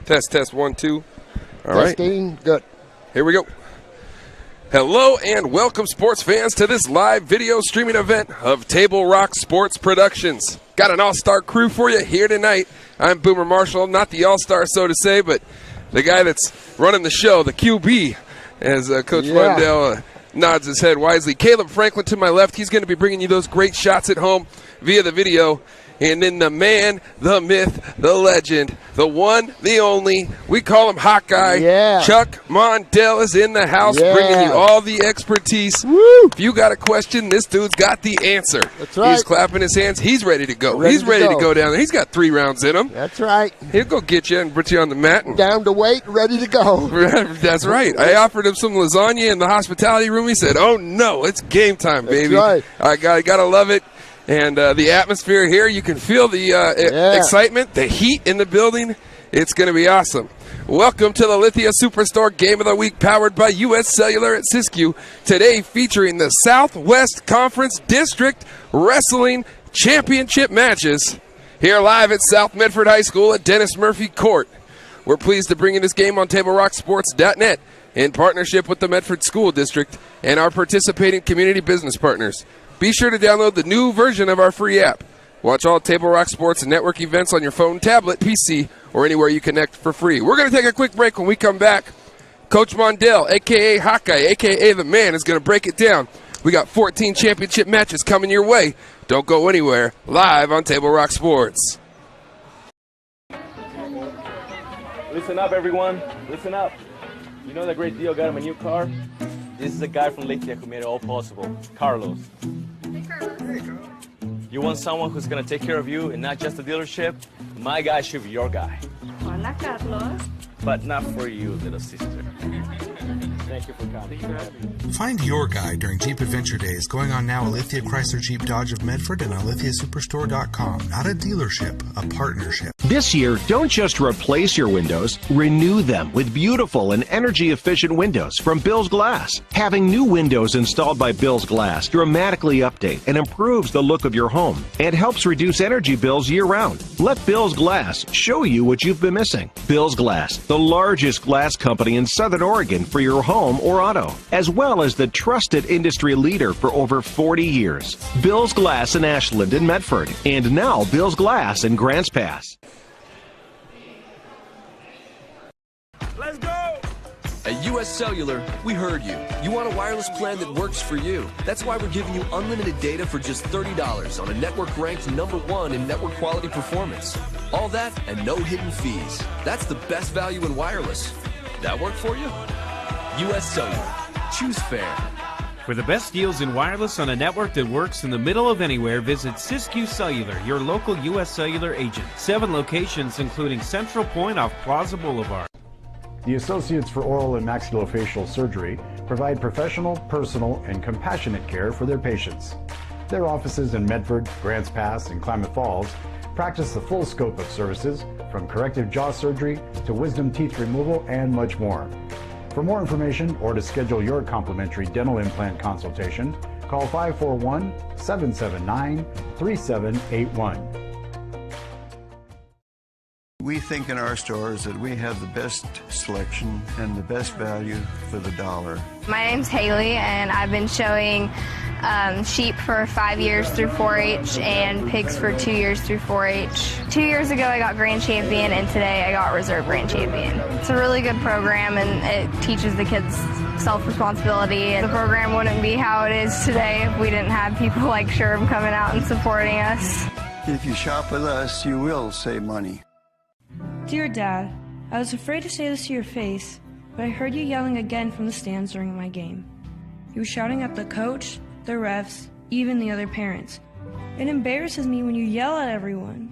Test, 1, 2. All right. Testing, good. Here we go. Hello and welcome, sports fans, to this live video streaming event of Table Rock Sports Productions. Got an all-star crew for you here tonight. I'm Boomer Marshall, not the all-star, so to say, but the guy that's running the show, the QB, as Coach Mundell nods his head wisely. Caleb Franklin to my left. He's going to be bringing you those great shots at home via the video. And then the man, the myth, the legend, the one, the only, we call him Hawkeye. Yeah. Chuck Mondell is in the house bringing you all the expertise. Woo. If you got a question, this dude's got the answer. That's right. He's clapping his hands. He's ready to go. He's ready to go down there. He's got 3 rounds in him. That's right. He'll go get you and put you on the mat. And down to weight, ready to go. That's right. I offered him some lasagna in the hospitality room. He said, oh, no, it's game time, baby. That's right. I got to love it. And the atmosphere here, you can feel the excitement, the heat in the building. It's going to be awesome. Welcome to the Lithia Superstore Game of the Week, powered by U.S. Cellular at Siskiyou. Today featuring the Southwest Conference District Wrestling Championship matches here live at South Medford High School at Dennis Murphy Court. We're pleased to bring you this game on TableRockSports.net in partnership with the Medford School District and our participating community business partners. Be sure to download the new version of our free app. Watch all Table Rock Sports and network events on your phone, tablet, PC, or anywhere you connect for free. We're going to take a quick break. When we come back, Coach Mondell, a.k.a. Hawkeye, a.k.a. the man, is going to break it down. We got 14 championship matches coming your way. Don't go anywhere. Live on Table Rock Sports. Listen up, everyone. Listen up. You know that great deal got him a new car? This is the guy from Lithia who made it all possible, Carlos. Hey, Carlos. Hey, Carlos. You want someone who's going to take care of you and not just the dealership? My guy should be your guy. Hola, Carlos. But not for you, little sister. Thank you for coming. Find your guy during Jeep Adventure Days going on now at Lithia Chrysler Jeep Dodge of Medford and on lithiasuperstore.com. Not a dealership, a partnership. This year, don't just replace your windows, renew them with beautiful and energy-efficient windows from Bill's Glass. Having new windows installed by Bill's Glass dramatically update and improves the look of your home and helps reduce energy bills year-round. Let Bill's Glass show you what you've been missing. Bill's Glass, the largest glass company in Southern Oregon for your home or auto, as well as the trusted industry leader for over 40 years. Bill's Glass in Ashland and Medford, and now Bill's Glass in Grants Pass. Let's go! At U.S. Cellular, we heard you. You want a wireless plan that works for you. That's why we're giving you unlimited data for just $30 on a network ranked #1 in network quality performance. All that and no hidden fees. That's the best value in wireless. That work for you? U.S. Cellular. Choose fair. For the best deals in wireless on a network that works in the middle of anywhere, visit Siskiyou Cellular, your local U.S. Cellular agent. 7 locations, including Central Point off Plaza Boulevard. The Associates for Oral and Maxillofacial Surgery provide professional, personal, and compassionate care for their patients. Their offices in Medford, Grants Pass, and Klamath Falls practice the full scope of services, from corrective jaw surgery to wisdom teeth removal and much more. For more information or to schedule your complimentary dental implant consultation, call 541-779-3781. We think in our stores that we have the best selection and the best value for the dollar. My name's Haley, and I've been showing sheep for 5 years through 4-H and pigs for 2 years through 4-H. 2 years ago I got Grand Champion, and today I got Reserve Grand Champion. It's a really good program, and it teaches the kids self-responsibility. The program wouldn't be how it is today if we didn't have people like Sherb coming out and supporting us. If you shop with us, you will save money. Dear Dad, I was afraid to say this to your face, but I heard you yelling again from the stands during my game. You were shouting at the coach, the refs, even the other parents. It embarrasses me when you yell at everyone.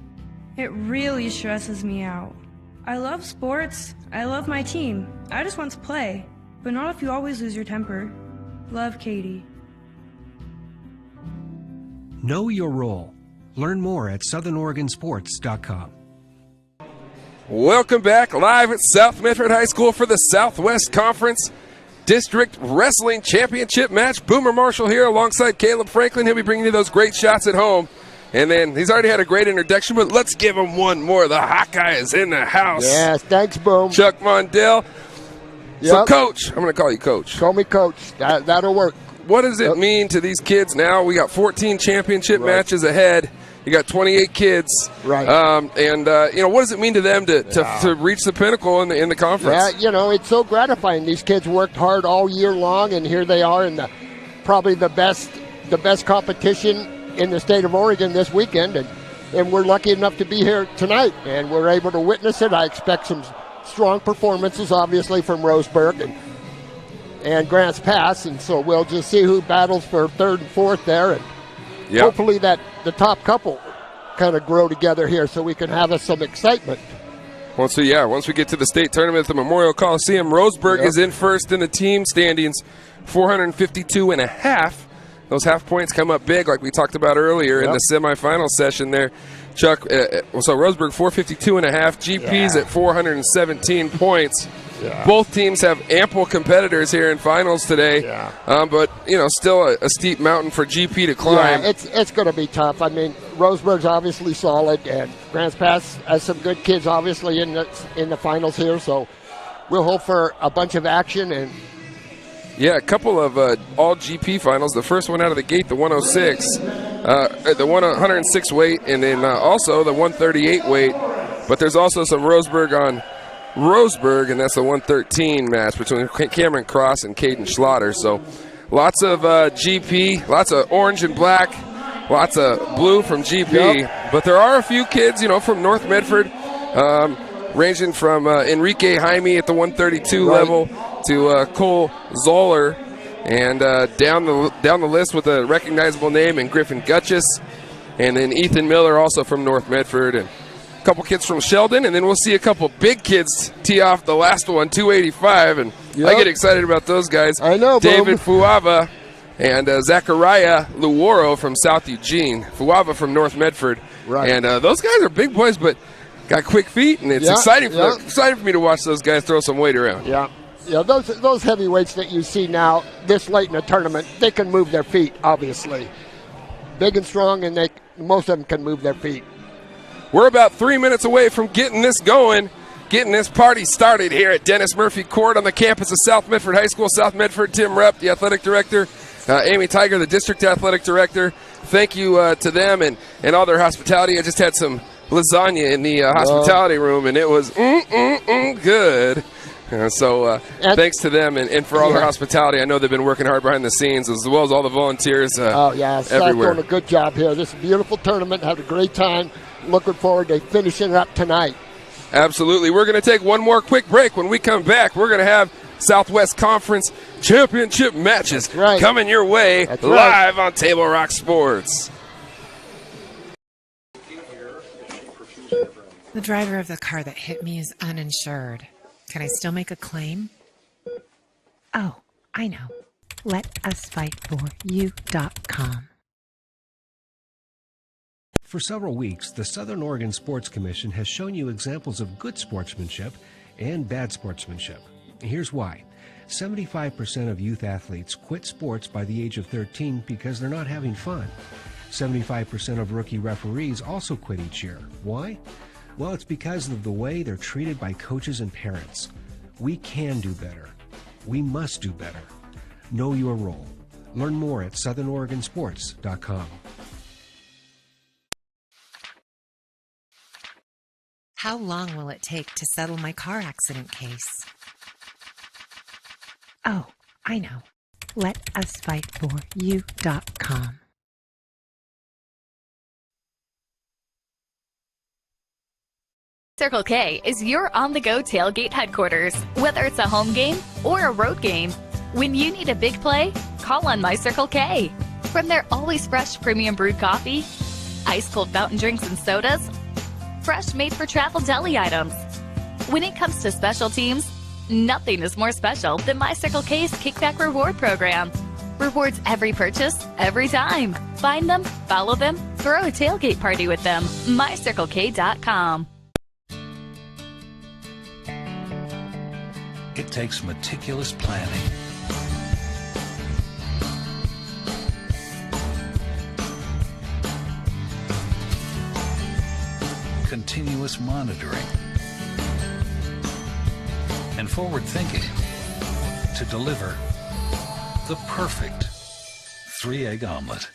It really stresses me out. I love sports, I love my team, I just want to play, but not if you always lose your temper. Love, Katie. Know your role. Learn more at southernoregonsports.com. Welcome back live at South Medford High School for the Southwest Conference District Wrestling Championship match. Boomer Marshall here alongside Caleb Franklin. He'll be bringing you those great shots at home And then he's already had a great introduction, but let's give him one more. The Hawkeye is in the house. Yes, thanks, Boom. Chuck Mondale. Yep. So, Coach, I'm going to call you Coach. Call me Coach. That'll work. What does it mean to these kids now? We got 14 championship matches ahead. You got 28 kids. Right. What does it mean to them to reach the pinnacle in the conference? Yeah, it's so gratifying. These kids worked hard all year long, and here they are in probably the best competition in the state of Oregon this weekend, and we're lucky enough to be here tonight, and we're able to witness it. I expect some strong performances, obviously, from Roseburg and Grants Pass, and so we'll just see who battles for third and fourth there, and hopefully that the top couple kind of grow together here so we can have some excitement. Once we get to the state tournament at the Memorial Coliseum, Roseburg is in first in the team standings, 452.5. Those half points come up big, like we talked about earlier in the semifinal session there. Chuck, so Roseburg 452.5, GP's at 417 points. Yeah. Both teams have ample competitors here in finals today, but still a steep mountain for GP to climb. Yeah, it's going to be tough. I mean, Roseburg's obviously solid, and Grants Pass has some good kids, obviously in the finals here. So we'll hope for a bunch of action and. Yeah, a couple of all GP finals. The first one out of the gate, the 106, the 106 weight, and then also the 138 weight. But there's also some Roseburg on Roseburg, and that's the 113 match between Cameron Cross and Caden Schlatter. So lots of GP, lots of orange and black, lots of blue from GP. But there are a few kids, from North Medford, ranging from Enrique Jaime at the 132 level to Cole Zoller, and down the list with a recognizable name and Griffin Gutchess, and then Ethan Miller also from North Medford, and a couple kids from Sheldon, and then we'll see a couple big kids tee off the last one, 285, and I get excited about those guys. I know, David Fuava and Zachariah Luoro from South Eugene, Fuava from North Medford, and those guys are big boys, but got quick feet, and it's exciting for me to watch those guys throw some weight around. Yeah, those heavyweights that you see now, this late in the tournament, they can move their feet, obviously. Big and strong, and most of them can move their feet. We're about 3 minutes away from getting this going, getting this party started here at Dennis Murphy Court on the campus of South Medford High School. South Medford, Tim Rupp, the athletic director, Amy Tiger, the district athletic director. Thank you to them and all their hospitality. I just had some lasagna in the hospitality room, and it was good. So thanks to them and for all their hospitality. I know they've been working hard behind the scenes, as well as all the volunteers everywhere. Doing a good job here. This is a beautiful tournament. Had a great time. Looking forward to finishing it up tonight. Absolutely. We're going to take one more quick break. When we come back, we're going to have Southwest Conference Championship matches coming your way live on Table Rock Sports. The driver of the car that hit me is uninsured. Can I still make a claim? Oh, I know. LetUsFightForYou.com. For several weeks, the Southern Oregon Sports Commission has shown you examples of good sportsmanship and bad sportsmanship. Here's why. 75% of youth athletes quit sports by the age of 13 because they're not having fun. 75% of rookie referees also quit each year. Why? Well, it's because of the way they're treated by coaches and parents. We can do better. We must do better. Know your role. Learn more at SouthernOregonSports.com. How long will it take to settle my car accident case? Oh, I know. LetUsFightForYou.com. Circle K is your on-the-go tailgate headquarters. Whether it's a home game or a road game, when you need a big play, call on My Circle K. From their always fresh premium brewed coffee, ice-cold fountain drinks and sodas, fresh made-for-travel deli items. When it comes to special teams, nothing is more special than My Circle K's Kickback Reward Program. Rewards every purchase, every time. Find them, follow them, throw a tailgate party with them. MyCircleK.com. It takes meticulous planning. continuous monitoring and forward thinking to deliver the perfect 3-egg omelet.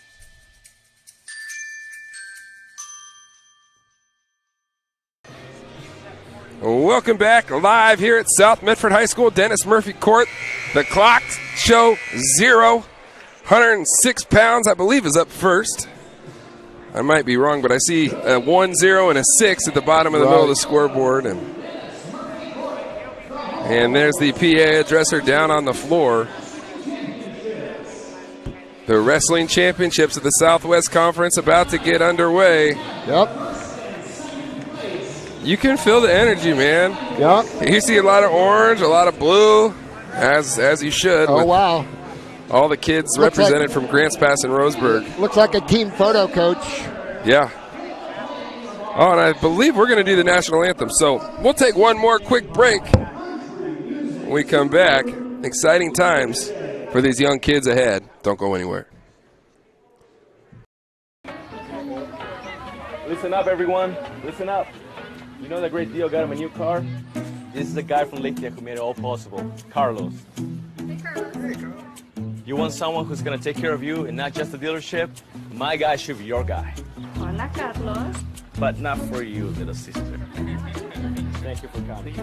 Welcome back live here at South Medford High School, Dennis Murphy Court. The clocks show 0. 106 pounds, I believe, is up first. I might be wrong, but I see a 1, 0, and a 6 at the bottom of the middle of the scoreboard. And there's the PA addresser down on the floor. The wrestling championships of the Southwest Conference about to get underway. Yep. You can feel the energy, man. Yep. You see a lot of orange, a lot of blue, as you should. Oh, wow. All the kids represented from Grants Pass and Roseburg. Looks like a team photo, Coach. Yeah. Oh, and I believe we're going to do the national anthem. So we'll take one more quick break. When we come back, exciting times for these young kids ahead. Don't go anywhere. Listen up, everyone. Listen up. You know that great deal got him a new car? This is the guy from Lithia who made it all possible, Carlos. Hey, Carlos. You want someone who's going to take care of you and not just the dealership? My guy should be your guy. Hola, Carlos. But not for you, little sister. Thank you for coming.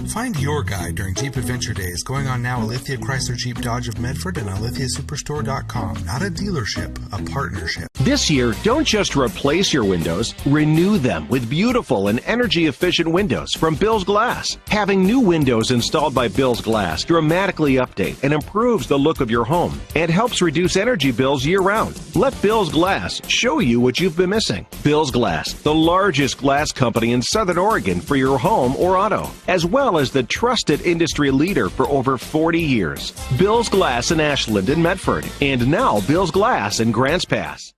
Find your guide during Jeep Adventure Days going on now at Lithia Chrysler Jeep Dodge of Medford and on lithiasuperstore.com. Not a dealership, a partnership. This year, don't just replace your windows, renew them with beautiful and energy-efficient windows from Bill's Glass. Having new windows installed by Bill's Glass dramatically update and improves the look of your home and helps reduce energy bills year-round. Let Bill's Glass show you what you've been missing. Bill's Glass, the largest glass company in Southern Oregon for your home or auto, as well as the trusted industry leader for over 40 years. Bill's Glass in Ashland and Medford, and now Bill's Glass in Grants Pass.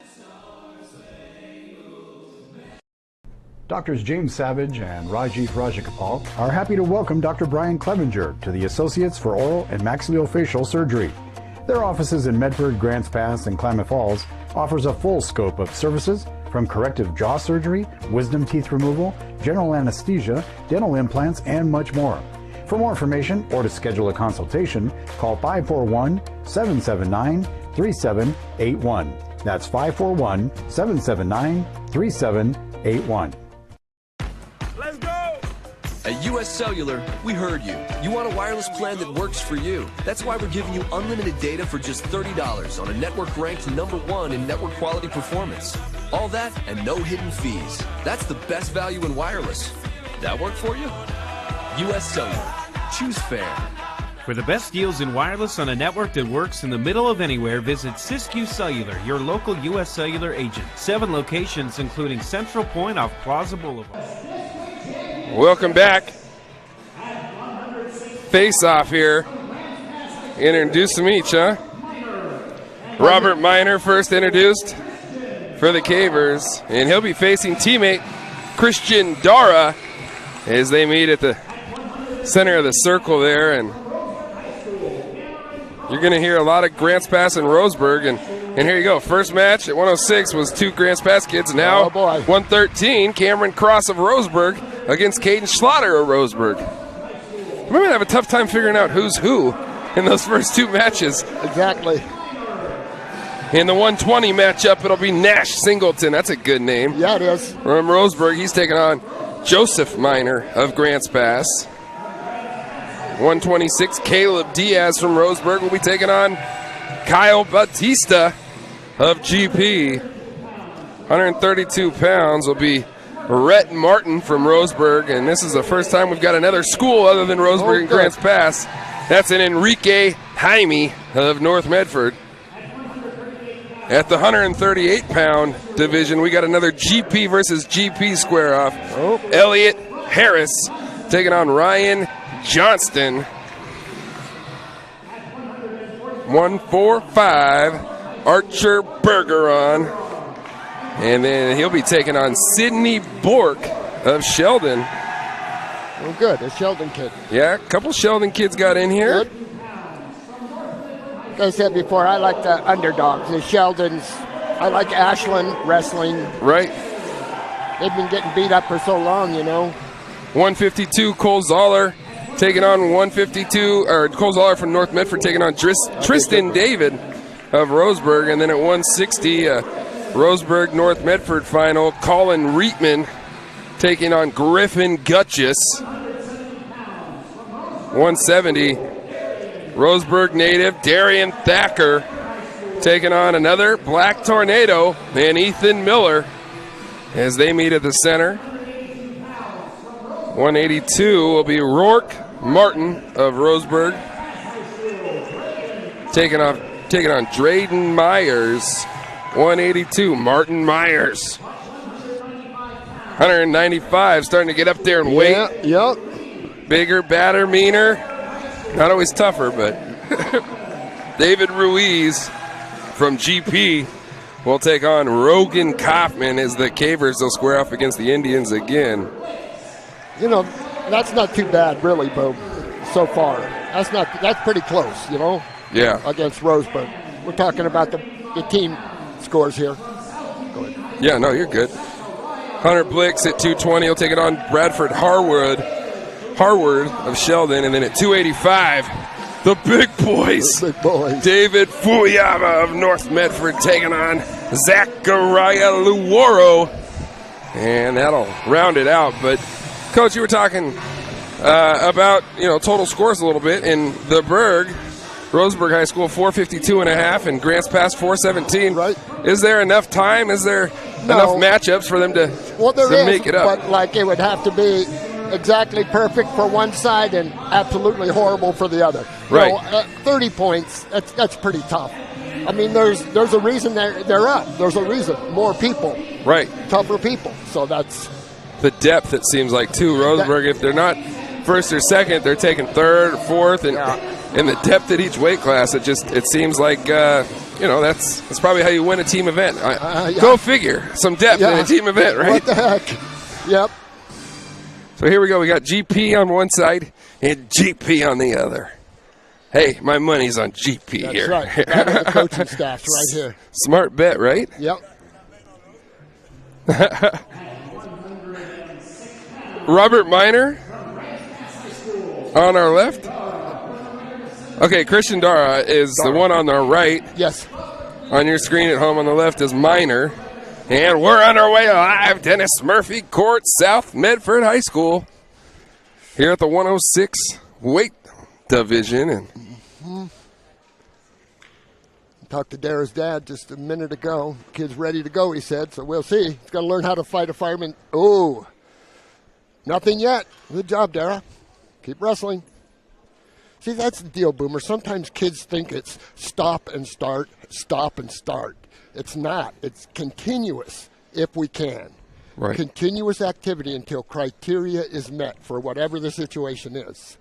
Doctors James Savage and Rajiv Rajagopal are happy to welcome Dr. Brian Clevenger to the Associates for Oral and Maxillofacial Surgery. Their offices in Medford, Grants Pass, and Klamath Falls offers a full scope of services from corrective jaw surgery, wisdom teeth removal, general anesthesia, dental implants, and much more. For more information or to schedule a consultation, call 541-779-3781. That's 541-779-3781. Let's go! At US Cellular, we heard you. You want a wireless plan that works for you. That's why we're giving you unlimited data for just $30 on a network ranked #1 in network quality performance. All that and no hidden fees. That's the best value in wireless. That work for you? US Cellular. Choose fair. For the best deals in wireless on a network that works in the middle of anywhere, visit Siskiyou Cellular, your local US Cellular agent. 7 locations, including Central Point off Plaza Boulevard. Welcome back. Face off here. Introduce them each, huh? Robert Miner first introduced for the Cavers, and he'll be facing teammate Christian Dara as they meet at the center of the circle there. And you're going to hear a lot of Grants Pass and Roseburg, and here you go. First match at 106 was 2 Grants Pass kids. Now 113, Cameron Cross of Roseburg against Caden Schlatter of Roseburg. Remember, they have a tough time figuring out who's who in those first 2 matches. Exactly. In the 120 matchup, it'll be Nash Singleton. That's a good name. Yeah, it is. From Roseburg, he's taking on Joseph Miner of Grants Pass. 126, Caleb Diaz from Roseburg will be taking on Kyle Batista of GP. 132 pounds will be Rhett Martin from Roseburg, and this is the first time we've got another school other than Roseburg and Grants Pass. That's an Enrique Jaime of North Medford. At the 138-pound division, we got another GP versus GP square-off. Elliot Harris taking on Ryan Johnston. 145, Archer Bergeron. And then he'll be taking on Sidney Bork of Sheldon. Oh, good, a Sheldon kid. Yeah, a couple Sheldon kids got in here. Good. Like I said before, I like the underdogs, the Sheldons. I like Ashland wrestling. Right. They've been getting beat up for so long, 152, Cole Zoller taking on 152, or Cole Zoller from North Medford taking on Tristan David of Roseburg. And then at 160, Roseburg North Medford final, Colin Reitman taking on Griffin Gutchis. 170, Roseburg native Darian Thacker taking on another Black Tornado and Ethan Miller as they meet at the center. 182 will be Rourke Martin of Roseburg taking on Drayden Myers. 182, Martin Myers. 195, starting to get up there in weight. Yep. Bigger, badder, meaner. Not always tougher, but David Ruiz from GP will take on Rogan Kaufman as the Cavers will square off against the Indians again. That's not too bad, really, Bo, so far. That's pretty close, Yeah. against Roseburg. We're talking about the team scores here. Go ahead. Yeah, no, you're good. Hunter Blix at 220 will take it on Bradford Harward of Sheldon. And then at 285, the big boys. David Fuyama of North Medford taking on Zachariah Luoro. And that'll round it out. But, Coach, you were talking about, total scores a little bit. In the Berg, Roseburg High School 452.5 and Grants Pass 417. Right. Is there enough time? Is there enough matchups for them to make it up? But it would have to be exactly perfect for one side and absolutely horrible for the other. Right. 30 points, that's pretty tough. I mean, there's a reason they're up. There's a reason. More people. Right. Tougher people. So that's the depth, it seems like, too. Roseburg, if they're not first or second, they're taking third or fourth. And the depth at each weight class, it seems like, that's probably how you win a team event. Go figure. Some depth in a team event, right? What the heck? Yep. So here we go. We got GP on one side and GP on the other. Hey, my money's on GP here. That's right. That is the coaching staff's right here. Smart bet, right? Yep. Robert Miner on our left. Okay, Christian Dara is the one on the right. Yes. On your screen at home on the left is Miner. And we're on our way live. Dennis Murphy Court, South Medford High School. Here at the 106 weight division. And talked to Dara's dad just a minute ago. Kid's ready to go, he said. So we'll see. He's got to learn how to fight a fireman. Oh, nothing yet. Good job, Dara. Keep wrestling. See, that's the deal, Boomer. Sometimes kids think it's stop and start, stop and start. It's not. It's continuous if we can. Right. Continuous activity until criteria is met for whatever the situation is.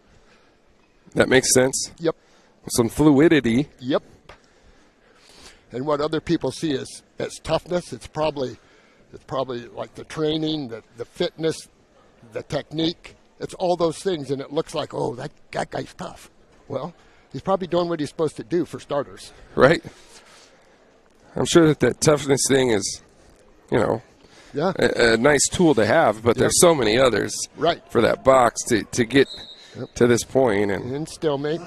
That makes sense. Yep. Some fluidity. Yep. And what other people see as toughness, it's probably like the training, the fitness, the technique. It's all those things, and it looks like, oh, that guy's tough. Well, he's probably doing what he's supposed to do for starters. Right. I'm sure that toughness thing is, a nice tool to have, but there's so many others for that box to get to this point. And still make.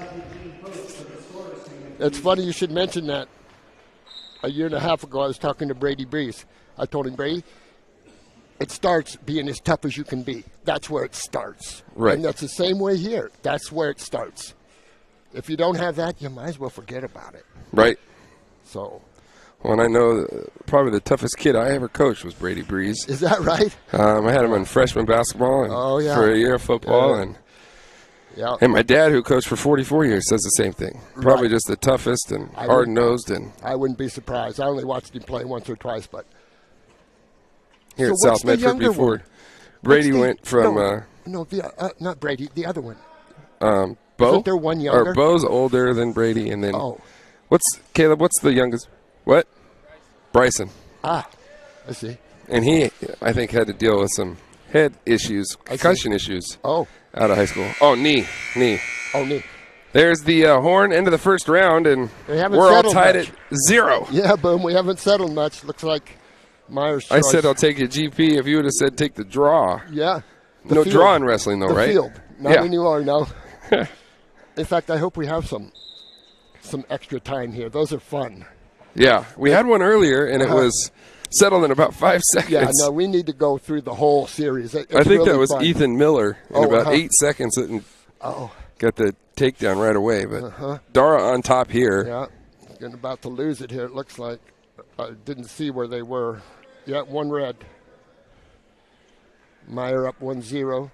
It's funny you should mention that. A year and a half ago, I was talking to Brady Breeze. I told him, Brady, it starts being as tough as you can be. That's where it starts. Right. And that's the same way here. That's where it starts. If you don't have that, you might as well forget about it. Right. So. Well, and I know probably the toughest kid I ever coached was Brady Breeze. Is that right? I had him in freshman basketball and for a year of football. And my dad, who coached for 44 years, says the same thing. Probably just the toughest and hard-nosed. I wouldn't be surprised. I only watched him play once or twice, but. Here at South Medford before. One? Brady went from. Not Brady, the other one. Bo? Isn't there one younger? Or Bo's older than Brady, and then. Caleb, what's the youngest? What? Bryson. I see. And he, I think, had to deal with some head issues, concussion issues. Oh. Out of high school. Oh, knee. Oh, knee. There's the horn, end of the first round, and we're all tied at 0. Yeah, boom. We haven't settled much. Looks like Myers' I choice. said I'll take a GP. If you would have said take the draw. Yeah. No draw in wrestling, though, the right? Field. Not Yeah. anymore, no. In fact, I hope we have some extra time here. Those are fun. Yeah, we had one earlier, and it was settled in about 5 seconds. Yeah, no, we need to go through the whole series. It's I think really that was fun. Ethan Miller in about 8 seconds and got the takedown right away. But Dara on top here. Yeah, getting about to lose it here, it looks like. I didn't see where they were. Yeah, one red. Meyer up 1-0.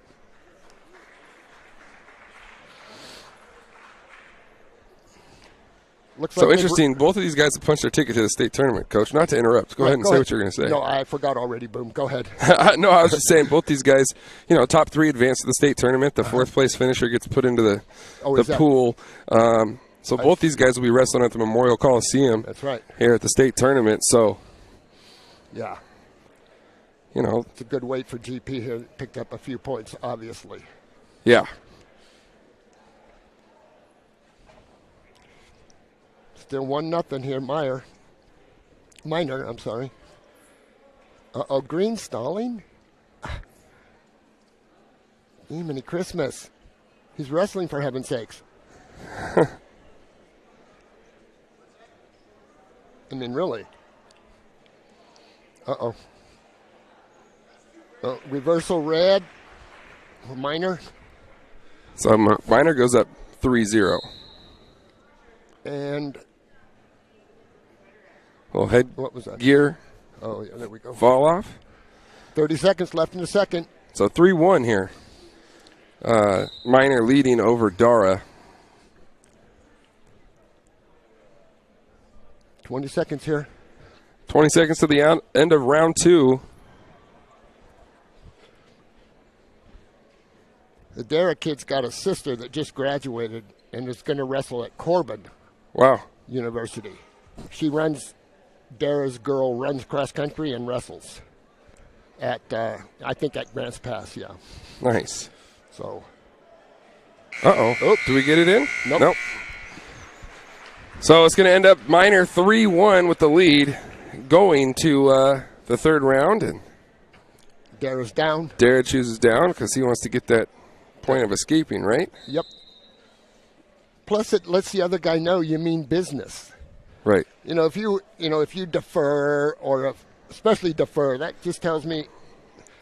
Looks So like interesting. Both of these guys have punched their ticket to the state tournament, Coach. Not to interrupt. Go ahead and say what you're going to say. No, I forgot already. Boom. Go ahead. No, I was just saying both these guys, top 3 advance to the state tournament. The 4th place finisher gets put into the pool. So both these guys will be wrestling at the Memorial Coliseum. That's right. Here at the state tournament. So, yeah. It's a good weight for GP here. Picked up a few points, obviously. Yeah. Still 1-0 here, Minor, I'm sorry. Green stalling? Many Christmas. He's wrestling, for heaven's sakes. I mean, really. Uh-oh. Reversal red. Minor. So Minor goes up 3-0. And head what was that? Gear. Oh, yeah, there we go. Fall off. 30 seconds left in the second. So 3-1 here. Minor leading over Dara. 20 seconds here. 20 seconds to the end of round 2. The Dara kid's got a sister that just graduated and is going to wrestle at Corbin University. She runs, Dara's girl runs cross country and wrestles at, I think at Grants Pass, yeah. Nice. So. Uh-oh. Do we get it in? Nope. So it's going to end up Minor 3-1 with the lead going to the 3rd round. And Dara's down. Dara chooses down because he wants to get that point of escaping, right? Yep. Plus, it lets the other guy know you mean business. Right. If you defer or especially defer, that just tells me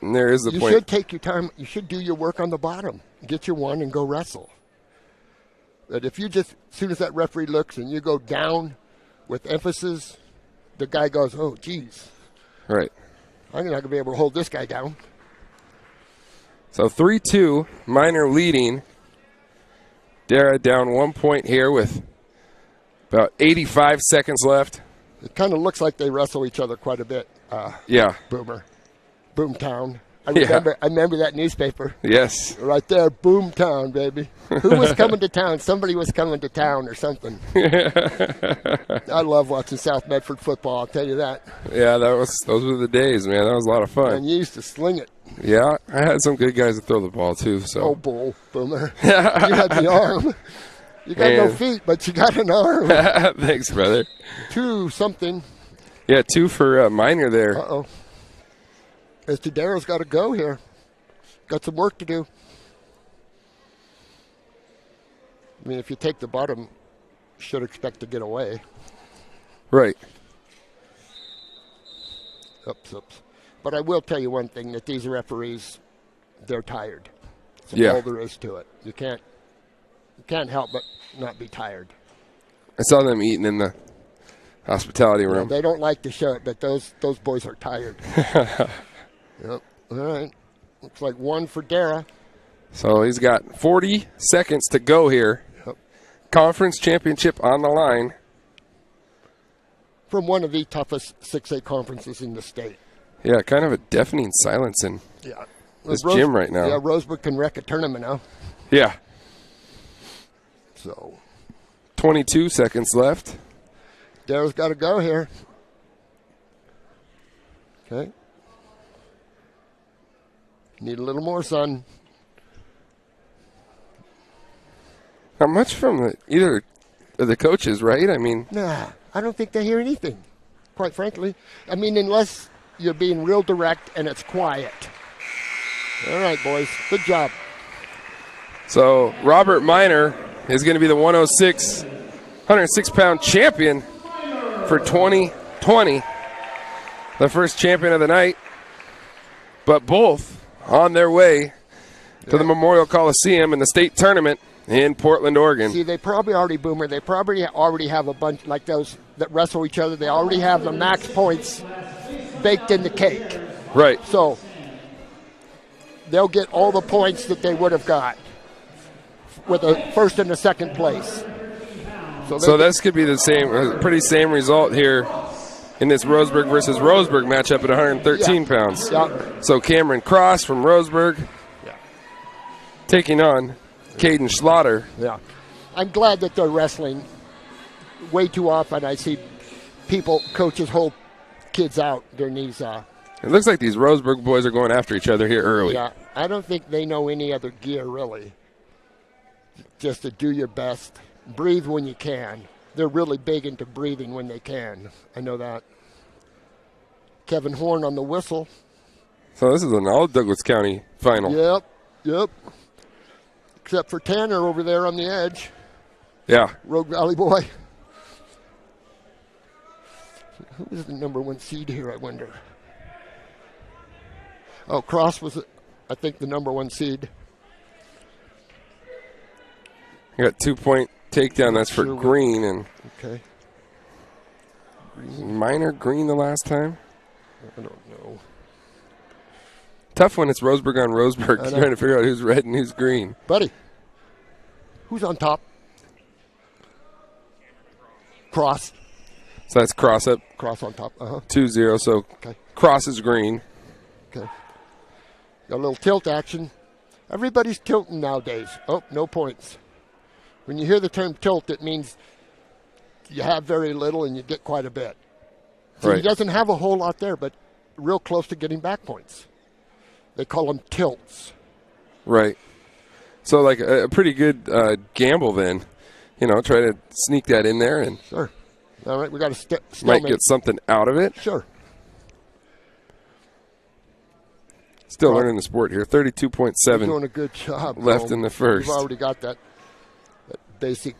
and there is the you point. should take your time. You should do your work on the bottom. Get your one and go wrestle. But if you just, as soon as that referee looks and you go down with emphasis, the guy goes, oh, geez. Right. I'm not going to be able to hold this guy down. So 3-2, Minor leading. Dara down 1 point here with about 85 seconds left. It kind of looks like they wrestle each other quite a bit. Yeah. Boomer. Boomtown. I remember that newspaper. Yes. Right there, Boomtown, baby. Who was coming to town? Somebody was coming to town or something. I love watching South Medford football, I'll tell you that. Yeah, those were the days, man. That was a lot of fun. And you used to sling it. Yeah, I had some good guys that throw the ball, too. So. Oh, bull, Boomer. You had the arm. You got no feet, but you got an arm. Thanks, brother. 2-something. Yeah, 2 for Minor there. Uh-oh. Mr. Darrow's got to go here. Got some work to do. I mean, if you take the bottom, you should expect to get away. Right. Oops. But I will tell you one thing, that these referees, they're tired. That's all there is to it. You can't help but not be tired. I saw them eating in the hospitality room. They don't like to show it, but those boys are tired. Yep. All right. Looks like 1 for Dara. So he's got 40 seconds to go here. Yep. Conference championship on the line. From one of the toughest 6A conferences in the state. Yeah, kind of a deafening silence in this gym right now. Yeah, Roseburg can wreck a tournament now. Yeah. So. 22 seconds left. Dara's got to go here. Okay. Need a little more, son. Not much from either of the coaches, right? I mean. Nah, I don't think they hear anything, quite frankly. I mean, unless you're being real direct, and it's quiet. All right, boys. Good job. So Robert Miner is going to be the 106-pound champion for 2020. The first champion of the night. But both on their way to the Memorial Coliseum in the state tournament in Portland, Oregon. See, they probably already, Boomer, they probably already have a bunch like those that wrestle each other. They already have the max points baked in the cake. Right. So they'll get all the points that they would have got with the first and the second place. So this could be the same, pretty same result here in this Roseburg versus Roseburg matchup at 113 pounds. Yeah. So Cameron Cross from Roseburg taking on Caden Schlatter. Yeah. I'm glad that they're wrestling. Way too often I see coaches hold kids out their knees off. It looks like these Roseburg boys are going after each other here early. Yeah, I don't think they know any other gear, really. Just to do your best. Breathe when you can. They're really big into breathing when they can. I know that. Kevin Horn on the whistle. So this is an all Douglas County final. Yep. Except for Tanner over there on the edge. Yeah. Rogue Valley boy. Who is the number 1 seed here, I wonder? Oh, Cross was, I think, the number 1 seed. You got 2-point takedown. That's for Green. And okay. Minor Green the last time? I don't know. Tough when it's Roseburg on Roseburg, trying to figure out who's red and who's green. Buddy, who's on top? Cross. So that's Cross up. Cross on top. 2-0, so Cross is green. Okay. Got a little tilt action. Everybody's tilting nowadays. Oh, no points. When you hear the term tilt, it means you have very little and you get quite a bit. So he doesn't have a whole lot there, but real close to getting back points. They call them tilts. Right. So like a pretty good gamble then. You know, try to sneak that in there and sure. All right, we got to might get something out of it. Sure. Still learning the sport here. 32.7. You're doing a good job. Left in the first. You've already got that basic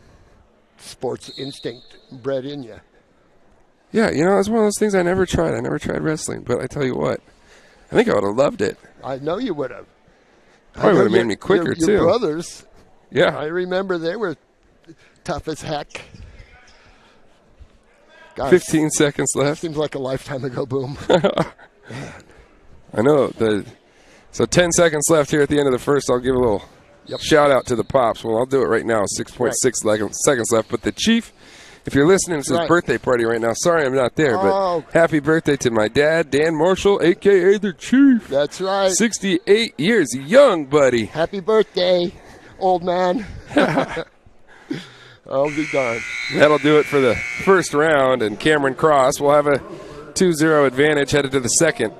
sports instinct bred in you. Yeah, you know, it's one of those things I never tried. I never tried wrestling, but I tell you what, I think I would have loved it. I know you would have. Probably would have made me quicker, too. Your brothers. Yeah. I remember they were tough as heck. Gosh, 15 seconds left. Seems like a lifetime ago, Boom. I know. So 10 seconds left here at the end of the first. I'll give a little shout out to the Pops. Well, I'll do it right now. 6.6 seconds left. But the Chief, if you're listening, it's his birthday party right now. Sorry I'm not there, but happy birthday to my dad, Dan Marshall, a.k.a. the Chief. That's right. 68 years young, buddy. Happy birthday, old man. I'll be darned. That'll do it for the first round, and Cameron Cross will have a 2-0 advantage headed to the second.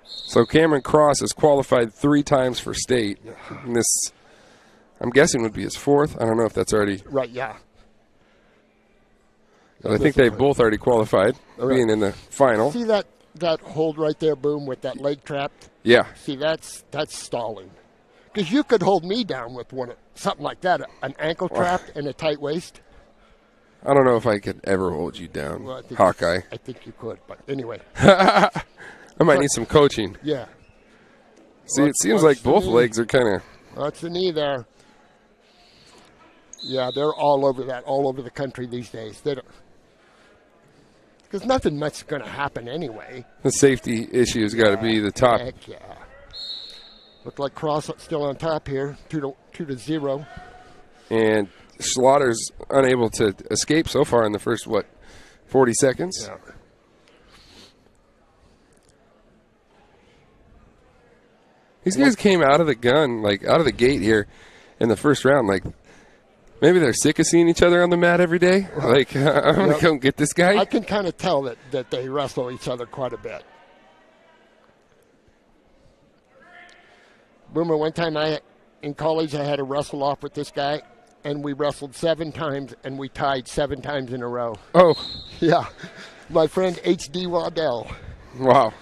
So Cameron Cross has qualified 3 times for state. And this, I'm guessing, would be his 4th. I don't know if that's already. Right, yeah. I think they both already qualified, being in the final. See that hold right there, Boom, with that leg trapped? Yeah. See, that's stalling. Because you could hold me down with something like that, an ankle trapped and a tight waist. I don't know if I could ever hold you down, Well, Hawkeye. I think you could, but anyway. I might need some coaching. Yeah. See, it seems like both legs are kind of. What's the knee there? Yeah, they're all over that, all over the country these days. They don't, because nothing much is going to happen anyway. The safety issue has got to be the top. Heck yeah. Look like Cross still on top here, 2-0. And Slaughter's unable to escape so far in the first, 40 seconds? Yeah. These guys came out of the gun, out of the gate here in the first round. Maybe they're sick of seeing each other on the mat every day. I'm going to come get this guy. I can kind of tell that they wrestle each other quite a bit. Boomer, one time I in college, I had to wrestle off with this guy, and we wrestled 7 times, and we tied 7 times in a row. Oh. Yeah. My friend H.D. Waddell. Wow.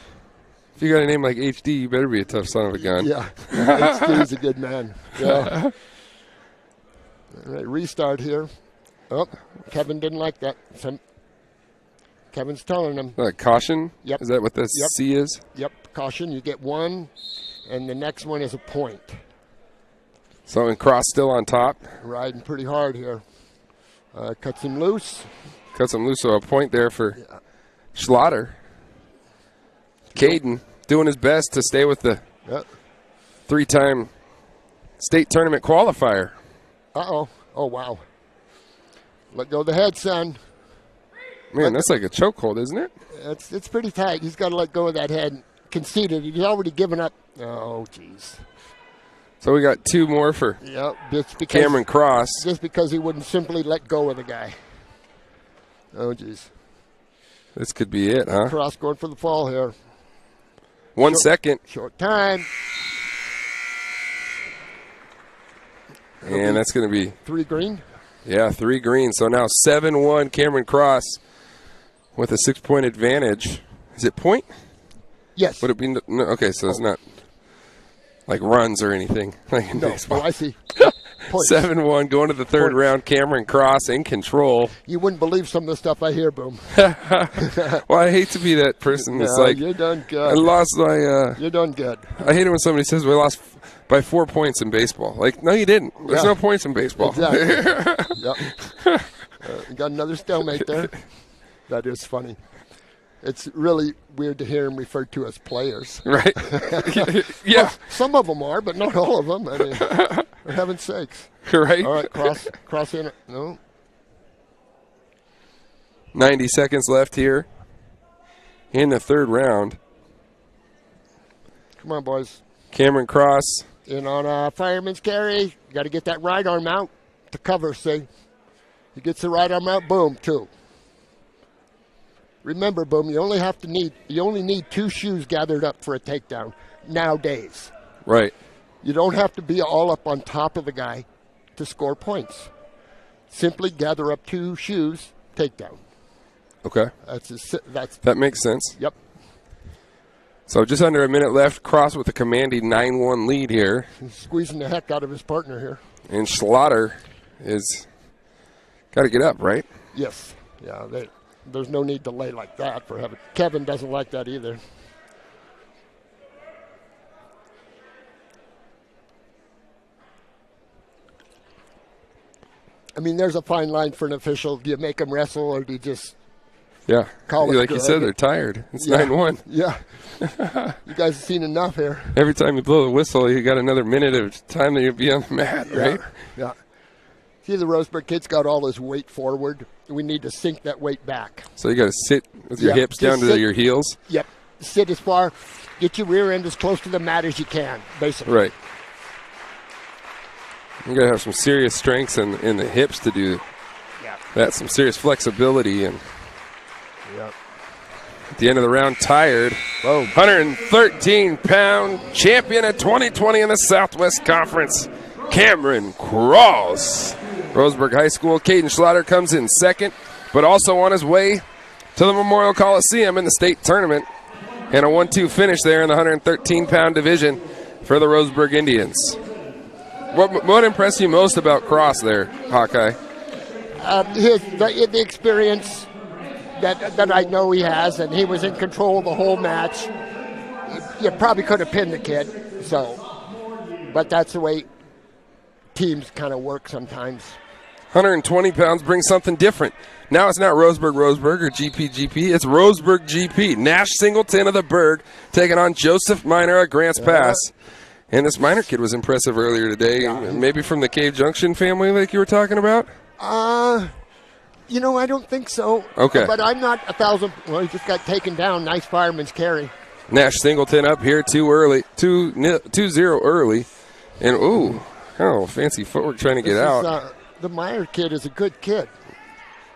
If you got a name like H.D., you better be a tough son of a gun. Yeah. H.D.'s a good man. Yeah. All right, restart here. Oh, Kevin didn't like that. Kevin's telling him. Caution? Yep. Is that what the C is? Yep, caution. You get 1, and the next one is a point. So, and Cross still on top. Riding pretty hard here. Cuts him loose. Cuts him loose, so a point there for Schlatter. Caden doing his best to stay with the 3-time state tournament qualifier. Uh-oh. Oh, wow. Let go of the head, son. Man, that's like a chokehold, isn't it? It's pretty tight. He's got to let go of that head. Conceded. He's already given up. Oh, jeez. So we got 2 more for just because, Cameron Cross. Just because he wouldn't simply let go of the guy. Oh, jeez. This could be it, huh? Cross going for the fall here. 1 second. Short time. And that's going to be 3 green. Yeah, 3 green. So now 7-1 Cameron Cross with a 6-point advantage. Is it point? Yes. Would it be? No, okay, so it's not like runs or anything. Like in baseball. Oh, I see. 7-1 going to the 3rd round. Cameron Cross in control. You wouldn't believe some of the stuff I hear, Boom. Well, I hate to be that person that's like, you're done good. I lost my. You're done good. I hate it when somebody says we lost by 4 points in baseball. Like, no, you didn't. There's no points in baseball. Exactly. Yep. You got another stalemate there. That is funny. It's really weird to hear him referred to as players. Right. Yeah. Well, some of them are, but not all of them. I mean, for heaven's sakes. Right. All right, cross in. No. 90 seconds left here in the 3rd round. Come on, boys. Cameron Cross. In on a fireman's carry. You got to get that right arm out to cover, see. He gets the right arm out, boom, 2. Remember, Boom, you only need 2 shoes gathered up for a takedown nowadays. Right. You don't have to be all up on top of the guy to score points. Simply gather up 2 shoes, takedown. Okay. That makes sense. Yep. So just under a minute left. Cross with a commanding 9-1 lead here. He's squeezing the heck out of his partner here. And Schlatter is got to get up, right? Yes. Yeah, there's no need to lay like that for heaven. Kevin doesn't like that either. I mean, there's a fine line for an official. Do you make them wrestle or do you just call it like good? You said, they're tired. It's 9-1. Yeah. You guys have seen enough here. Every time you blow the whistle, you got another minute of time that you'll be on the mat, right? Yeah. See, the Roseburg kid's got all his weight forward. We need to sink that weight back. So you got to sit with your hips down to your heels? Yep. Sit as far, get your rear end as close to the mat as you can, basically. Right. You got to have some serious strengths in the hips to do that, some serious flexibility. And at the end of the round, tired. 113-pound champion of 2020 in the Southwest Conference, Cameron Cross. Roseburg High School. Caden Schlatter comes in 2nd, but also on his way to the Memorial Coliseum in the state tournament. And a 1-2 finish there in the 113-pound division for the Roseburg Indians. What impressed you most about Cross there, Hawkeye? The experience that I know he has, and he was in control the whole match. You probably could have pinned the kid, but that's the way teams kind of work sometimes. 120 pounds brings something different. Now it's not Roseburg or GP. It's Roseburg GP. Nash Singleton of the Berg taking on Joseph Miner of Grants Pass. And this Miner kid was impressive earlier today. Maybe from the Cave Junction family like you were talking about? I don't think so. Okay. But I'm not 1,000. Well, he just got taken down. Nice fireman's carry. Nash Singleton up here too early. 2-0 early. And, fancy footwork trying to get out. The Meyer kid is a good kid.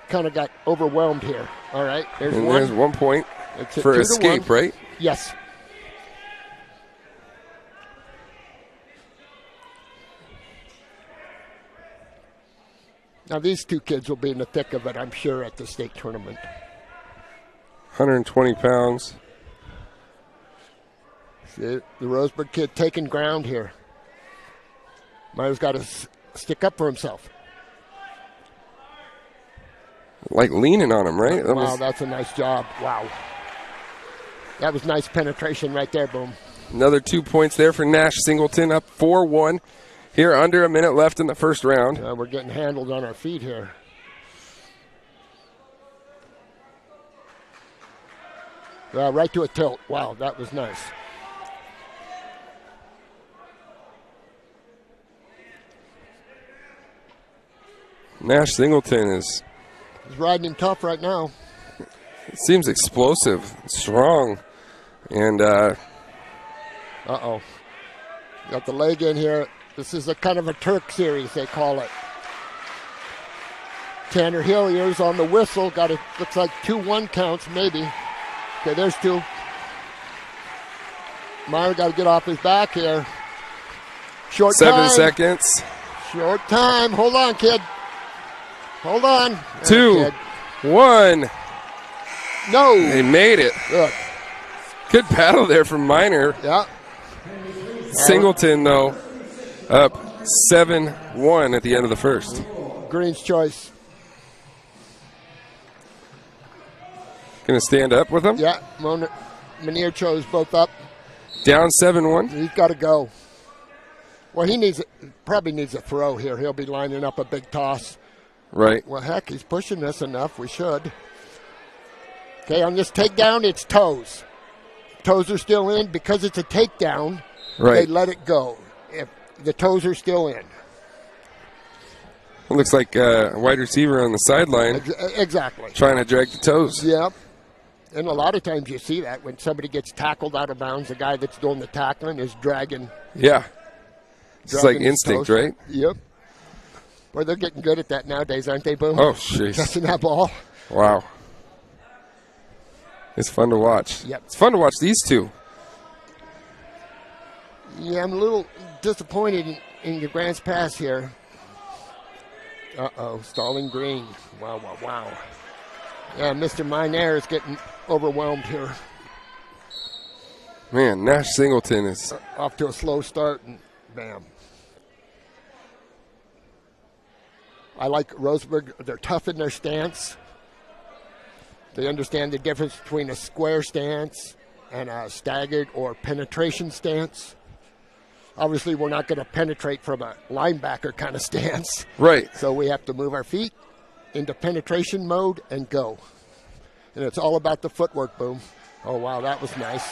Kind of got overwhelmed here. All right. There's 1 point for escape, right? Yes. Now, these two kids will be in the thick of it, I'm sure, at the state tournament. 120 pounds. See, the Roseburg kid taking ground here. Meyer's got to stick up for himself. Like leaning on him, right? Wow, that's a nice job. Wow. That was nice penetration right there, Boom. Another 2 points there for Nash Singleton, up 4-1. Here, under a minute left in the first round. We're getting handled on our feet here. Right to a tilt. Wow, that was nice. Nash Singleton He's riding him tough right now. seems explosive, strong, and uh-oh. Got the leg in here. This is a kind of a Turk series, they call it. Tanner Hillier's on the whistle. Got it. Looks like 2-1 counts, maybe. Okay, there's 2. Meyer got to get off his back here. Short 7 time. seconds. Short time. Hold on, kid. Hold on. 2, 1. No. They made it. Good battle there from Minor. Yeah. Singleton, though, up 7-1 at the end of the first. Green's choice. Going to stand up with him? Yeah. Monier chose both up. Down 7-1. He's got to go. Well, he probably needs a throw here. He'll be lining up a big toss. Right. Well, heck, he's pushing this enough. We should. Okay, on this takedown, it's toes. Toes are still in. Because it's a takedown, right. They let it go. If the toes are still in. It looks like a wide receiver on the sideline. Exactly. Trying to drag the toes. Yep. And a lot of times you see that when somebody gets tackled out of bounds, the guy that's doing the tackling is dragging. Yeah. It's like instinct, toes. right? Yep. Well, they're getting good at that nowadays, aren't they, Boom? Oh, jeez. Catching that ball. Wow. It's fun to watch. Yep. It's fun to watch these two. Yeah, I'm a little disappointed in your Grant's pass here. Uh-oh, stalling Green. Wow. Yeah, Mr. Minair is getting overwhelmed here. Man, Nash Singleton is off to a slow start, and bam. I like Roseburg. They're tough in their stance. They understand the difference between a square stance and a staggered or penetration stance. Obviously, we're not going to penetrate from a linebacker kind of stance. Right. So we have to move our feet into penetration mode and go. And it's all about the footwork, Boom. Oh, wow, that was nice.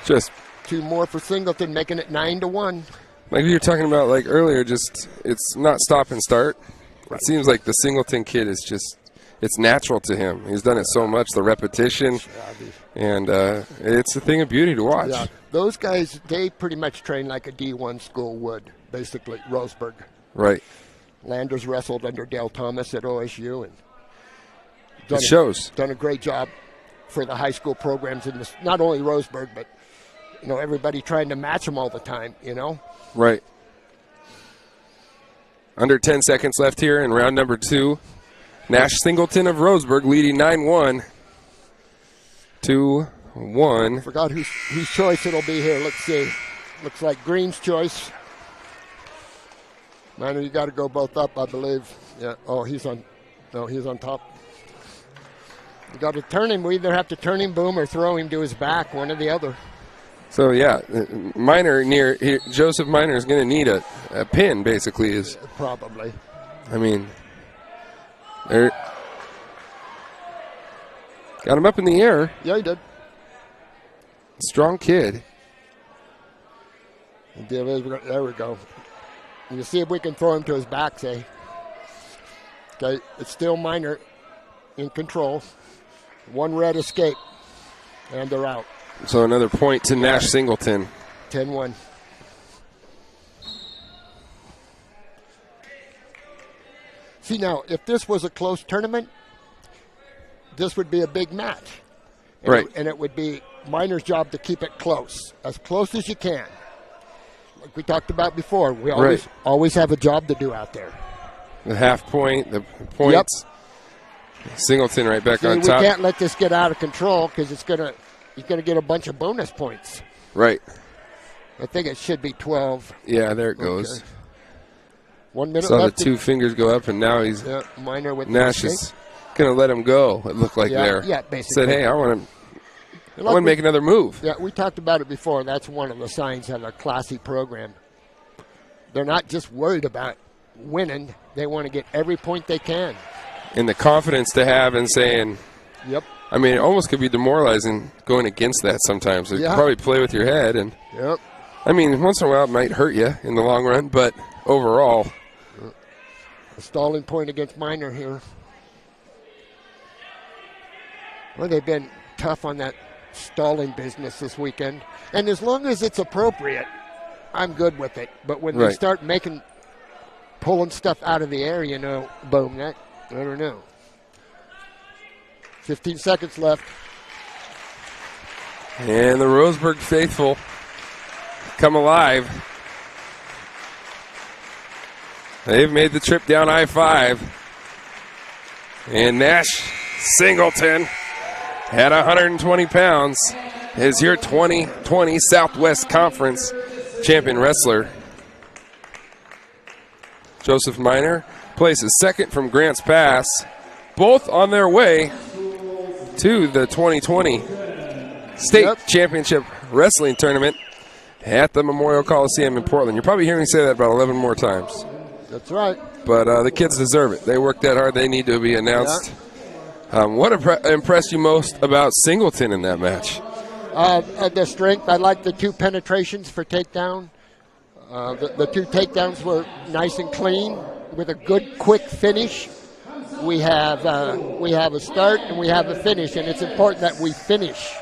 Just 2 more for Singleton, making it 9-1. Like you were talking about like earlier, just it's not stop and start. Right. It seems like the Singleton kid is just, it's natural to him. He's done it so much, the repetition, and it's a thing of beauty to watch. Yeah, those guys, they pretty much train like a D1 school would, basically, Roseburg. Right. Landers wrestled under Dale Thomas at OSU, and it shows. Done a great job for the high school programs in this, not only Roseburg, but everybody trying to match them all the time, Right. Under 10 seconds left here in round number 2. Nash Singleton of Roseburg leading 9-1. 2-1. Forgot whose choice it'll be here. Let's see. Looks like Green's choice. Minor, you got to go both up, I believe. Yeah. Oh, he's on top. You got to turn him. We either have to turn him, Boom, or throw him to his back, one or the other. So, yeah, Minor Joseph Minor is going to need a pin, basically. Is probably. I mean, got him up in the air. Yeah, he did. Strong kid. There we go. You see if we can throw him to his back, say. Okay, it's still Minor in control. 1 red escape, and they're out. So another point to Nash Singleton. 10-1. See, now, if this was a close tournament, this would be a big match. Right. And it would be Minor's job to keep it close as you can. Like we talked about before, we always have a job to do out there. The half point, the points. Yep. Singleton right back on top. We can't let this get out of control because he's gonna get a bunch of bonus points. Right. I think it should be 12. Yeah, there it goes. Okay. 1 minute Saw left. the two fingers go up, and now he's Minor with Nash is going to let him go. It looked like there. Yeah, basically. Said, hey, I want to make another move. Yeah, we talked about it before. That's one of the signs of a classy program. They're not just worried about winning. They want to get every point they can. And the confidence to have in saying, yep. I mean, it almost could be demoralizing going against that sometimes. You probably play with your head. And yep. I mean, once in a while it might hurt you in the long run, but overall. A stalling point against Minor here. Well, they've been tough on that stalling business this weekend. And as long as it's appropriate, I'm good with it. But when they start pulling stuff out of the air, boom, I don't know. 15 seconds left. And the Roseburg faithful come alive. They've made the trip down I-5. And Nash Singleton at 120 pounds is your 2020 Southwest Conference champion wrestler. Joseph Minor places second from Grants Pass, both on their way to the 2020 State Championship Wrestling Tournament at the Memorial Coliseum in Portland. You're probably hearing me say that about 11 more times. That's right. But the kids deserve it. They worked that hard. They need to be announced. What impressed you most about Singleton in that match? The strength. I like the 2 penetrations for takedown. The 2 takedowns were nice and clean with a good, quick finish. We have a start and we have a finish, and it's important that we finish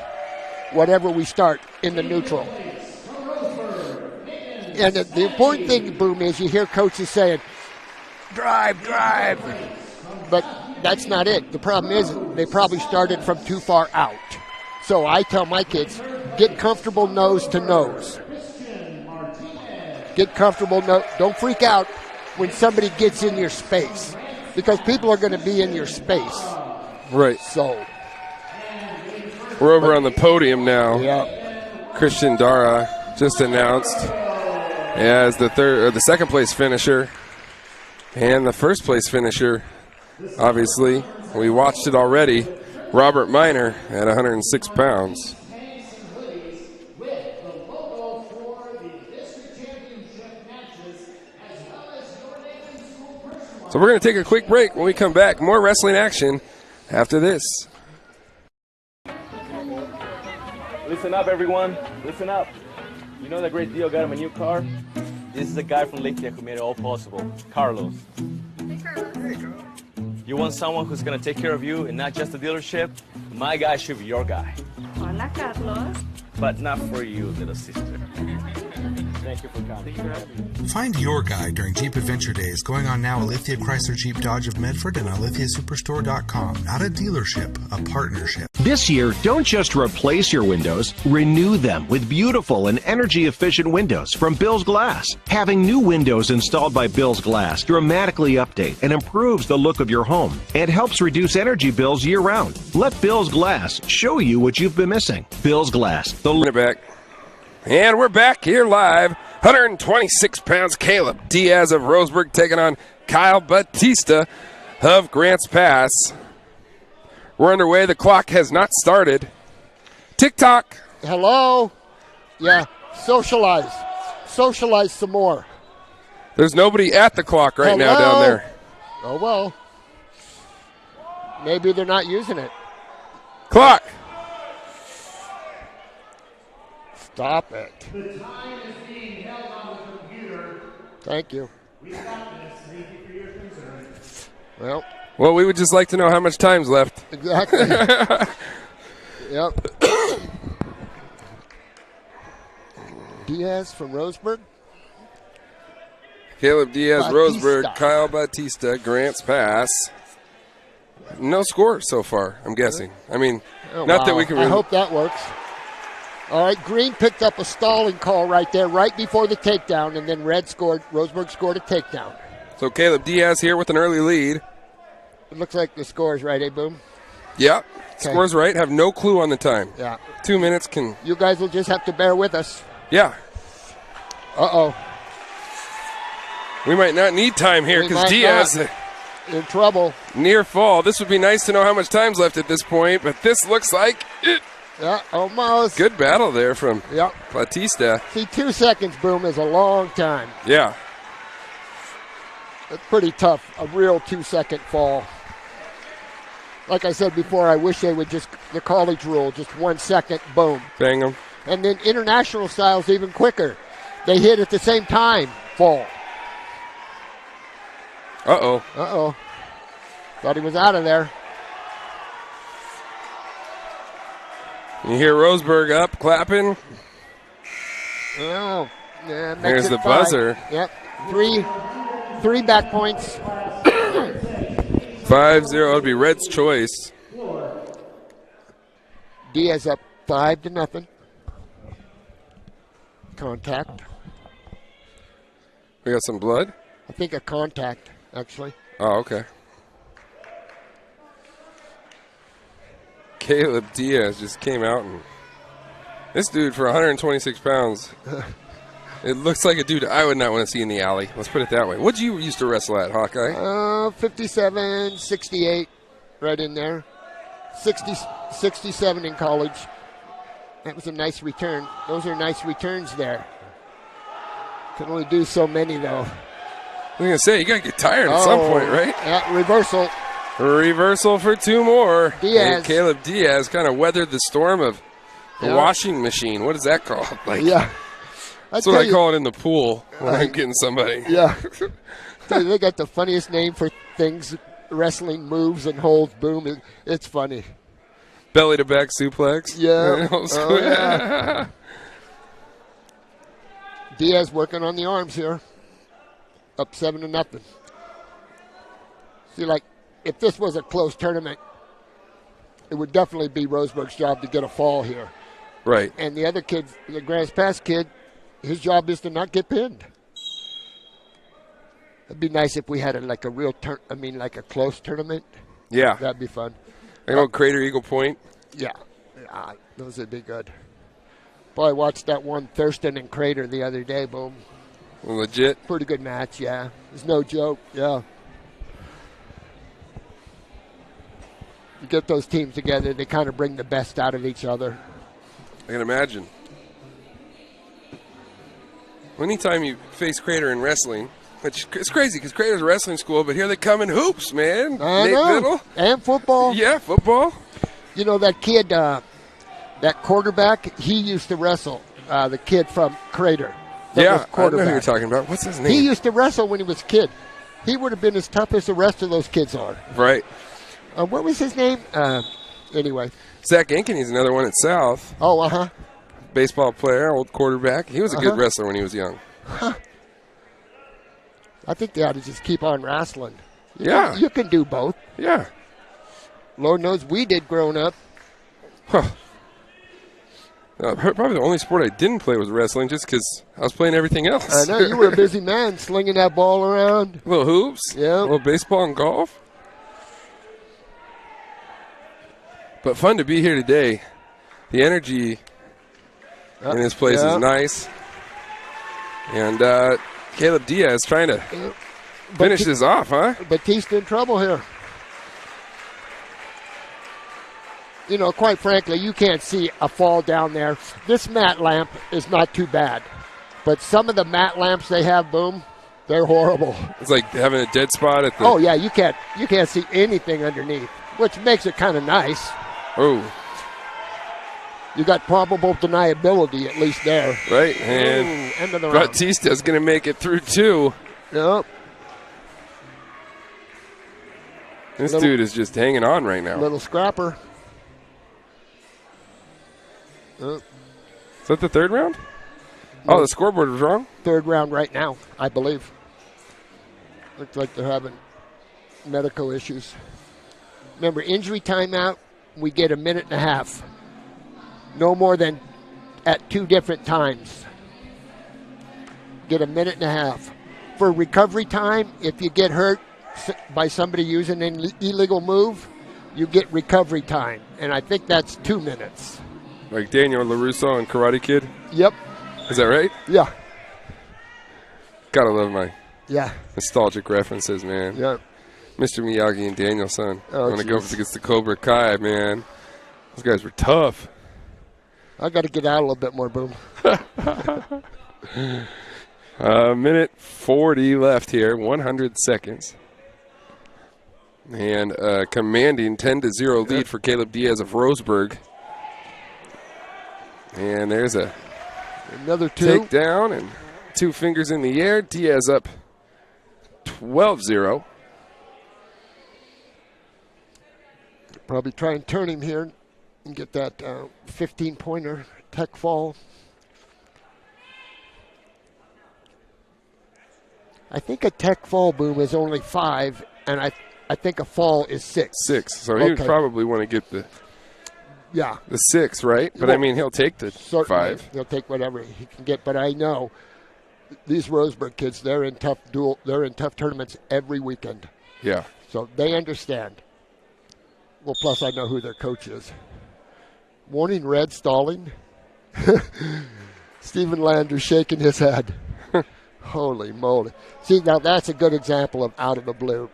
whatever we start in the neutral. And the important thing, Boom, is you hear coaches saying, drive, drive. But that's not it. The problem is they probably started from too far out. So I tell my kids, get comfortable nose to nose. Get comfortable. Don't freak out when somebody gets in your space, because people are going to be in your space. Right. So we're over on the podium now. Yeah. Christian Dara just announced as the second place finisher and the first place finisher. Obviously, we watched it already. Robert Minor at 106 pounds. So we're going to take a quick break. When we come back, more wrestling action after this. Listen up, everyone. Listen up. You know that great deal got him a new car? This is the guy from Lithia who made it all possible, Carlos. Hey, Carlos. Hey, Carlos. You want someone who's going to take care of you and not just the dealership? My guy should be your guy. Hola, Carlos. But not for you, little sister. Thank you for coming. Find your guy during Jeep Adventure Days going on now at Lithia Chrysler Jeep Dodge of Medford and on lithiasuperstore.com. Not a dealership, a partnership. This year, don't just replace your windows, renew them with beautiful and energy-efficient windows from Bill's Glass. Having new windows installed by Bill's Glass dramatically update and improves the look of your home and helps reduce energy bills year-round. Let Bill's Glass show you what you've been missing. Bill's Glass. Back. And we're back here live. 126 pounds, Caleb Diaz of Roseburg taking on Kyle Batista of Grants Pass. We're underway. The clock has not started. TikTok. Hello. Yeah, socialize. Socialize some more. There's nobody at the clock right now down there. Oh, well. Maybe they're not using it. Clock. Stop it. The time is being held on the computer. Thank you. We got this. Thank you for your concern. Well, we would just like to know how much time's left. Exactly. Yep. Diaz from Roseburg. Caleb Diaz, Roseburg, Kyle Batista, Grants Pass. No score so far, I'm guessing. I mean, not that we can. I hope that works. All right, Green picked up a stalling call right there, right before the takedown, and then Roseburg scored a takedown. So Caleb Diaz here with an early lead. It looks like the score is right, eh, Boom? Yeah, score's right. Have no clue on the time. Yeah. 2 minutes can... You guys will just have to bear with us. Yeah. Uh-oh. We might not need time here because Diaz... in trouble. Near fall. This would be nice to know how much time's left at this point, but this looks like it. Yeah, almost. Good battle there from Batista. See, 2 seconds, Boom, is a long time. Yeah. It's pretty tough, a real 2-second fall. Like I said before, I wish they would just, the college rule, just 1 second, boom. Bang them. And then international style's even quicker. They hit at the same time, fall. Uh-oh. Uh-oh. Thought he was out of there. You hear Roseburg up, clapping. Oh, yeah, there's the buzzer. Yep. Three back points. 5-0. It'll be Red's choice. Diaz up 5-0. Contact. We got some blood? I think a contact, actually. Oh, okay. Caleb Diaz just came out, and this dude for 126 pounds, it looks like a dude I would not want to see in the alley. Let's put it that way. What'd you used to wrestle at, Hawkeye? 57, 68, right in there. 67 in college. That was a nice return. Those are nice returns there. Can only do so many, though. I was going to say, you got to get tired at some point, right? Yeah, reversal. Reversal for 2 more. Diaz. And Caleb Diaz kind of weathered the storm of the washing machine. What is that called? Like, yeah. That's what I call it in the pool when I'm getting somebody. Yeah. They got the funniest name for things, wrestling moves and holds. Boom. It's funny. Belly to back suplex. Yeah. Yeah. Diaz working on the arms here. Up 7-0. See, like, if this was a close tournament, it would definitely be Roseburg's job to get a fall here. Right. And the other kid, the Grants Pass kid, his job is to not get pinned. It'd be nice if we had a real like a close tournament. Yeah. That'd be fun. I know Crater Eagle Point. Yeah. Those would be good. Boy, I watched that one Thurston and Crater the other day. Boom. Legit. Pretty good match, yeah. It's no joke, yeah. You get those teams together, they kind of bring the best out of each other. I can imagine. Anytime you face Crater in wrestling, which it's crazy because Crater's a wrestling school, but here they come in hoops, man. I know. Little. And football. Yeah, football. You know, that kid, that quarterback, he used to wrestle, the kid from Crater. Yeah, I know who you're talking about. What's his name? He used to wrestle when he was a kid. He would have been as tough as the rest of those kids are. Right. What was his name? Anyway. Zach Ankeny's another one at South. Oh, uh-huh. Baseball player, old quarterback. He was a good wrestler when he was young. Huh. I think they ought to just keep on wrestling. You can do both. Yeah. Lord knows we did growing up. Huh. Probably the only sport I didn't play was wrestling just because I was playing everything else. I know. You were a busy man slinging that ball around. Little hoops. Yeah. A little baseball and golf. But fun to be here today. The energy in this place is nice. And Caleb Diaz trying to finish this off, huh? Batista in trouble here. You know, quite frankly, you can't see a fall down there. This mat lamp is not too bad. But some of the mat lamps they have, Boom, they're horrible. It's like having a dead spot at the... Oh, yeah, you can't see anything underneath, which makes it kind of nice. Oh. You got probable deniability at least there. Right, and end of the round. Batista's going to make it through 2. Yep. This dude is just hanging on right now. Little scrapper. Is that the 3rd round? No. Oh, the scoreboard was wrong? 3rd round right now, I believe. Looks like they're having medical issues. Remember, injury timeout, we get 1.5 minutes. No more than at 2 different times. Get 1.5 minutes. for recovery time, if you get hurt by somebody using an illegal move, you get recovery time. And I think that's 2 minutes. Like Daniel LaRusso and Karate Kid? Yep. Is that right? Yeah. Gotta love my Yeah. nostalgic references, man. Yeah. Mr. Miyagi and Daniel-san. Oh, When I go up against the Cobra Kai, man. Those guys were tough. I got to get out a little bit more, Boom. Minute 40 left here, 100 seconds. And commanding 10-0 lead for Caleb Diaz of Roseburg. And there's another 2. Takedown and 2 fingers in the air. Diaz up 12-0. Probably try and turn him here and get that 15-pointer tech fall. I think a tech fall, Boom, is only 5, and I think a fall is 6. 6. So he would probably want to get the 6, right? But I mean, he'll take the 5. He'll take whatever he can get. But I know these Roseburg kids, they're in tough tournaments every weekend. Yeah. So they understand. Well, plus I know who their coach is. Warning red stalling. Stephen Landers shaking his head. Holy moly. See, now that's a good example of out of the blue.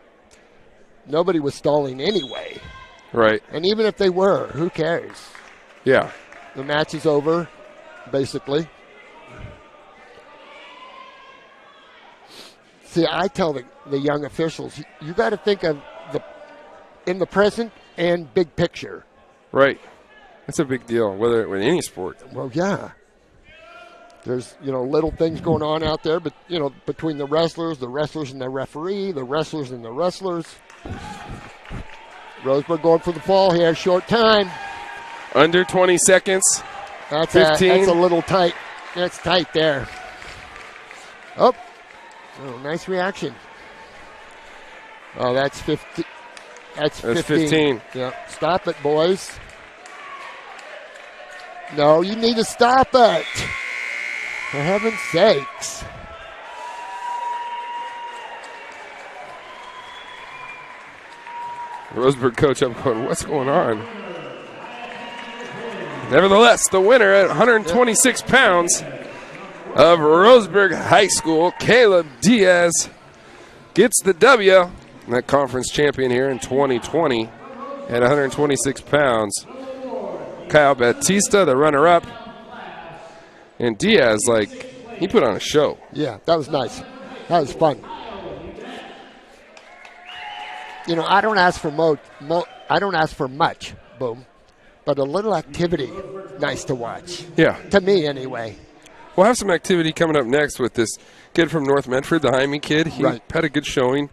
Nobody was stalling anyway. Right. And even if they were, who cares? Yeah. The match is over, basically. See, I tell the young officials, you got to think of in the present and big picture. Right. That's a big deal, whether with any sport. Well, yeah. There's, little things going on out there, but, between the wrestlers and the referee, the wrestlers and the wrestlers. Roseburg going for the fall here, short time. Under 20 seconds. That's 15. That's a little tight. That's tight there. Oh, nice reaction. Oh, that's 50. That's 15. Yeah, stop it, boys. No, you need to stop it. For heaven's sakes. The Roseburg coach up going, what's going on? Nevertheless, the winner at 126 pounds of Roseburg High School, Caleb Diaz, gets the W. That conference champion here in 2020 at 126 pounds. Kyle Batista, the runner-up. And Diaz, he put on a show. Yeah, that was nice. That was fun. I don't ask for much, Boom, but a little activity, nice to watch. Yeah. To me, anyway. We'll have some activity coming up next with this kid from North Medford, the Jaime kid. He had a good showing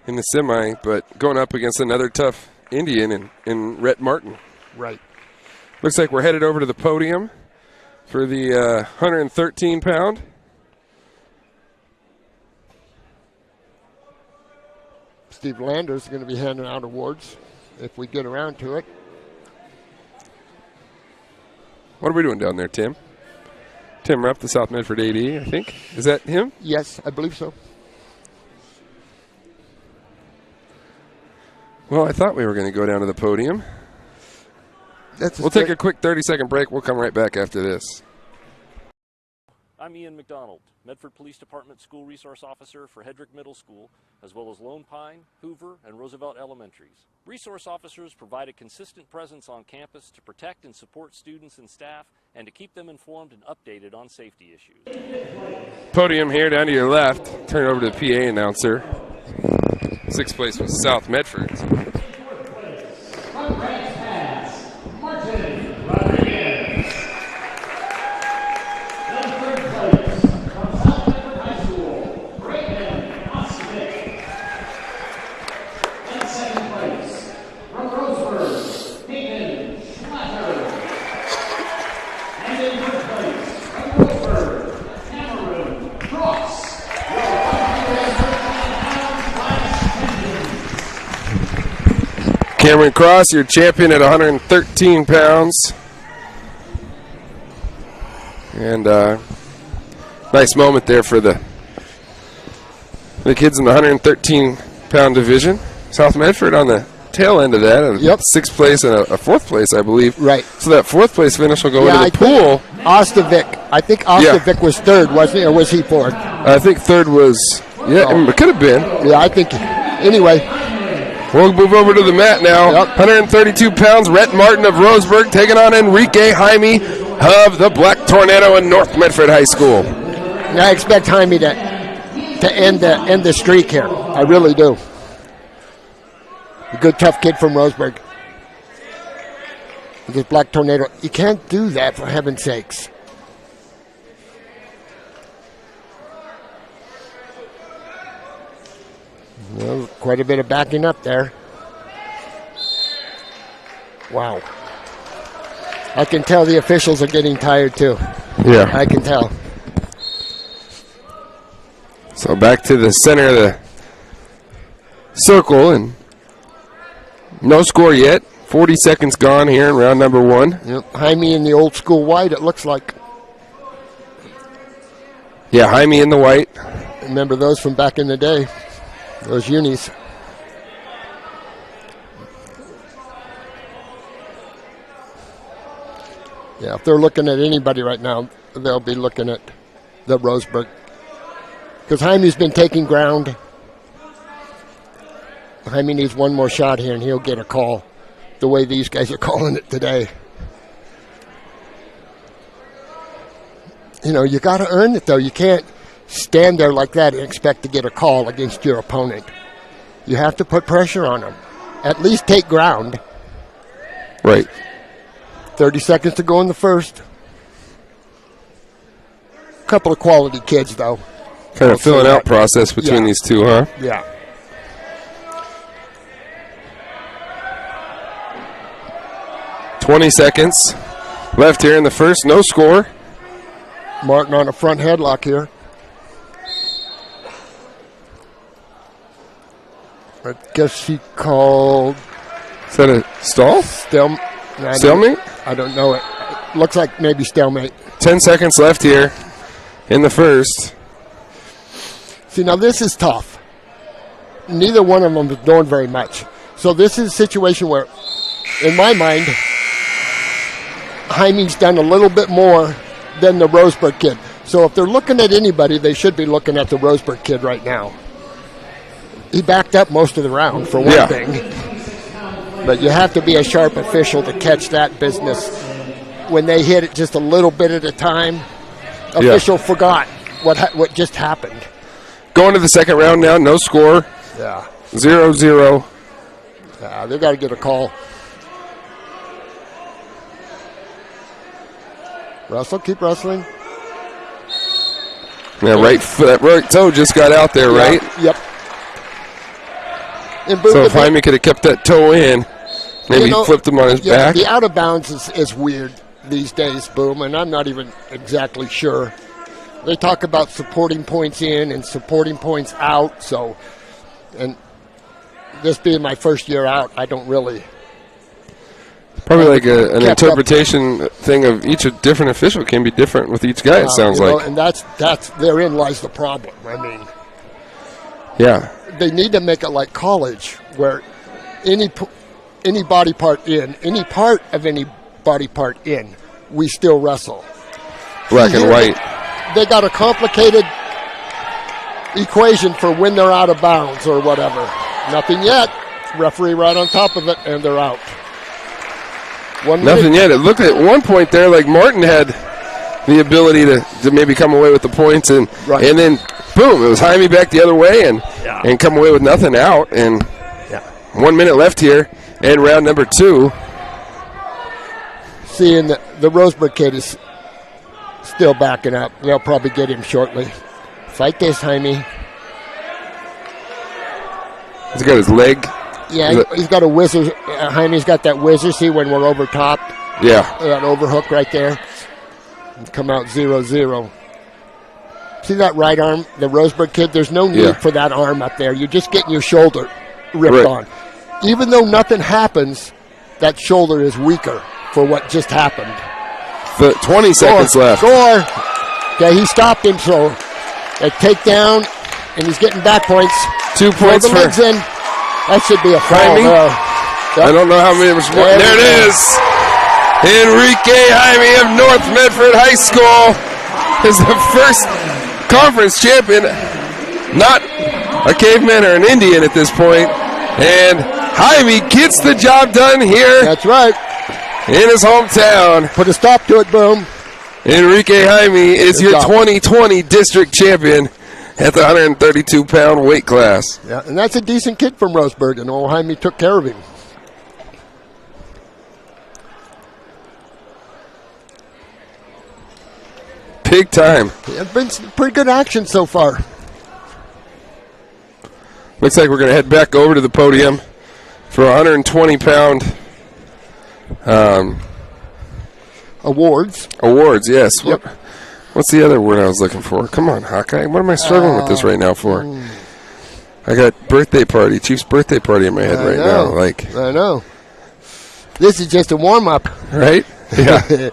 in the semi, but going up against another tough Indian in Rhett Martin. Right. Looks like we're headed over to the podium for the 113-pound. Steve Landers is going to be handing out awards if we get around to it. What are we doing down there, Tim? Tim Rupp, the South Medford AD, I think. Is that him? Yes, I believe so. Well, I thought we were going to go down to the podium. We'll take a quick 30-second break. We'll come right back after this. I'm Ian McDonald, Medford Police Department School Resource Officer for Hedrick Middle School, as well as Lone Pine, Hoover, and Roosevelt Elementaries. Resource officers provide a consistent presence on campus to protect and support students and staff, and to keep them informed and updated on safety issues. Podium here down to your left. Turn it over to the PA announcer. Sixth place was South Medford. Cameron Cross, your champion at 113 pounds. And nice moment there for the The kids in the 113-pound division. South Medford on the tail end of that. Yep. 6th place and a 4th place, I believe. Right. So that 4th place finish will go into the pool. I think Ostavic was 3rd, wasn't he? Or was he 4th? I think 3rd was, it could have been. Yeah, I think. Anyway. We'll move over to the mat now. 132 pounds, Rhett Martin of Roseburg taking on Enrique Jaime of the Black Tornado in North Medford High School. I expect Jaime to end the streak here. I really do. A good, tough kid from Roseburg. This Black Tornado, you can't do that, for heaven's sakes. Well, quite a bit of backing up there. Wow. I can tell the officials are getting tired too. Yeah. I can tell. So back to the center of the circle, and no score yet. 40 seconds gone here in round number 1. Yep. Jaime in the old school white, it looks like. Yeah, Jaime in the white. Remember those from back in the day. Those unis. Yeah, if they're looking at anybody right now, they'll be looking at the Roseburg. Because Jaime's been taking ground. Jaime needs one more shot here, and he'll get a call the way these guys are calling it today. You know, you got to earn it, though. You can't stand there like that and expect to get a call against your opponent. You have to put pressure on them. At least take ground. Right. 30 seconds to go in the first. Couple of quality kids, though. Kind of filling out process between these two, huh? Yeah. $20 seconds left here in the first. No score. Martin on a front headlock here. I guess he called. Is that a stall? Stalemate? I don't know it. Looks like maybe stalemate. 10 seconds left here in the first. See, now this is tough. Neither one of them is doing very much. So this is a situation where, in my mind, Jaime's done a little bit more than the Roseburg kid. So if they're looking at anybody, they should be looking at the Roseburg kid right now. He backed up most of the round, for one thing. But you have to be a sharp official to catch that business. When they hit it just a little bit at a time, official forgot what just happened. Going to the second round now, no score. Yeah. 0-0. Yeah, they got to get a call. Wrestle, keep wrestling. Yeah, right toe just got out there, right? Yep. So if Jaime could have kept that toe in, maybe flipped him on his back. The out of bounds is weird these days, Boom, and I'm not even exactly sure. They talk about supporting points in and supporting points out, so, and this being my first year out, I don't really. Probably like an interpretation thing of each different official can be different with each guy, it sounds like. And that's therein lies the problem. I mean, yeah. They need to make it like college, where any body part in, any part of any body part in, we still wrestle. Black and white. They got a complicated equation for when they're out of bounds or whatever. Nothing yet. Referee right on top of it, and they're out. Nothing yet. It looked at one point there like Martin had the ability to maybe come away with the points, and then boom, it was Jaime back the other way and come away with nothing out. And 1 minute left here in round number 2. Seeing the Roseburg kid is still backing up. They'll probably get him shortly. Fight this, Jaime. He's got his leg. Yeah, he's got a whizzer. Jaime's got that whizzer. See when we're over top? Yeah. That overhook right there. Come out 0-0. See that right arm, the Roseburg kid? There's no need for that arm up there. You're just getting your shoulder ripped on. Even though nothing happens, that shoulder is weaker for what just happened. 20 seconds left. Score. Okay, he stopped him, so a takedown. and he's getting back points. 2 points the for legs in. That should be a foul. I don't know how many was more. There it is. Enrique Jaime of North Medford High School is the first conference champion. Not a caveman or an Indian at this point. And Jaime gets the job done here. That's right. In his hometown. Put a stop to it, Boom. Enrique Jaime is your 2020 district champion at the 132-pound weight class. Yeah, and that's a decent kid from Roseburg, and old Jaime took care of him. Big time. It's been some pretty good action so far. Looks like we're going to head back over to the podium for 120-pound awards. Awards, yes. Yep. What's the other word I was looking for? Come on, Hawkeye. What am I struggling with this right now for? I got birthday party, Chief's birthday party in my head right now. Like, I know. This is just a warm-up. Right? Yeah.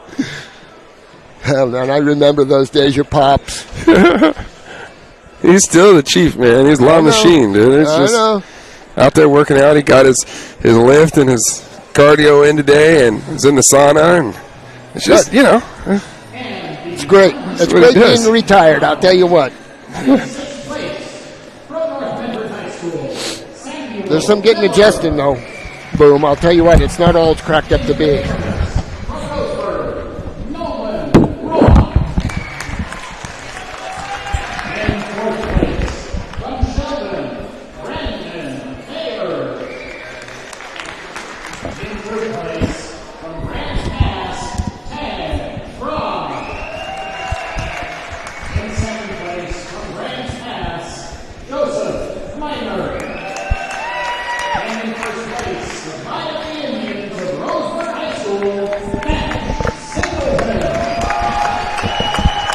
Hell, man, I remember those days, your pops. He's still the chief, man. He's law machine, dude. It's just out there working out. He got his lift and his cardio in today, and he's in the sauna, and it's just, you know. It's great. It's great being retired, I'll tell you what. There's some getting adjusted, though. Boom, I'll tell you what, it's not all it's cracked up to be.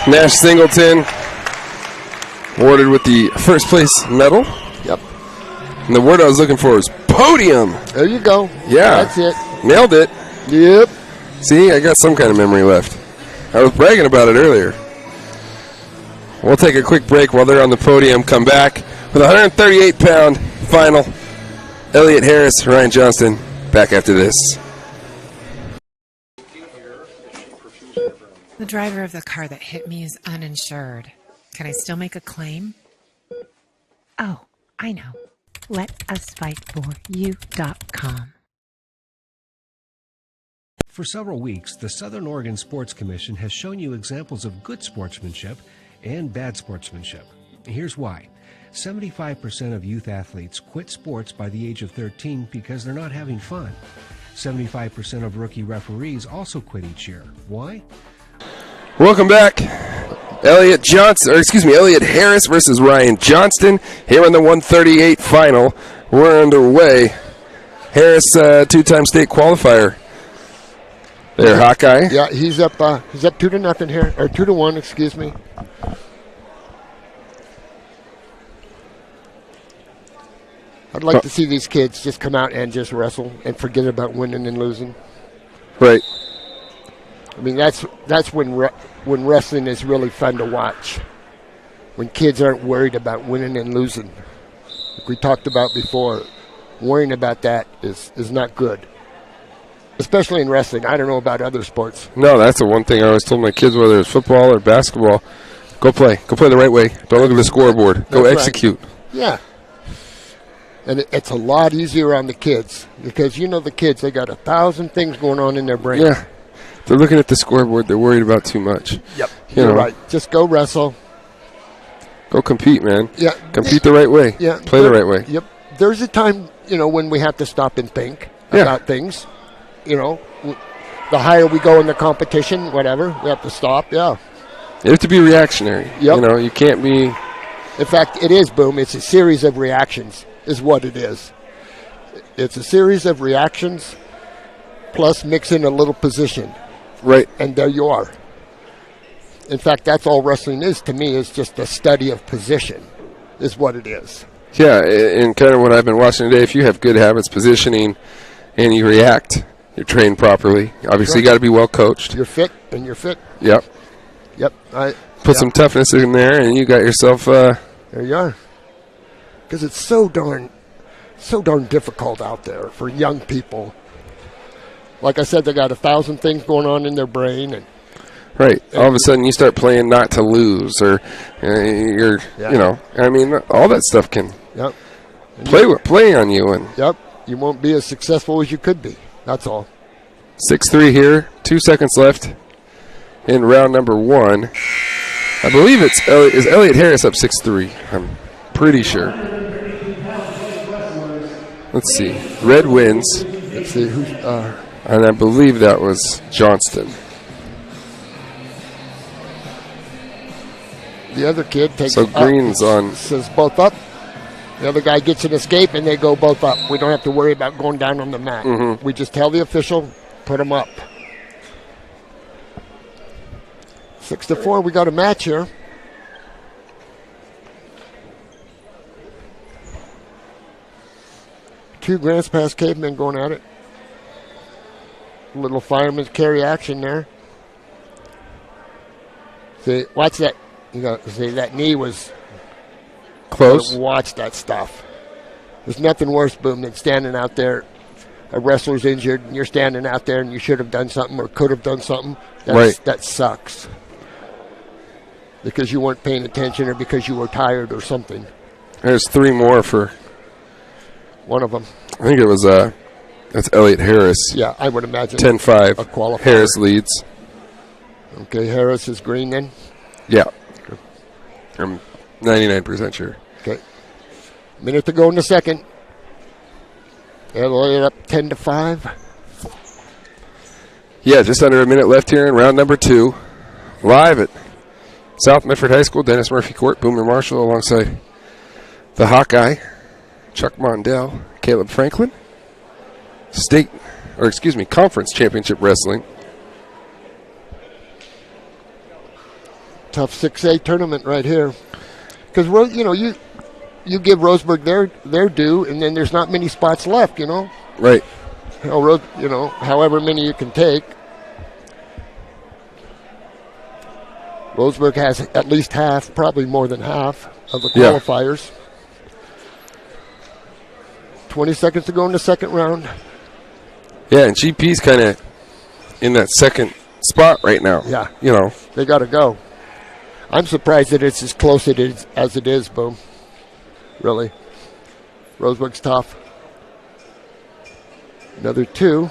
Nash Singleton awarded with the first place medal. Yep. And the word I was looking for was podium. There you go. Yeah. That's it. Nailed it. Yep. See, I got some kind of memory left. I was bragging about it earlier. We'll take a quick break while they're on the podium. Come back with a 138-pound final. Elliot Harris, Ryan Johnston, back after this. The driver of the car that hit me is uninsured. Can I still make a claim? Oh, I know. LetUsFightForYou.com. For several weeks, the Southern Oregon Sports Commission has shown you examples of good sportsmanship and bad sportsmanship. Here's why. 75% of youth athletes quit sports by the age of 13 because they're not having fun. 75% of rookie referees also quit each year. Why? Welcome back. Elliot Harris versus Ryan Johnston here in the 138 final. We're underway. Harris, two-time state qualifier. There, Hawkeye. Yeah, he's up 2-0 here, or 2-1, excuse me. I'd like to see these kids just come out and just wrestle and forget about winning and losing. Right. I mean, that's when wrestling is really fun to watch. When kids aren't worried about winning and losing. Like we talked about before, worrying about that is not good. Especially in wrestling. I don't know about other sports. No, that's the one thing I always told my kids, whether it's football or basketball, go play. Go play the right way. Don't look at the scoreboard. Go execute. Right. Yeah. And it's a lot easier on the kids because, you know, the kids, they got 1,000 things going on in their brain. Yeah. They're looking at the scoreboard. They're worried about too much. Yep. You're right. Just go wrestle. Go compete, man. Yeah. Compete the right way. Yeah. Play the right way. Yep. There's a time, you know, when we have to stop and think about things. You know, the higher we go in the competition, whatever, we have to stop, You have to be reactionary. Yep. You know, you can't be... In fact, it is, Boom. It's a series of reactions is what it is. It's a series of reactions plus mix in a little position. Right. And there you are. In fact, that's all wrestling is to me, is just a study of position is what it is. Yeah, and kind of what I've been watching today, if you have good habits, positioning, and you react, you're trained properly. Obviously, you got to be well coached. You're fit, and you're fit. Yep. Yep. Put some toughness in there, and you got yourself... there you are. because it's so darn difficult out there for young people. Like I said, they got 1,000 things going on in their brain, and right. All of a sudden, you start playing not to lose, or you're, you know, I mean, all that stuff can play on you, and you won't be as successful as you could be. That's all. 6-3 here. 2 seconds left in round number 1. I believe is Elliot Harris up 6-3. I'm pretty sure. Let's see. Red wins. Let's see who's. And I believe that was Johnston. The other kid takes. So Green's on. Says both up. The other guy gets an escape, and they go both up. We don't have to worry about going down on the mat. Mm-hmm. We just tell the official, put them up. 6-4. We got a match here. Two Grants Pass cavemen going at it. Little fireman's carry action there. See, watch that. You know, see that knee was close. Watch that stuff. There's nothing worse, Boom, than standing out there. A wrestler's injured, and you're standing out there, and you should have done something or could have done something. That sucks. Because you weren't paying attention, or because you were tired, or something. There's 3 more for one of them. I think it was that's Elliot Harris. Yeah, I would imagine. 10-5. A qualifier. Harris leads. Okay, Harris is green then? Yeah. I'm 99% sure. Okay. Minute to go in the second. Elliot up 10-5. Yeah, just under a minute left here in round number 2. Live at South Medford High School, Dennis Murphy Court, Boomer Marshall alongside the Hawkeye, Chuck Mondell, Caleb Franklin. Conference Championship Wrestling. Tough 6A tournament right here. Because, you know, you give Roseburg their due, and then there's not many spots left, you know. Right. You know, however many you can take. Roseburg has at least half, probably more than half, of the qualifiers. 20 seconds to go in the second round. Yeah, and GP's kind of in that second spot right now. Yeah. You know. They got to go. I'm surprised that it's as close as it is, Boom. Really. Roseburg's tough. Another 2.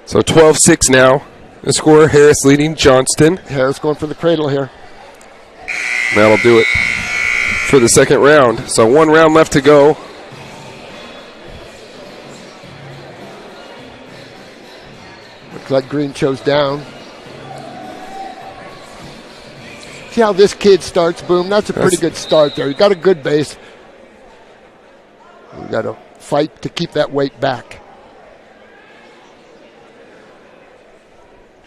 So 12-6 now. The score, Harris leading Johnston. Harris going for the cradle here. That'll do it for the second round. So 1 round left to go. Looks like Green chose down. See how this kid starts, Boom? That's a pretty good start there. You got a good base. We got to fight to keep that weight back.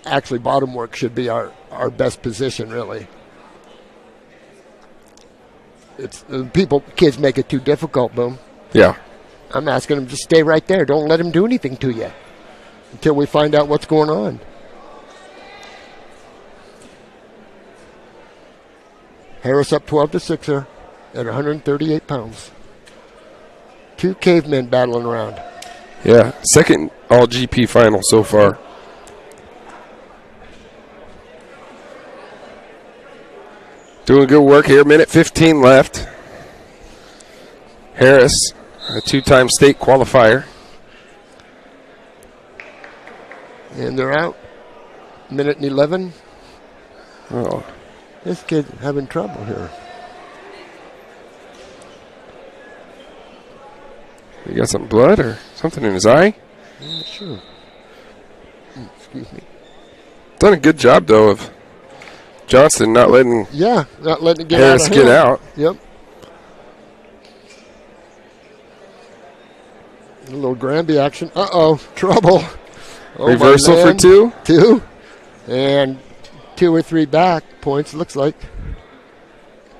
Actually, bottom work should be our best position, really. It's kids make it too difficult, Boom. Yeah. I'm asking them to stay right there. Don't let them do anything to you until we find out what's going on. Harris up 12-6 here at 138 pounds. 2 cavemen battling around. Yeah, second all-GP final so far. Doing good work here. Minute 15 left. Harris, a 2-time state qualifier. And they're out. Minute and 11. Oh. This kid having trouble here. You got some blood or something in his eye? I'm not sure. Excuse me. Done a good job, though, of Johnston not letting it get Harris get out. Yep. A little Granby action. Uh-oh, trouble. Oh, reversal for 2? 2. And 2 or 3 back points, looks like.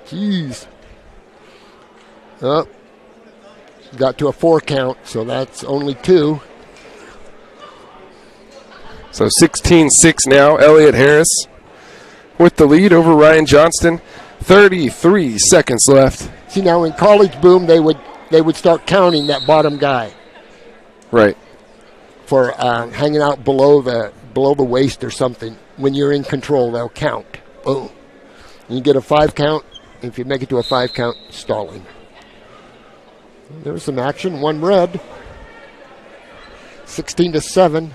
Jeez. Oh. Got to a 4 count, so that's only 2. So 16-6 now. Elliot Harris with the lead over Ryan Johnston. 33 seconds left. See, now in college, Boom, they would start counting that bottom guy. Right. For hanging out below the waist or something. When you're in control, they'll count. Boom. You get a 5 count. If you make it to a 5 count, stalling. There's some action. 1 red. 16-7.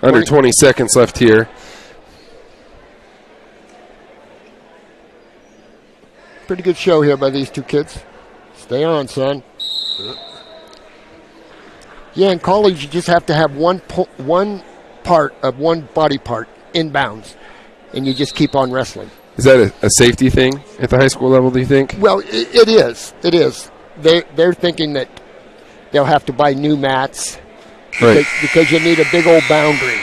Under 20 seconds left here. Pretty good show here by these two kids. Stay on, son. Yeah, in college you just have to have one part of one body part inbounds, and you just keep on wrestling. Is that a safety thing at the high school level, do you think? Well, it is. It is. They're thinking that they'll have to buy new mats because you need a big old boundary.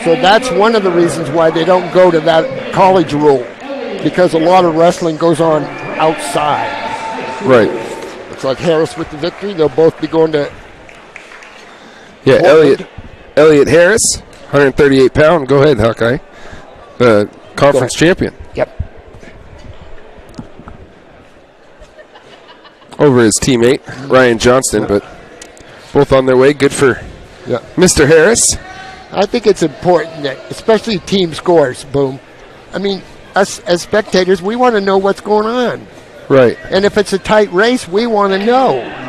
So that's one of the reasons why they don't go to that college rule, because a lot of wrestling goes on outside. Right. Looks like Harris with the victory. They'll both be going to... Yeah, Elliot Harris, 138-pound. Go ahead, Hawkeye. Conference champion. Yep. Over his teammate, Ryan Johnston, but both on their way. Good for Mr. Harris. I think it's important that, especially team scores, Boom. I mean, us as spectators, we want to know what's going on. Right. And if it's a tight race, we want to know.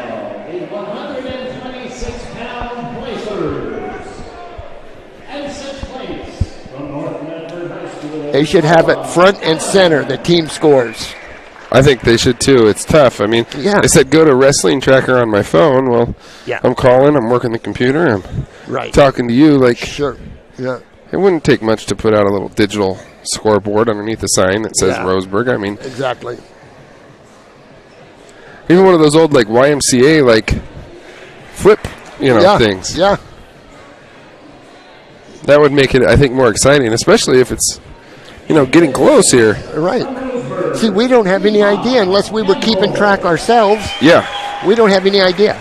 They should have it front and center, the team scores. I think they should too. It's tough. I mean, they said go to Wrestling Tracker on my phone. Well, I'm calling, I'm working the computer, I'm talking to you. Like, sure. Yeah. It wouldn't take much to put out a little digital scoreboard underneath the sign that says Roseburg. I mean, exactly. Even one of those old like YMCA like flip, things. Yeah. That would make it, I think, more exciting, especially if it's, getting close here. Right. See, we don't have any idea unless we were keeping track ourselves. Yeah. We don't have any idea.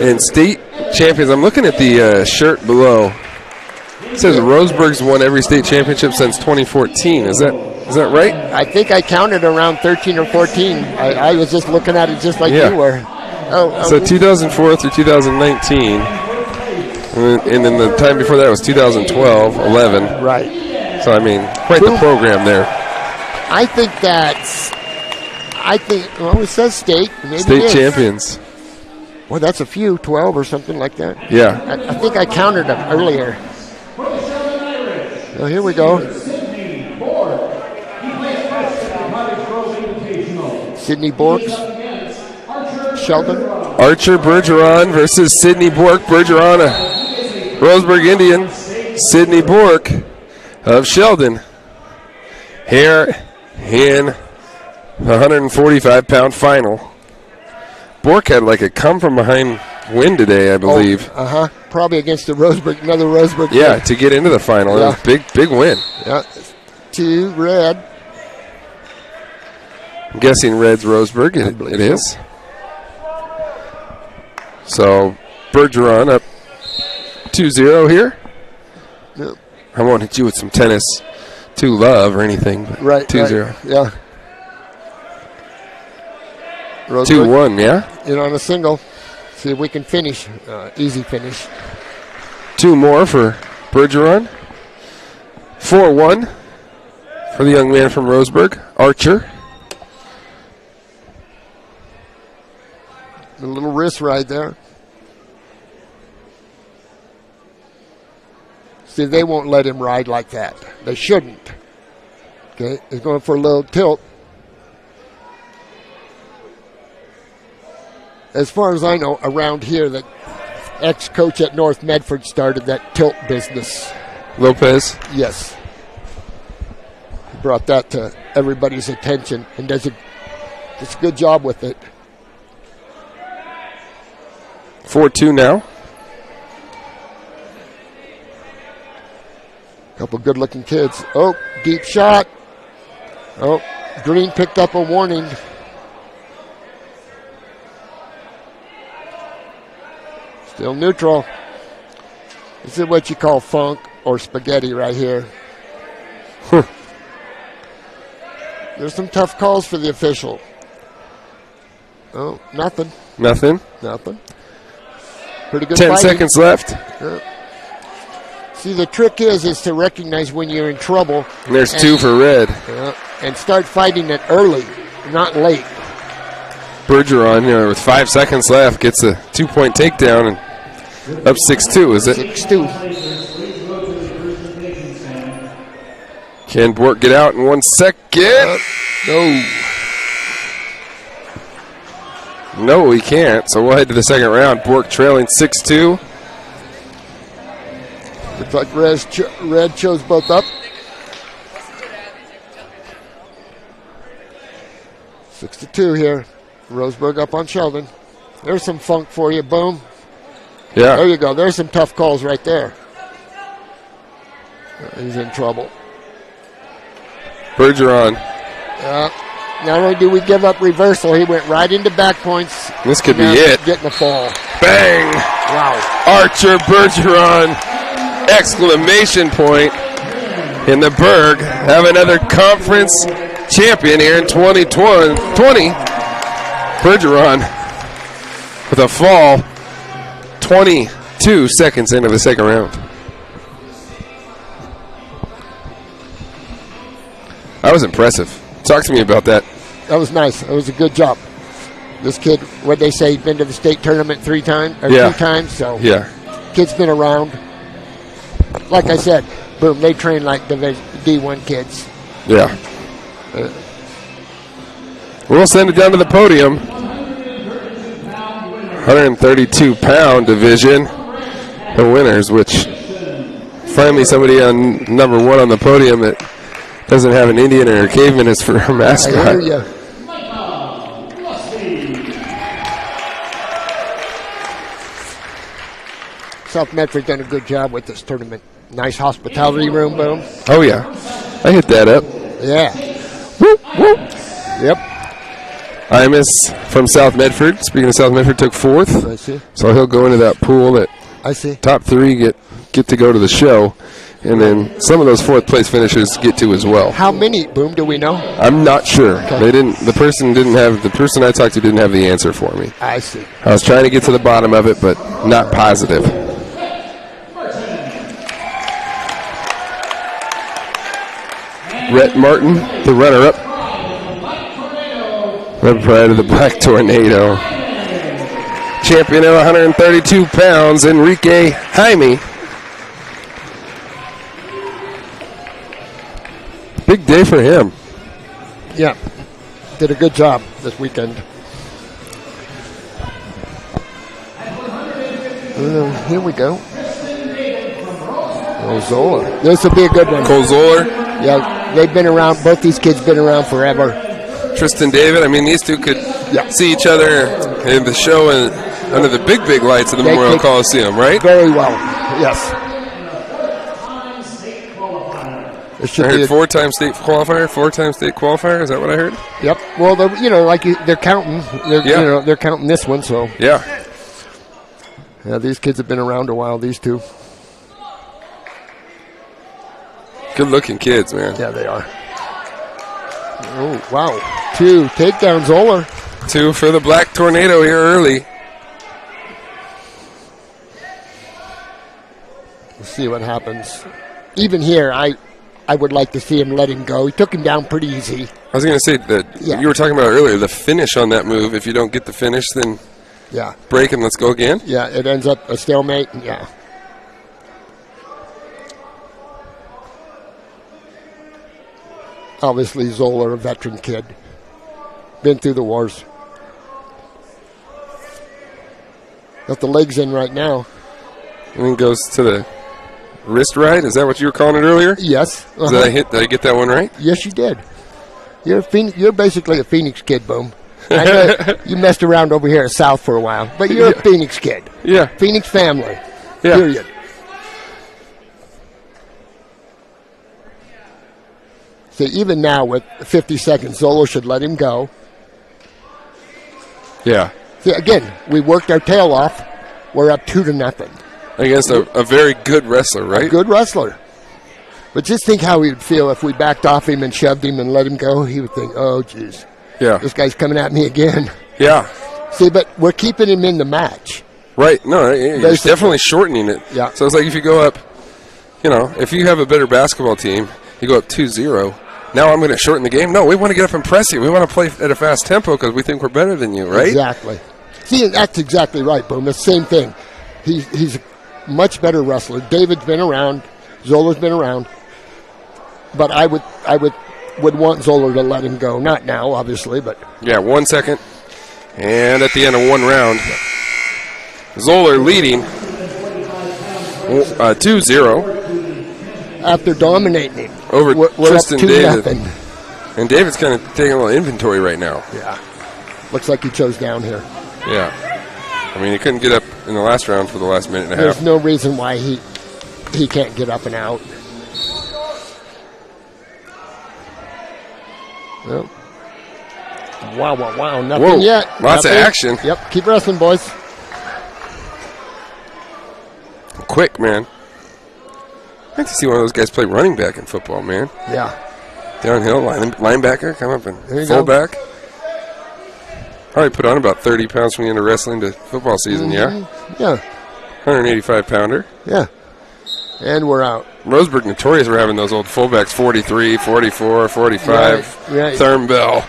And state champions, I'm looking at the shirt below. It says Roseburg's won every state championship since 2014. Is that right? I think I counted around 13 or 14. I was just looking at it just like you were. So 2004 through 2019. And then the time before that was 2012, 11. Right. So, I mean, quite the program there. I think well, it says state. Maybe state champions. Well, that's a few, 12 or something like that. Yeah. I think I counted them earlier. Well, here we go. Sidney Borks. Sheldon. Archer Bergeron versus Sidney Bork. Bergeron, a Roseburg Indian. Sidney Bork of Sheldon. Here in the 145-pound final. Bork had like a come-from-behind win today, I believe. Probably against another Roseburg. Yeah, to get into the final. It was a big win. Yeah, 2 red. I'm guessing red's Roseburg. It is. So, Bergeron up 2-0 here. Yep. I won't hit you with some tennis to love or anything. But 2-0. Right. Yeah. 2-1, yeah? In on a single. See if we can finish. Easy finish. 2 more for Bergeron. 4-1 for the young man from Roseburg, Archer. A little wrist ride there. See, they won't let him ride like that. They shouldn't. Okay, he's going for a little tilt. As far as I know, around here, the ex-coach at North Medford started that tilt business. Lopez? Yes. He brought that to everybody's attention and does a good job with it. 4-2 now. Couple good-looking kids. Oh, deep shot. Oh, Green picked up a warning. Still neutral. This is what you call funk. or spaghetti right here. There's some tough calls for the official. Oh, nothing. Nothing. Pretty good 10 fighting. seconds left. See, the trick is to recognize when you're in trouble. And there's 2 for red. And start fighting it early, not late. Bergeron, with 5 seconds left, gets a 2-point takedown and up 6-2, is it? 6-2. Can Bork get out in 1 second? No, he can't. So we'll head to the second round. Bork trailing 6-2. Looks like Red chose both up. 6-2 here. Roseburg up on Sheldon. There's some funk for you. Boom. Yeah. There you go. There's some tough calls right there. He's in trouble. Bergeron. Not only do we give up reversal, he went right into back points. This could be it. Getting a fall. Bang! Wow. Archer Bergeron! Exclamation point. And the Berg have another conference champion here in 2020. Bergeron with a fall 22 seconds into the second round. That was impressive. Talk to me about that. That was nice. It was a good job. This kid, what'd they say, been to the state tournament 3 times? Or 2 times, so yeah. Kid's been around. Like I said, boom, they train like D1 kids. Yeah. We'll send it down to the podium. 132-pound division. The winners, which finally somebody on number 1 on the podium that doesn't have an Indian or a caveman as for a mascot. I hear you. South Medford's done a good job with this tournament. Nice hospitality room, boom. Oh, yeah. I hit that up. Yeah. Whoop, whoop. Yep. Imus from South Medford. Speaking of South Medford, took 4th. I see. So he'll go into that pool that I see. Top 3 get to go to the show. And then some of those 4th place finishers get to as well. How many, Boom, do we know? I'm not sure. Okay. The person I talked to didn't have the answer for me. I see. I was trying to get to the bottom of it, but not positive. Rhett Martin, the runner-up. The pride of the Black Tornado. Champion at 132 pounds, Enrique Jaime. Big day for him. Yeah. Did a good job this weekend. Here we go. Zola. This will be a good one. Cole Zoller. Yeah, they've been around. Both these kids been around forever. Tristan David. I mean, these two could see each other in the show and under the big lights of the Memorial Coliseum, right? Very well. Yes. I heard 4-time state qualifier, 4-time state qualifier. Is that what I heard? Yep. Well, they're they're counting. They're counting this one. So yeah. These kids have been around a while. These two. Good-looking kids, man. Yeah, they are. Oh wow! 2 takedowns, Zoller. 2 for the Black Tornado here early. Let's see what happens. Even here, I would like to see him let him go. He took him down pretty easy. I was going to say that you were talking about earlier, the finish on that move. If you don't get the finish, then break and let's go again. Yeah, it ends up a stalemate. Yeah. Obviously, Zoller, a veteran kid. Been through the wars. Got the legs in right now. And then goes to the wrist right? Is that what you were calling it earlier? Yes. Did I get that one right? Yes, you did. You're basically a Phoenix kid, Boom. I know you messed around over here at South for a while, but you're a Phoenix kid. Yeah. Phoenix family. Yeah. Period. So even now with 50 seconds, Zolo should let him go. Yeah. See, again, we worked our tail off. We're up 2-0. Against a very good wrestler, right? A good wrestler. But just think how he would feel if we backed off him and shoved him and let him go. He would think, oh, geez. Yeah. This guy's coming at me again. Yeah. See, but we're keeping him in the match. Right. No, you're definitely shortening it. Yeah. So it's like if you go up, if you have a better basketball team, you go up 2-0. Now I'm going to shorten the game. No, we want to get up and press you. We want to play at a fast tempo because we think we're better than you, right? Exactly. See, that's exactly right, Boom. The same thing. He's a much better wrestler. David's been around. Zola's been around. But I would want Zola to let him go. Not now, obviously, but... Yeah, 1 second. And at the end of one round, Zola leading 2-0. After dominating him. Over we're Tristan up 2-0. David. And David's kind of taking a little inventory right now. Yeah. Looks like he chose down here. Yeah. I mean, he couldn't get up in the last round for the last minute and a half. There's no reason why he can't get up and out. Well, wow. Nothing yet. Lots of action. Yep. Keep wrestling, boys. Quick, man. I'd like to see one of those guys play running back in football, man. Yeah. Downhill, linebacker, come up and There you fullback. Probably put on about 30 pounds from the end of wrestling to football season, yeah? Yeah. 185-pounder. Yeah. And we're out. Roseburg notorious for having those old fullbacks, 43, 44, 45. Right. Thurm Bell.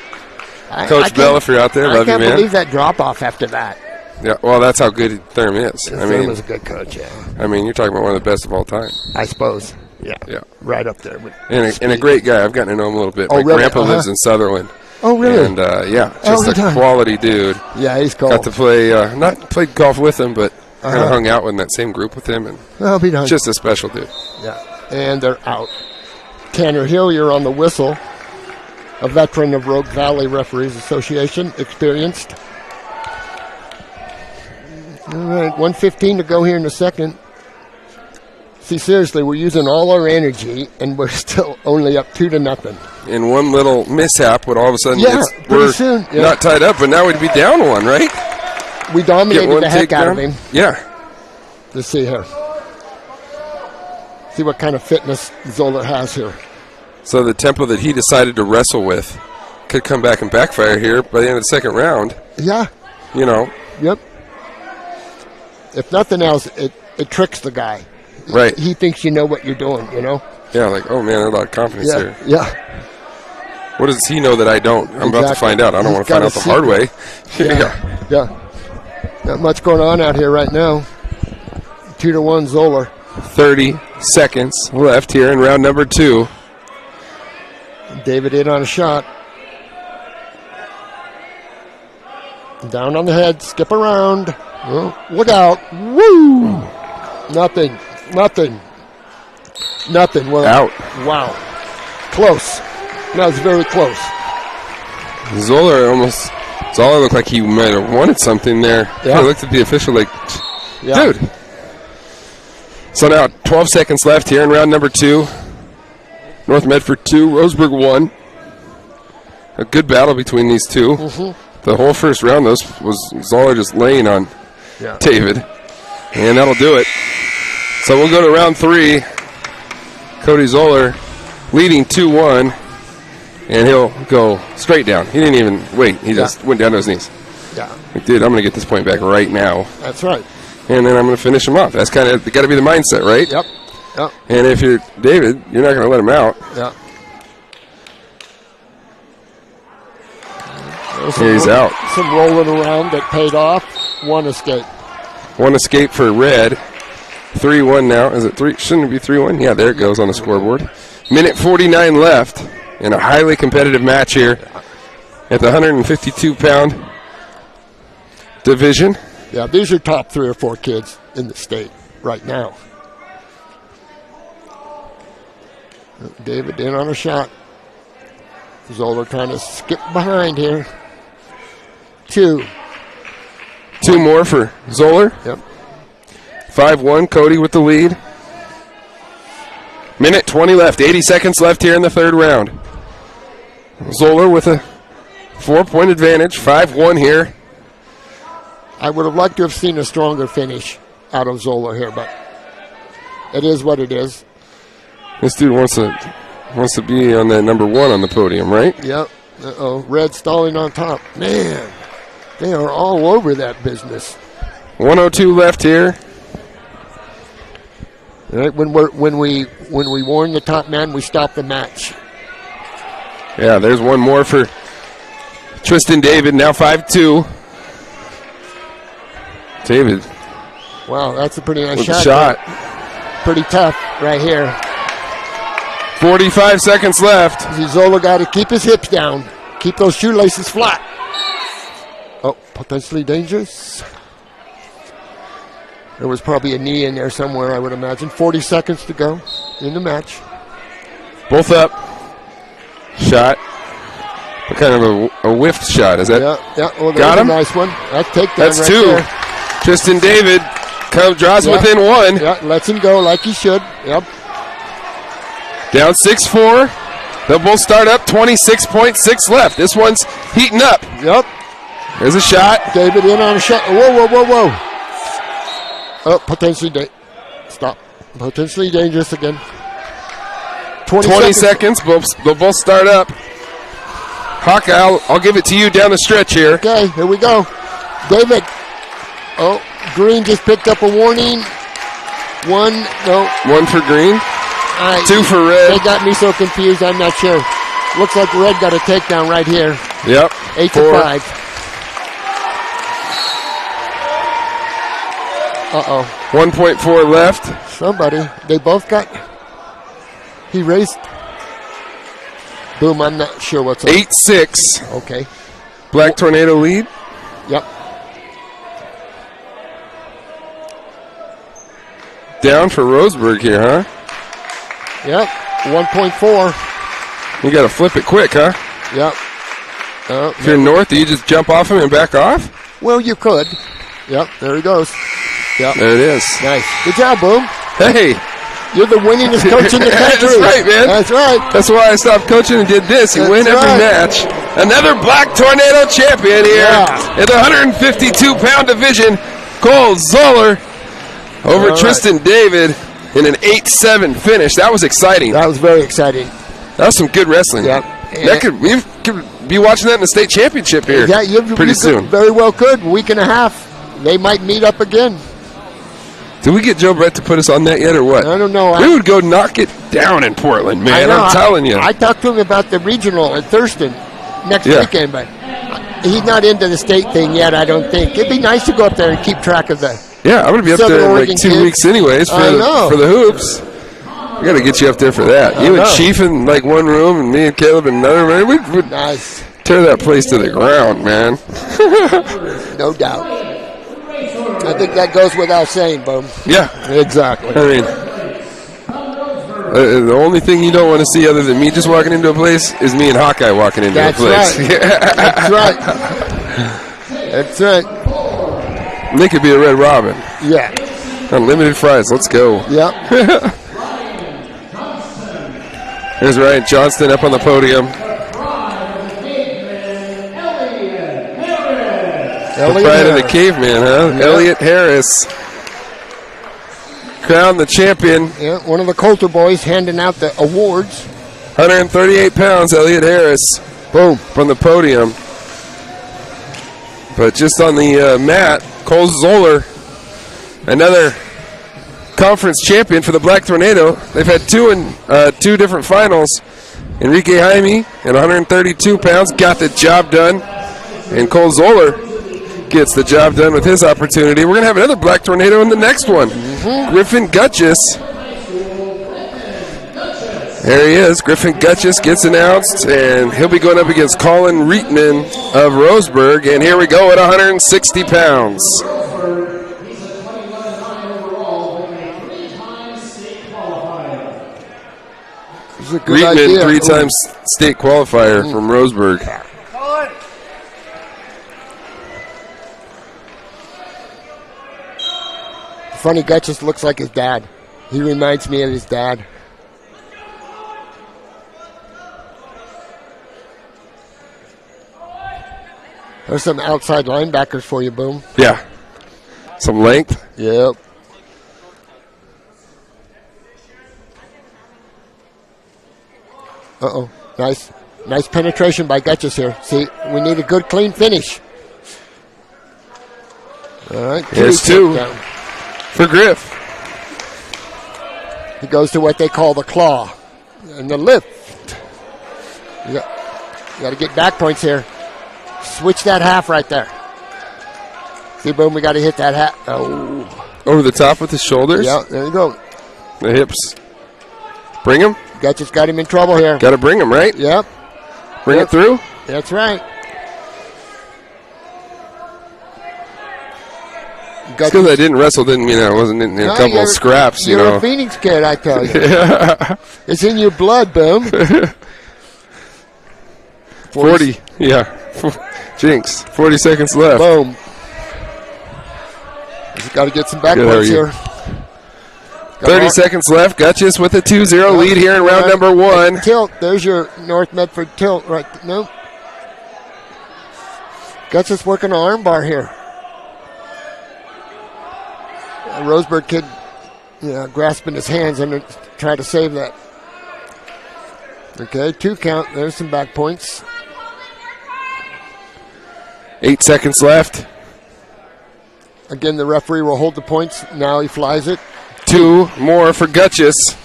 Coach Bell, if you're out there, love you, man. I can't believe that drop-off after that. Yeah, well, that's how good Thurm is. Thurm was a good coach, yeah. I mean, you're talking about one of the best of all time. I suppose. Yeah. Right up there. And a great guy. I've gotten to know him a little bit. Oh, My really? grandpa lives in Sutherland. Oh, really? And, just a quality dude. Yeah, he's cool. Got to play, not played golf with him, but kind of hung out in that same group with him. And just a special dude. Yeah. And they're out. Tanner Hill, you're on the whistle. A veteran of Rogue Valley Referees Association, experienced. All right, 1:15 to go here in the second. See, seriously, we're using all our energy, and we're still only up 2-0. And one little mishap would all of a sudden, pretty soon. Yeah. Not tied up, but now we'd be down one, right? We dominated the heck out of him. Yeah. Let's see here. See what kind of fitness Zola has here. So the tempo that he decided to wrestle with could come back and backfire here by the end of the second round. Yeah. Yep. If nothing else, it tricks the guy. Right. He thinks you know what you're doing, Yeah, like, oh, man, there's a lot of confidence here. Yeah. What does he know that I don't? I'm about to find out. I don't want to find out the hard way. Yeah. Not much going on out here right now. 2-1 Zola. 30 seconds left here in round number 2. David in on a shot. Down on the head, skip around. Oh, look out. Woo! Nothing. We're out. Wow. Close. That was very close. Zola looked like he might have wanted something there. Yeah. I looked at the official like, dude. So now 12 seconds left here in round number 2. North Medford 2, Roseburg 1. A good battle between these two. Mm-hmm. The whole first round was Zola just laying on David. And that'll do it. So we'll go to round 3. Cody Zoller leading 2-1. And he'll go straight down. He didn't even wait. He just went down to his knees. Yeah. Like, dude, I'm going to get this point back right now. That's right. And then I'm going to finish him off. That's kind of got to be the mindset, right? Yep. And if you're David, you're not going to let him out. Yeah. He's out. Some rolling around that paid off. One escape. One escape for red. 3-1 now. Is it 3? Shouldn't it be 3-1? Yeah, there it goes on the scoreboard. Minute 49 left in a highly competitive match here at the 152-pound division. Yeah, these are top 3 or 4 kids in the state right now. David in on a shot. Zoller trying to skip behind here. 2. 2 more for Zoller. Yep. 5-1, Cody with the lead. Minute 20 left, 80 seconds left here in the third round. Zoller with a 4-point advantage, 5-1 here. I would have liked to have seen a stronger finish out of Zoller here, but It is what it is. This dude wants to be on that number 1 on the podium, right? Yep. Uh-oh. Red stalling on top. Man, they are all over that business. 102 left here. Right, when we warn the top man, we stop the match. Yeah, there's one more for Tristan David, now 5'2". David. Wow, that's a pretty nice with shot. the shot. Pretty tough right here. 45 seconds left. Zola got to keep his hips down. Keep those shoelaces flat. Oh, potentially dangerous. There was probably a knee in there somewhere, I would imagine. 40 seconds to go in the match. Both up. Shot. What kind of a whiffed shot? Is that? Yeah. Well, got him? A nice one. That's takedown. That's right 2. There. Tristan David draws within 1. Yeah, lets him go like he should. Yep. Down 6-4. They'll both start up. 26.6 left. This one's heating up. Yep. There's a shot. David in on a shot. Whoa. Oh, potentially stop. Potentially dangerous again. 20 seconds. They'll both start up. Hawkeye, I'll give it to you down the stretch here. Okay, here we go. David. Oh, Green just picked up a warning. 1, no. 1 for Green. 2 for Red. They got me so confused, I'm not sure. Looks like Red got a takedown right here. Yep. 8-5. Uh-oh. 1.4 left. Somebody. They both got... He raised... Boom, I'm not sure what's up. 8-6. Okay. Black Tornado lead. Yep. Down for Roseburg here, huh? Yep. 1.4. You got to flip it quick, huh? Yep. If you're north, do you just jump off him and back off? Well, you could. Yep, there he goes. Yep. There it is. Nice. Good job, Boom. Hey. You're the winningest coach in the country. That's right, man. That's right. That's why I stopped coaching and did this. You win every match. Another Black Tornado champion here in the 152-pound division. Cole Zoller over Tristan David in an 8-7 finish. That was exciting. That was very exciting. That was some good wrestling. Yep. We could be watching that in the state championship here pretty soon. Very well could. Week and a half. They might meet up again. Did we get Joe Brett to put us on that yet or what? I don't know. We would go knock it down in Portland, man. I'm telling you. I talked to him about the regional at Thurston next weekend, but he's not into the state thing yet, I don't think. It'd be nice to go up there and keep track of the Yeah, I'm going to be up Southern there in Oregon like 2 kids. weeks anyways for the hoops. We got to get you up there for that. You and Chief in like one room and me and Caleb in another room. We'd tear that place to the ground, man. No doubt. I think that goes without saying, Boom. Yeah. Exactly. I mean, the only thing you don't want to see other than me just walking into a place is me and Hawkeye walking into a place. Right. That's right. That's right. They could be a Red Robin. Yeah. Unlimited fries. Let's go. Yep. There's Ryan Johnston up on the podium. The pride of the caveman, huh? Yep. Elliot Harris. Crowned the champion. Yeah, one of the Coulter boys handing out the awards. 138 pounds, Elliot Harris. Boom. From the podium. But just on the mat, Cole Zoller, another conference champion for the Black Tornado. They've had two different finals. Enrique Jaime at 132 pounds got the job done. And Cole Zoller gets the job done with his opportunity. We're going to have another Black Tornado in the next one. Griffin Gutchess. There he is. Griffin Gutchess gets announced, and he'll be going up against Colin Reitman of Roseburg. And here we go at 160 pounds. Reitman, three-time state qualifier from Roseburg. Funny, Gutchess looks like his dad. He reminds me of his dad. There's some outside linebackers for you, Boom. Yeah. Some length. Yep. Uh-oh. Nice penetration by Gutches here. See, we need a good, clean finish. All right. Here's 2 for Griff. He goes to what they call the claw and the lift. You got to get back points here. Switch that half right there. See, boom, we got to hit that half. Oh. Over the top with his shoulders? Yeah, there you go. The hips. Bring him. Gutches got him in trouble here. Got to bring him, right? Yep. Bring it through? That's right. Just because I didn't wrestle didn't mean I wasn't in a couple of scraps, you know. You're a Phoenix kid, I tell you. It's in your blood, boom. 40, yeah. Jinx. 40 seconds left. Boom. Just got to get some back points here. 30 seconds left. Gutches with a 2-0 lead here in round number 1. Tilt. There's your North Medford tilt right. Nope. Gutches working an arm bar here. Roseburg kid, grasping his hands and try to save that. Okay, 2 count. There's some back points. 8 seconds left. Again, the referee will hold the points. Now he flies it. 2 more for Gutches.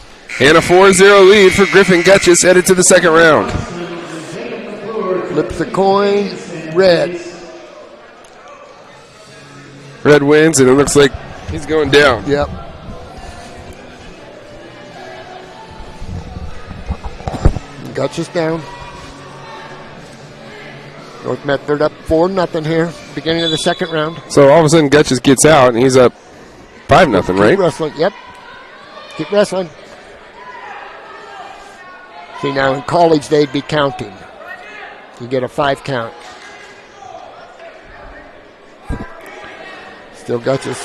And a 4-0 lead for Griffin Gutches headed to the second round. Flips the coin. Red. Red wins, and it looks like he's going down. Yep. Gutches down. North Medford up 4-0 here, beginning of the second round. So all of a sudden Gutches gets out, and he's up 5-0, right? Keep wrestling, yep. Keep wrestling. See, now in college they'd be counting. You get a 5 count. Still Gutches.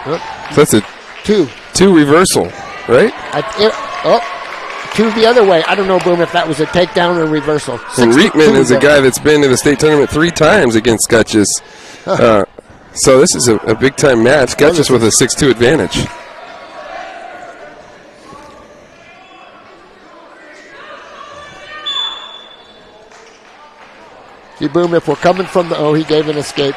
Oh. So that's a 2 reversal, right? 2 the other way. I don't know, Boom, if that was a takedown or reversal. And Reitman is a guy that's been to the state tournament 3 times against Gutches. So this is a big-time match. Gutches with a 6-2 advantage. See, Boom, if we're coming from the... Oh, he gave an escape.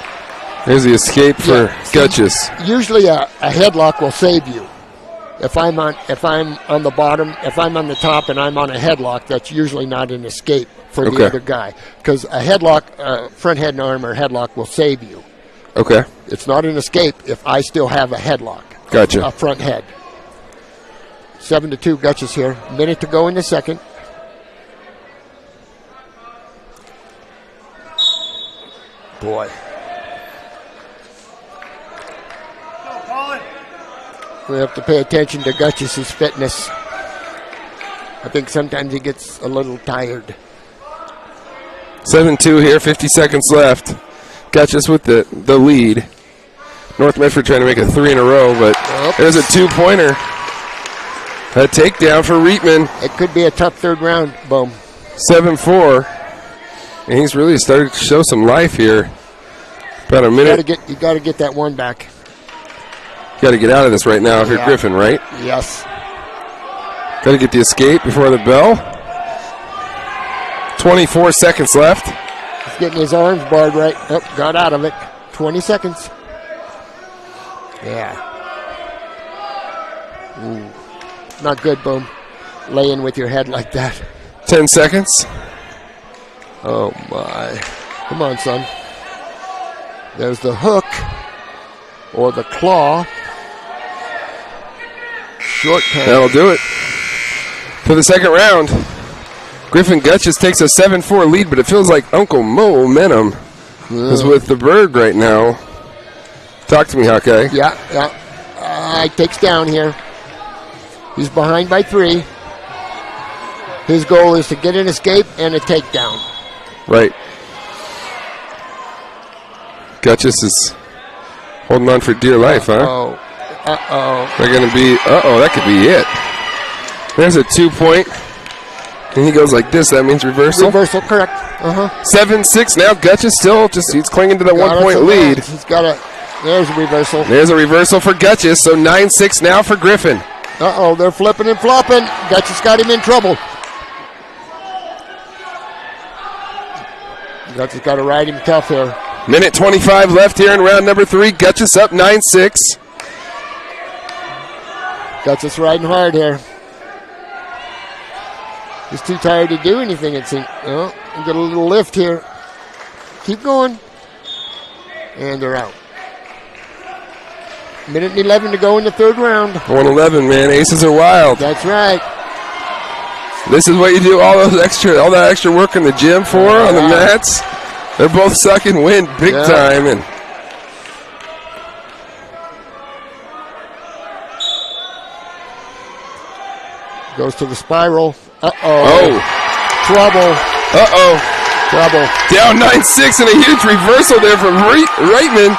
There's the escape for Gutches. Usually a headlock will save you. If I'm on the bottom, if I'm on the top and I'm on a headlock, that's usually not an escape for the other guy. Because a headlock, front head and arm or headlock will save you. Okay. It's not an escape if I still have a headlock. Gotcha. A front head. 7-2 Gutches here. Minute to go in the second. Boy. We have to pay attention to Gutches' fitness. I think sometimes he gets a little tired. 7-2 here, 50 seconds left. Gutches with the lead. North Medford trying to make it 3 in a row, but there's a 2-pointer. A takedown for Reitman. It could be a tough third round, Boom. 7-4. And he's really started to show some life here. About a minute. You got to get that one back. Got to get out of this right now if you're Griffin, right? Yes. Got to get the escape before the bell. 24 seconds left. He's getting his arms barred right. Oh, got out of it. 20 seconds. Yeah. Ooh. Not good, Boom. Lay in with your head like that. 10 seconds. Oh, my. Come on, son. There's the hook or the claw. Short time. That'll do it. For the second round, Griffin Gutches takes a 7-4 lead, but it feels like Uncle Mo momentum is with the bird right now. Talk to me, Hawkeye. Yeah. He takes down here. He's behind by 3. His goal is to get an escape and a takedown. Right. Gutches is holding on for dear life, huh? They're going to be, that could be it. There's a 2-point. And he goes like this. That means reversal. Reversal, correct. 7-6 now. Gutches still he's clinging to the 1-point lead. He's got there's a reversal. There's a reversal for Gutches. So 9-6 now for Griffin. They're flipping and flopping. Gutches got him in trouble. Gutch's got to ride him tough here. Minute 25 left here in round number 3. Gutch's up 9-6. Gutch's riding hard here. He's too tired to do anything, it seems. Oh, get a little lift here. Keep going. And they're out. Minute and 11 to go in the third round. 1-11, man. Aces are wild. That's right. This is what you do all that extra work in the gym for on the mats. They're both sucking wind big time. And goes to the spiral. Uh-oh. Oh. Trouble. Uh-oh. Trouble. Down 9-6 and a huge reversal there from Reitman.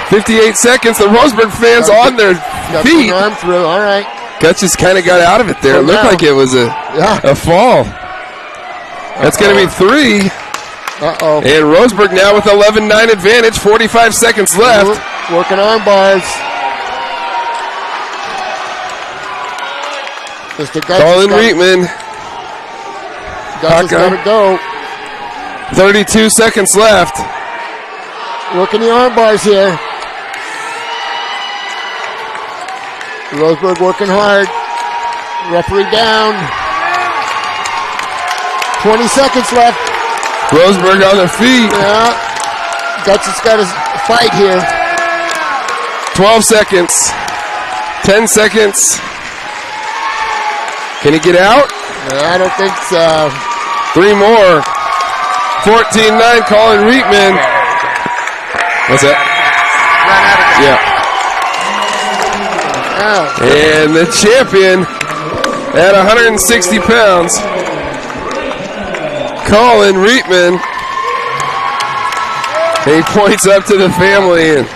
58 seconds. The Roseburg fans on their feet. Got arm through. All right. Gutch just kind of got out of it there. It looked like it was a fall. That's going to be 3. Uh-oh. And Roseburg now with 11-9 advantage. 45 seconds left. Working arm bars. Colin Reitman. Gutch got to go. 32 seconds left. Working the arm bars here. Roseburg working hard. Referee down. 20 seconds left. Roseburg on their feet. Yeah. Gutch has got to fight here. 12 seconds. 10 seconds. Can he get out? I don't think so. 3 more. 14-9, Colin Reitman. What's that? Yeah. And the champion at 160 pounds, Colin Reitman. He points up to the family and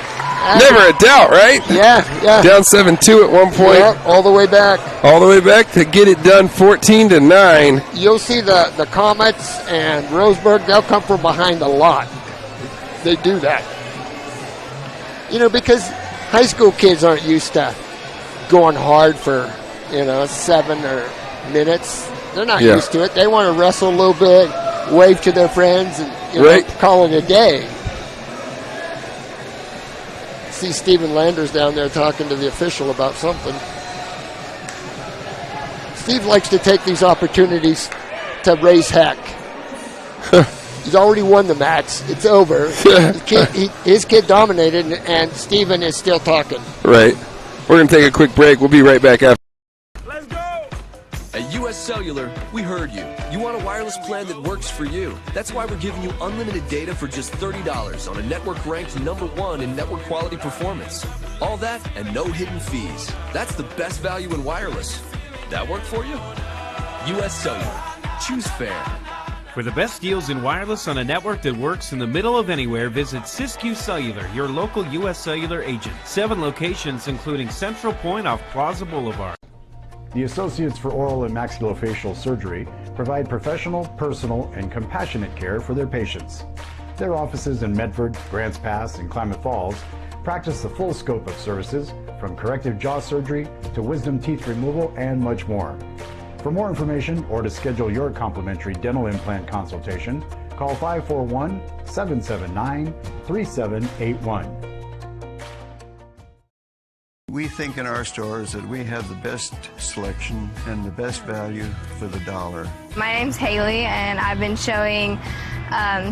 never a doubt, right? Yeah. Down 7-2 at one point. Yeah, all the way back. All the way back to get it done 14-9. You'll see the Comets and Roseburg, they'll come from behind a lot. They do that. You know, because high school kids aren't used to going hard for, 7 minutes. They're not used to it. They want to wrestle a little bit, wave to their friends, and call it a day. See Stephen Landers down there talking to the official about something. Steve likes to take these opportunities to raise heck. He's already won the match. It's over. His kid dominated, and Stephen is still talking. Right. We're going to take a quick break. We'll be right back after. At US Cellular, we heard you. You want a wireless plan that works for you. That's why we're giving you unlimited data for just $30 on a network ranked #1 in network quality performance. All that and no hidden fees. That's the best value in wireless. That work for you? US Cellular. Choose fair. For the best deals in wireless on a network that works in the middle of anywhere, visit Siskiyou Cellular, your local US Cellular agent. 7 locations, including Central Point off Plaza Boulevard. The Associates for Oral and Maxillofacial Surgery provide professional, personal, and compassionate care for their patients. Their offices in Medford, Grants Pass, and Klamath Falls practice the full scope of services, from corrective jaw surgery to wisdom teeth removal and much more. For more information or to schedule your complimentary dental implant consultation, call 541-779-3781. We think in our stores that we have the best selection and the best value for the dollar. My name's Haley, and I've been showing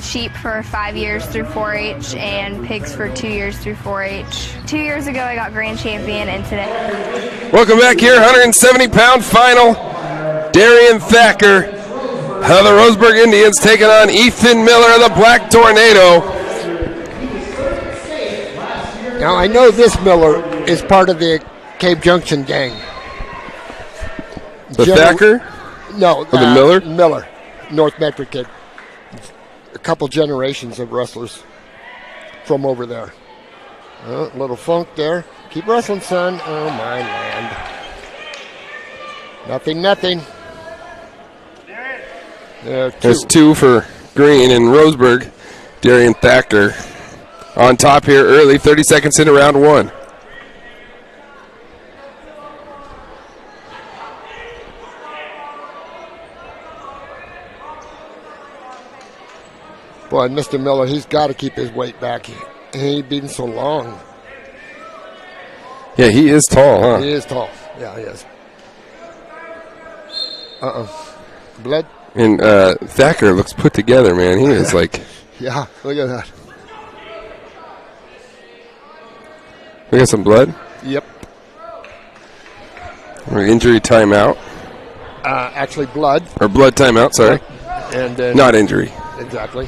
sheep for 5 years through 4-H and pigs for 2 years through 4-H. 2 years ago, I got grand champion, and today. Welcome back here, 170-pound final. Darian Thacker of the Roseburg Indians taking on Ethan Miller of the Black Tornado. Now, I know this Miller is part of the Cave Junction gang. Thacker? No. The Miller? Miller. North Medford kid. A couple generations of wrestlers from over there. A little funk there. Keep wrestling, son. Oh, my land. Nothing. There's 2 for Green and Roseburg. Darian Thacker on top here early, 30 seconds into round 1. Boy, Mr. Miller, he's got to keep his weight back. He ain't been so long. Yeah, he is tall, huh? He is tall. Yeah, he is. Blood? And Thacker looks put together, man. He is like... Yeah, look at that. We got some blood? Yep. Or injury timeout. Actually, blood. Or blood timeout, sorry. And not injury. Exactly.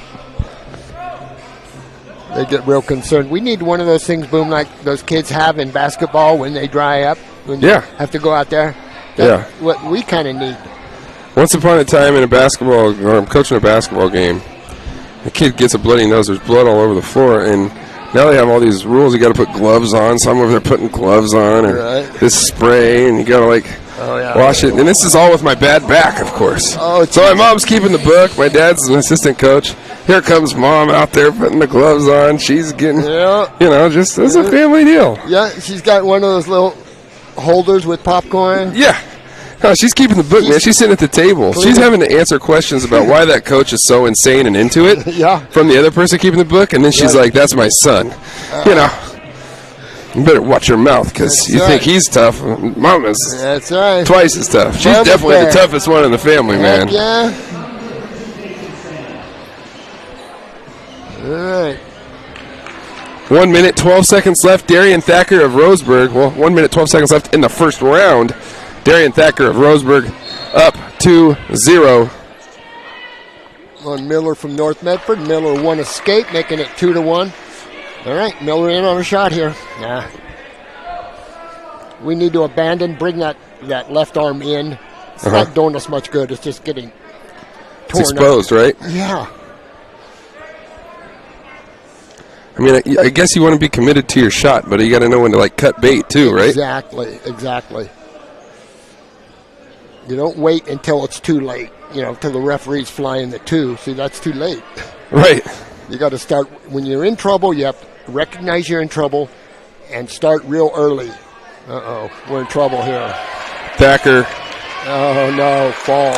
They get real concerned. We need one of those things, Boom, like those kids have in basketball when they dry up. When Yeah. they have to go out there. Yeah. What we kind of need. Once upon a time in a basketball, or I'm coaching a basketball game, the kid gets a bloody nose. There's blood all over the floor, and now they have all these rules. You got to put gloves on. Some over there putting gloves on, and this spray, and you got to wash it. And this is all with my bad back, of course. So my mom's keeping the book. My dad's an assistant coach. Here comes mom out there putting the gloves on. She's getting, just it's a family deal. Yeah, she's got one of those little holders with popcorn. Yeah. Oh, she's keeping the book, man. She's sitting at the table. She's having to answer questions about why that coach is so insane and into it from the other person keeping the book. And then she's like, that's my son. You better watch your mouth because you think he's tough. Mama's twice as tough. She's definitely the toughest one in the family, man. Yeah. All right. 1 minute, 12 seconds left. Darian Thacker of Roseburg. Well, 1 minute, 12 seconds left in the first round. Darian Thacker of Roseburg up 2-0. On Miller from North Medford. Miller one escape, making it 2-1. All right, Miller in on a shot here. Nah. We need to bring that left arm in. It's not doing us much good. It's just getting torn It's exposed, up. right? Yeah. I mean, I guess you want to be committed to your shot, but you got to know when to cut bait too, right? Exactly. You don't wait until it's too late, until the referee's flying the 2. See, that's too late. Right. You got to start when you're in trouble. You have to recognize you're in trouble and start real early. Uh-oh, we're in trouble here. Thacker. Oh, no, fall.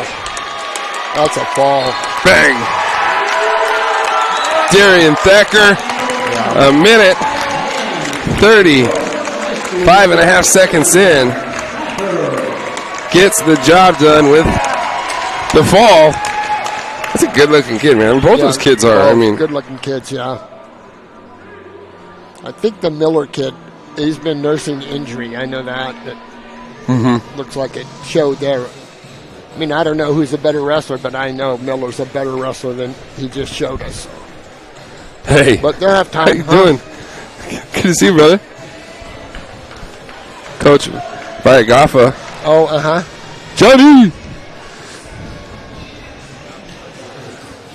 That's a fall. Bang. Darian Thacker, a minute, 35.5 seconds in, gets the job done with the fall. That's a good-looking kid, man. Both those kids are. Good-looking kids, yeah. I think the Miller kid, he's been nursing injury. I know that. Looks like it showed there. I mean, I don't know who's a better wrestler, but I know Miller's a better wrestler than he just showed us. Hey. But they'll have time. How you doing? Good to see you, brother. Coach Viagafa. Oh, Johnny!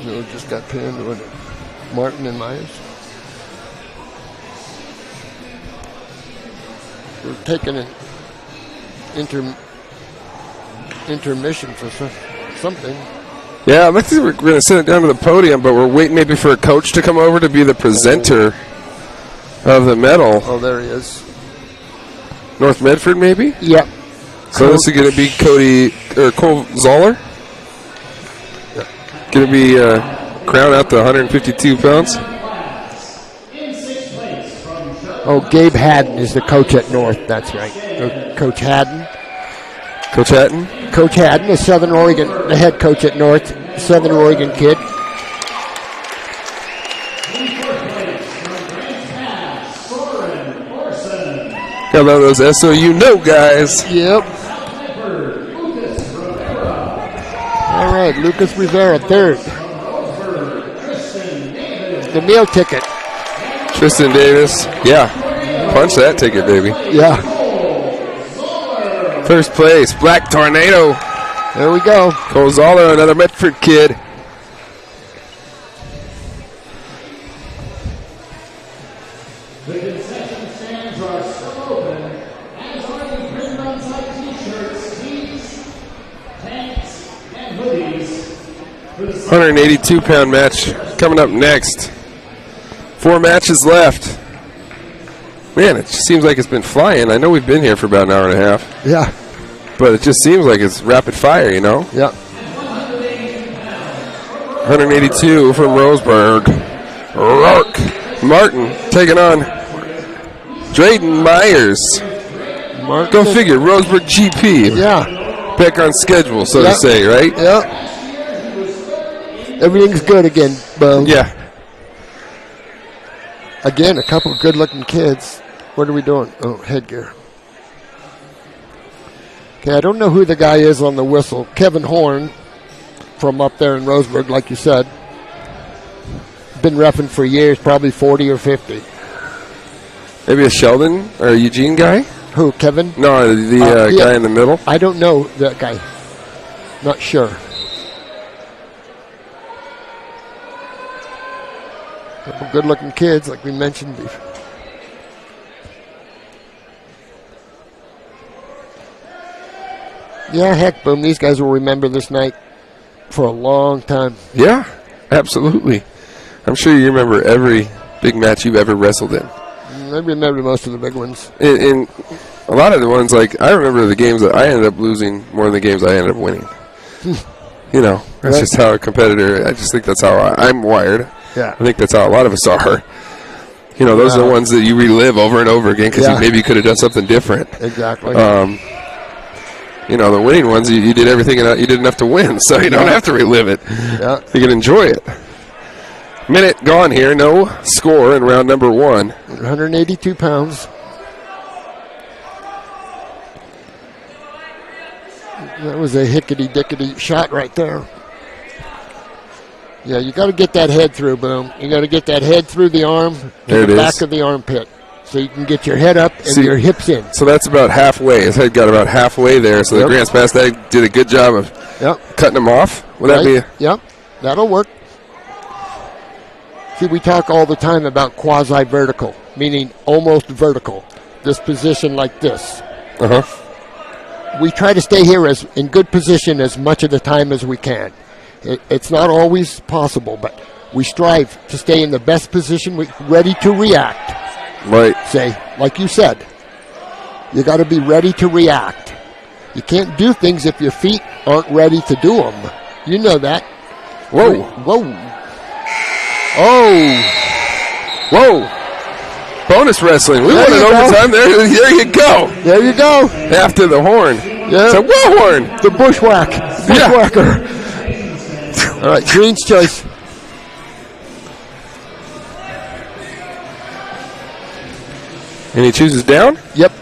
No, just got pinned with Martin and Myers. We're taking an intermission for something. Yeah, I think we're going to send it down to the podium, but we're waiting maybe for a coach to come over to be the presenter of the medal. Oh, there he is. North Medford, maybe? Yep. So this is going to be Cole Zoller? Yep. Going to be crowned out to 152 pounds. Oh, Gabe Haddon is the coach at North. That's right. Coach Haddon. Coach Hatton? Coach Haddon is Southern Oregon, the head coach at North. Southern Oregon kid. Got those SOU guys. Yep. All right, Lucas Rivera, third. The meal ticket. Tristan Davis. Yeah. Punch that ticket, baby. Yeah. First place, Black Tornado. There we go. Cole Zoller, another Medford kid. The concession stands are still open, as are the printed on-site t-shirts, tees, tanks, and hoodies. 182-pound match coming up next. 4 matches left. Man, it just seems like it's been flying. I know we've been here for about an hour and a half. Yeah. But it just seems like it's rapid fire, Yeah. 182 from Roseburg. Rourke Martin taking on Drayden Myers. Go figure, Roseburg GP. Yeah. Back on schedule, so to say, right? Yep. Everything's good again, Bo. Yeah. Again, a couple of good-looking kids. What are we doing? Oh, headgear. Okay, I don't know who the guy is on the whistle. Kevin Horn from up there in Roseburg, like you said. Been reffing for years, probably 40 or 50. Maybe a Sheldon or a Eugene guy? Who, Kevin? No, the guy in the middle. I don't know that guy. Not sure. Couple good-looking kids, like we mentioned before. Yeah, heck, boom, these guys will remember this night for a long time. Yeah, absolutely. I'm sure you remember every big match you've ever wrestled in. I remember most of the big ones. In a lot of the ones, like, I remember the games that I ended up losing more than the games I ended up winning. You know, that's just how a competitor, I just think that's how I'm wired. Yeah. I think that's how a lot of us are. You know, those are the ones that you relive over and over again because maybe you could have done something different. Exactly. You know, the winning ones, you did everything and you did enough to win, so you don't have to relive it. Yeah. You can enjoy it. Minute gone here, no score in round number 1. 182 pounds. That was a hickety-dickety shot right there. Yeah, you got to get that head through, Boom. You got to get that head through the arm to the back of the armpit so you can get your head up and your hips in. So that's about halfway. His head got about halfway there, so the Grants Pass did a good job of cutting him off. Would that be Yep, that'll work. See, we talk all the time about quasi-vertical, meaning almost vertical. This position like this. We try to stay here in good position as much of the time as we can. It's not always possible, but we strive to stay in the best position, ready to react. Right. Say, like you said, you got to be ready to react. You can't do things if your feet aren't ready to do them. You know that. Whoa. Whoa. Oh. Whoa. Bonus wrestling. We won it overtime. There you go. There you go. After the horn. Yeah. It's a whoa horn. The bushwhacker. All right, Green's choice. And he chooses down? Yep.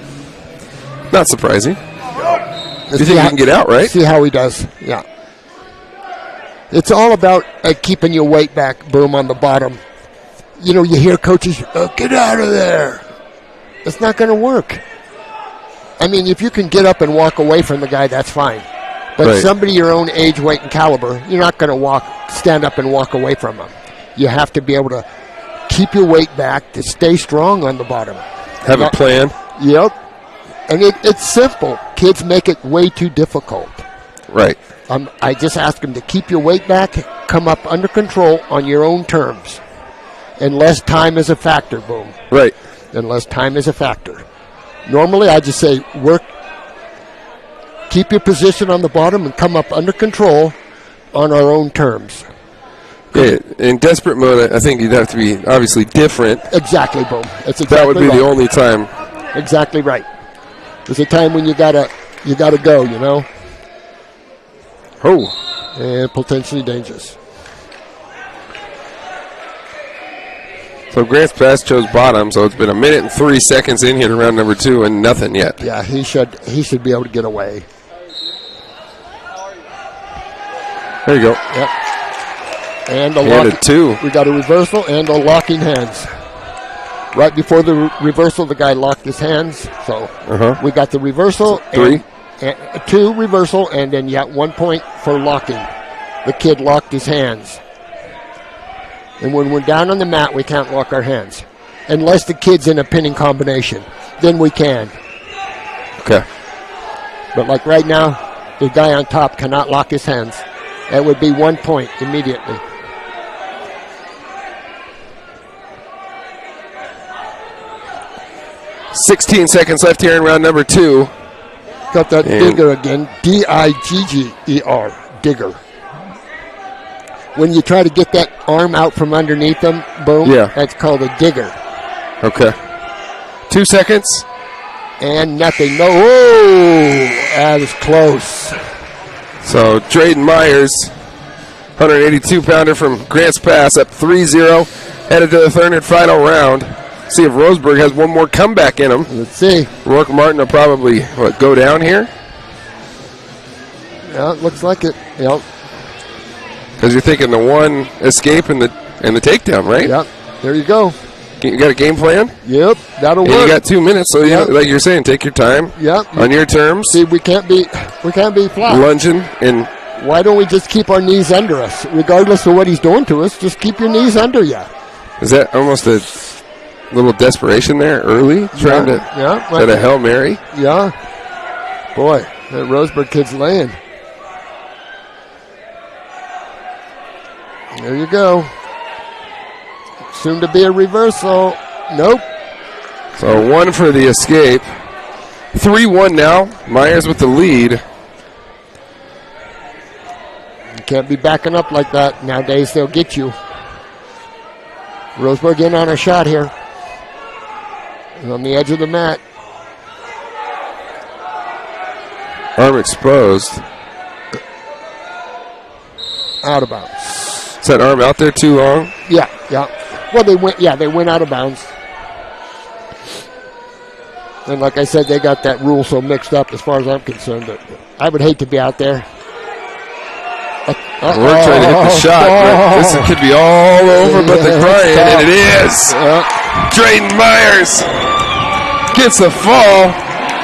Not surprising. You think he can get out, right? See how he does. Yeah. It's all about keeping your weight back, Boom, on the bottom. You know, you hear coaches, get out of there. It's not going to work. I mean, if you can get up and walk away from the guy, that's fine. But somebody your own age, weight, and caliber, you're not going to stand up and walk away from them. You have to be able to keep your weight back to stay strong on the bottom. Have a plan. Yep. And it's simple. Kids make it way too difficult. Right. I just ask them to keep your weight back, come up under control on your own terms. Unless time is a factor, Boom. Right. Unless time is a factor. Normally, I just say, keep your position on the bottom and come up under control on our own terms. Yeah, in desperate mode, I think you'd have to be obviously different. Exactly, Boom. That's exactly that would be right. the only time. Exactly right. There's a time when you gotta go, you know. Oh. And potentially dangerous. So Grants Pass chose bottom, so it's been 1 minute and 3 seconds in here to round number 2 and nothing yet. Yeah, he should be able to get away. There you go. Yep. And a 2. We got a reversal and a locking hands. Right before the reversal, the guy locked his hands. So we got the reversal. 3. And 2 reversal, and then 1 point for locking. The kid locked his hands. And when we're down on the mat, we can't lock our hands. Unless the kid's in a pinning combination. Then we can. Okay. But like right now, the guy on top cannot lock his hands. That would be 1 point immediately. $16 seconds left here in round number 2. Got that digger again. Digger. Digger. when you try to get that arm out from underneath them, boom, Yeah. that's called a digger. Okay. 2 seconds. And nothing. No. Oh, that was close. So Drayden Myers, 182-pounder from Grants Pass, up 3-0, headed to the third and final round. See if Roseburg has one more comeback in him. Let's see. Rourke Martin will probably, go down here? Yeah, it looks like it. Yep. Because you're thinking the one escape and the takedown, right? Yep. There you go. You got a game plan? Yep, that'll And work. you got 2 minutes, so like you're saying, take your time. Yep. On your terms. See, we can't be flat. Lunging and why don't we just keep our knees under us, regardless of what he's doing to us? Just keep your knees under you. is that almost a little desperation there early? Trying to yeah, at a Hail Mary? Yeah. Boy, that Roseburg kid's laying. There you go. Soon to be a reversal. Nope. So 1 for the escape. 3-1 now. Myers with the lead. You can't be backing up like that. Nowadays they'll get you. Roseburg in on a shot here. On the edge of the mat. Arm exposed. Out of bounds. Is that arm out there too long? Yeah. Well, they went out of bounds. And like I said, they got that rule so mixed up as far as I'm concerned. But I would hate to be out there. We're trying to hit the shot. But this could be all over, but the crying, and it is. Drayden Myers gets the fall.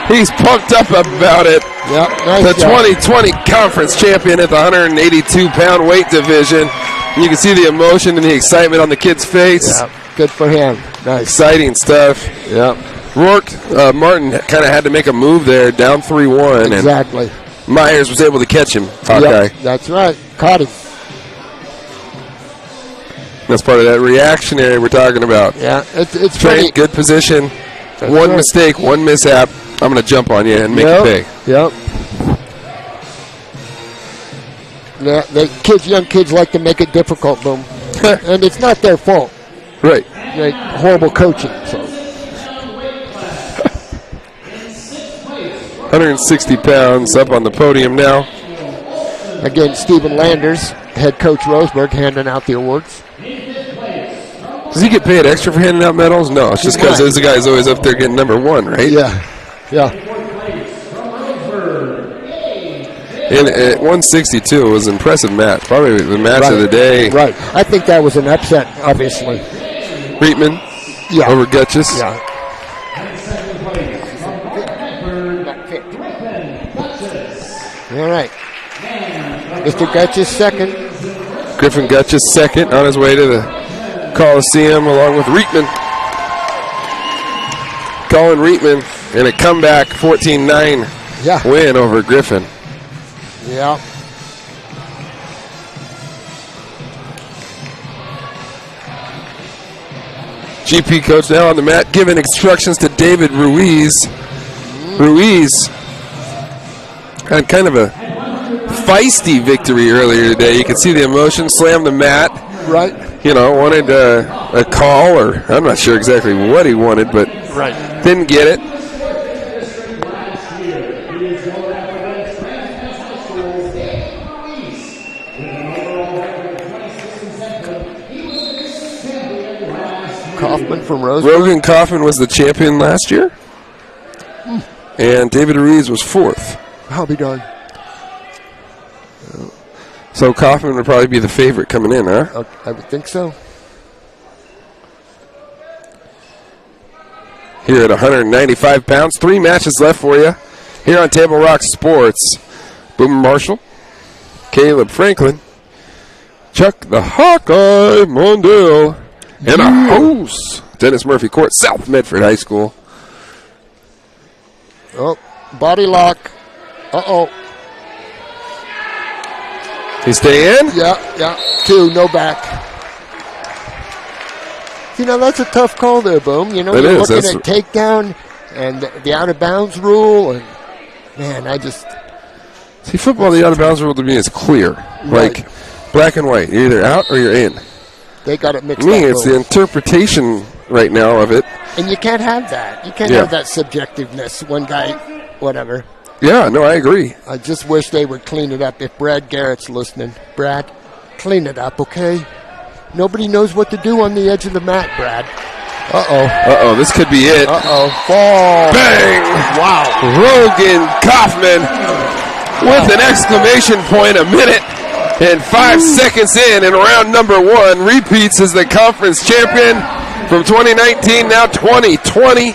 He's pumped up about it. Yep, nice the job. 2020 conference champion at the 182-pound weight division. You can see the emotion and the excitement on the kid's face. Yep, good for him. Nice. Exciting stuff. Yep. Rourke Martin kind of had to make a move there, down 3-1. Exactly. And Myers was able to catch him. Hawkeye. Yep, that's right. Caught him. That's part of that reactionary we're talking about. Yeah, it's Train, pretty. good position. That's one right. mistake, one mishap. I'm going to jump on you and make Yep, you pay. Yep. Yeah, young kids like to make it difficult, boom. And it's not their fault. Right. Like horrible coaching. So 160 pounds up on the podium now. Again, Stephen Landers, head coach Roseburg, handing out the awards. Does he get paid extra for handing out medals? No, it's just because those guys always up there getting number one, right? Yeah. And at 162, it was an impressive match. Probably the match of the day. Right. I think that was an upset, obviously. Reitman over Gutchess. Yeah. All right. Mr. Gutchess second. Griffin Gutchess second on his way to the Coliseum along with Reitman. Colin Reitman in a comeback 14-9 win over Griffin. Yeah. GP coach now on the mat giving instructions to David Ruiz. Ruiz had kind of a feisty victory earlier today. You can see the emotion, slammed the mat. Right. You know, wanted a call, or I'm not sure exactly what he wanted, but didn't get it. Kaufman from Rose. Rogan Kaufman was the champion last year, and David Ruiz was fourth. I'll be darned. So Kaufman would probably be the favorite coming in, huh? I would think so. Here at 195 pounds, 3 matches left for you here on Table Rock Sports. Boomer Marshall, Caleb Franklin, Chuck the Hawkeye Mondale, and a host, Dennis Murphy Court, South Medford High School. Oh, body lock. Uh-oh. He stay in? Yeah. 2, no back. You know, that's a tough call there, Boom. You know, It you're is. looking at takedown and the out-of-bounds rule, and, man, I just... See, football, the out-of-bounds rule to me is clear. Right. Like, black and white. You're either out or you're in. They got it mixed Me, up. it's the interpretation right now of it. And you can't have that. You can't have that subjectiveness. One guy, whatever. Yeah, no, I agree. I just wish they would clean it up. If Brad Garrett's listening, Brad, clean it up, okay? Nobody knows what to do on the edge of the mat, Brad. Uh-oh. This could be it. Fall. Bang! Wow. Rogan Kaufman with an exclamation point, a minute and 5 seconds in round number 1. Repeats as the conference champion from 2019, now 2020.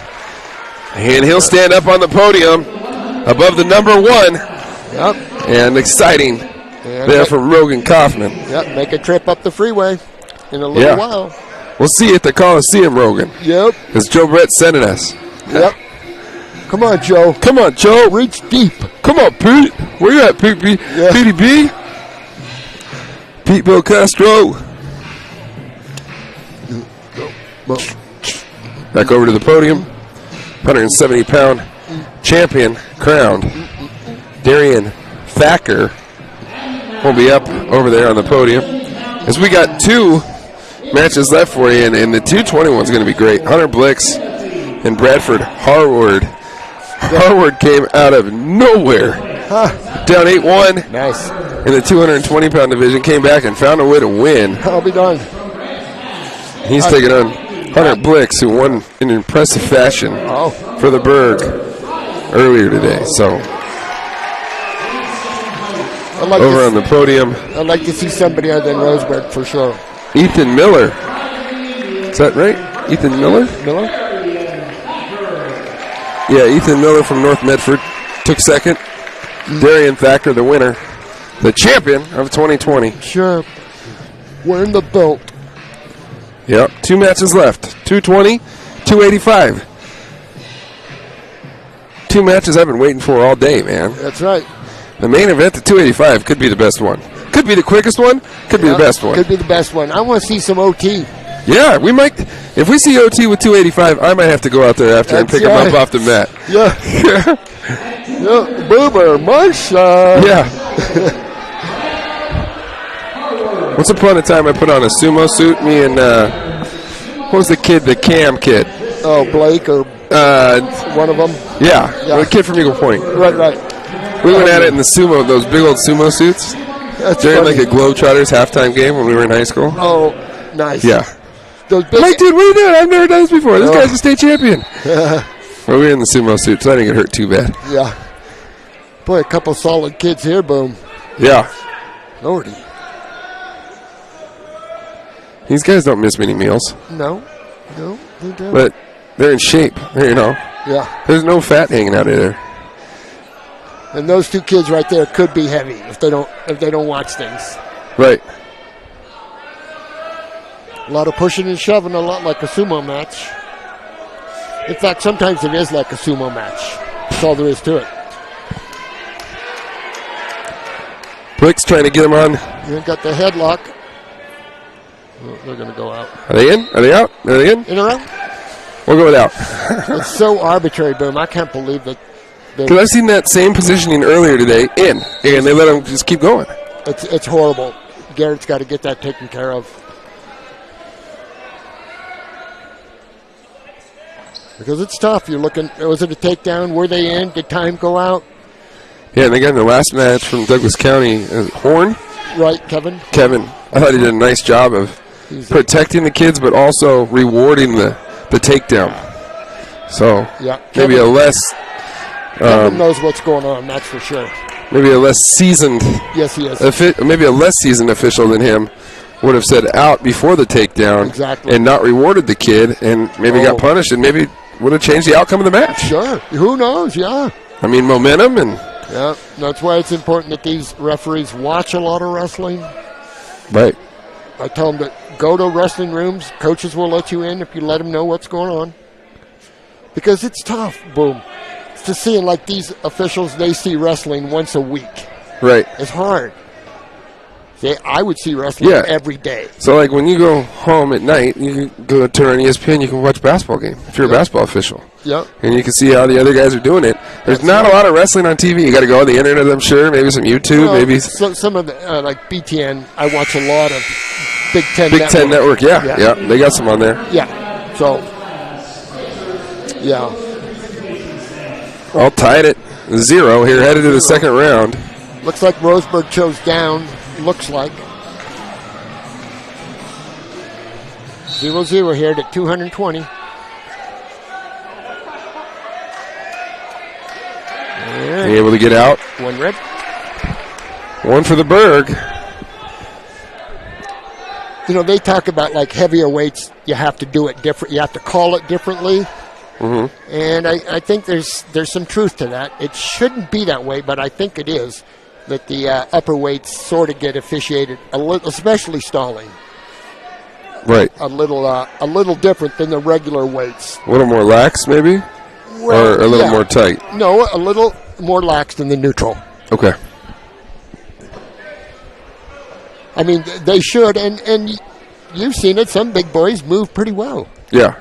And he'll stand up on the podium above the number 1. Yep. And exciting there from Rogan Kaufman. Yep, make a trip up the freeway in a little while. We'll see you at the Coliseum, Rogan. Yep. Because Joe Brett sending us. Yep. Come on, Joe. Come on, Joe. Reach deep. Come on, Pete. Where you at, Pete? Petey B? Pete Bill Castro. Back over to the podium. 170-pound champion crowned. Darian Thacker will be up over there on the podium. As we got 2 matches left for you, and the 220 one's going to be great. Hunter Blix and Bradford Harward. Harward came out of nowhere. Down 8-1. Nice. In the 220-pound division, came back and found a way to win. I'll be done. He's taking on Hunter Blix, who won in impressive fashion for the Berg earlier today. So, over on the podium, I'd like to see somebody other than Roseburg for sure. Ethan Miller. Is that right? Ethan Miller? Yeah, Ethan Miller from North Medford took second. Darian Thacker, the winner. The champion of 2020. Sure. Wearing the belt. Yep, 2 matches left. 220, 285. 2 matches I've been waiting for all day, man. That's right. The main event, the 285, could be the best one. Could be the quickest one. Could be the best one. Could be the best one. I want to see some OT. Yeah, we might. If we see OT with 285, I might have to go out there after and pick him up off the mat. Yeah. Boober, Marsha. Yeah. Once upon a time, I put on a sumo suit. Me and what was the kid? The Cam kid. Oh, Blake or one of them. Yeah, the kid from Eagle Point. Right. We went at it in the sumo, those big old sumo suits. During like a Globetrotters halftime game when we were in high school. Oh, nice. Yeah. Those big Mike, dude, what are you doing? I've never done this before. This guy's a state champion. Well, we were in the sumo suits, so I didn't get hurt too bad. Yeah. Boy, a couple solid kids here, boom. Yeah. Lordy. These guys don't miss many meals. No, they don't. But they're in shape, you know. Yeah. There's no fat hanging out of there. And those 2 kids right there could be heavy if they don't watch things. Right. A lot of pushing and shoving, a lot like a sumo match. In fact, sometimes it is like a sumo match. That's all there is to it. Blix trying to get him on. You got the headlock. Oh, they're going to go out. Are they in? Are they out? Are they in? In or out? We'll go with out. It's so arbitrary, boom. I can't believe that. Because I've seen that same positioning earlier today in, and they let him just keep going. It's horrible. Garrett's got to get that taken care of. Because it's tough. You're looking, was it a takedown? Were they in? Did time go out? Yeah, and they got in the last match from Douglas County, Horn. Right, Kevin. I thought he did a nice job of protecting the kids, but also rewarding the takedown. So maybe a less... Kevin knows what's going on, that's for sure. Maybe a less seasoned... Yes, he is. Maybe a less seasoned official than him would have said out before the takedown. Exactly. And not rewarded the kid, and maybe got punished, and maybe would have changed the outcome of the match. Sure. Who knows, yeah. I mean, momentum and... Yeah, that's why it's important that these referees watch a lot of wrestling. Right. I tell them to go to wrestling rooms. Coaches will let you in if you let them know what's going on. Because it's tough, boom. It's just seeing like these officials, they see wrestling once a week. Right. It's hard. See, I would see wrestling every day. So, like, when you go home at night, you can go turn on ESPN, you can watch a basketball game if you're a basketball official. Yep. And you can see how the other guys are doing it. There's not a lot of wrestling on TV. You got to go on the internet, I'm sure. Maybe some YouTube. Well, maybe some of the, like BTN, I watch a lot of Big Ten Big Ten Network, yeah. They got some on there. Yeah. So, yeah. All tied at 0 here, headed to the second round. Looks like Roseburg chose down. Looks like 0-0 here at 220. Be able to get out. One red. One for the Berg. You know, they talk about like heavier weights, you have to do it different. You have to call it differently. Mm-hmm. And I think there's some truth to that. It shouldn't be that way, but I think it is. That the upper weights sort of get officiated a little, especially stalling. Right. A little different than the regular weights. A little more lax, maybe, Well, or a little more tight. No, a little more lax than the neutral. Okay. I mean, they should, and you've seen it. Some big boys move pretty well. Yeah.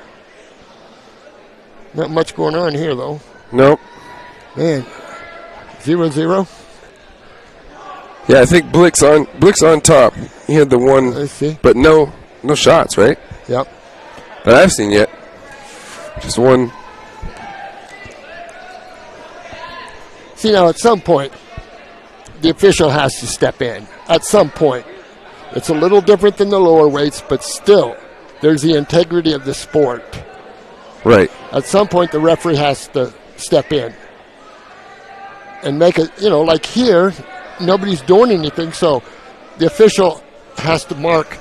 Not much going on here, though. Nope. Man, 0-0. Yeah, I think Blick's on top. He had the one, but no shots, right? Yep. That I've seen yet. Just one. See, now at some point, the official has to step in. At some point. It's a little different than the lower weights, but still, there's the integrity of the sport. Right. At some point, the referee has to step in and make it, like here, nobody's doing anything, so the official has to mark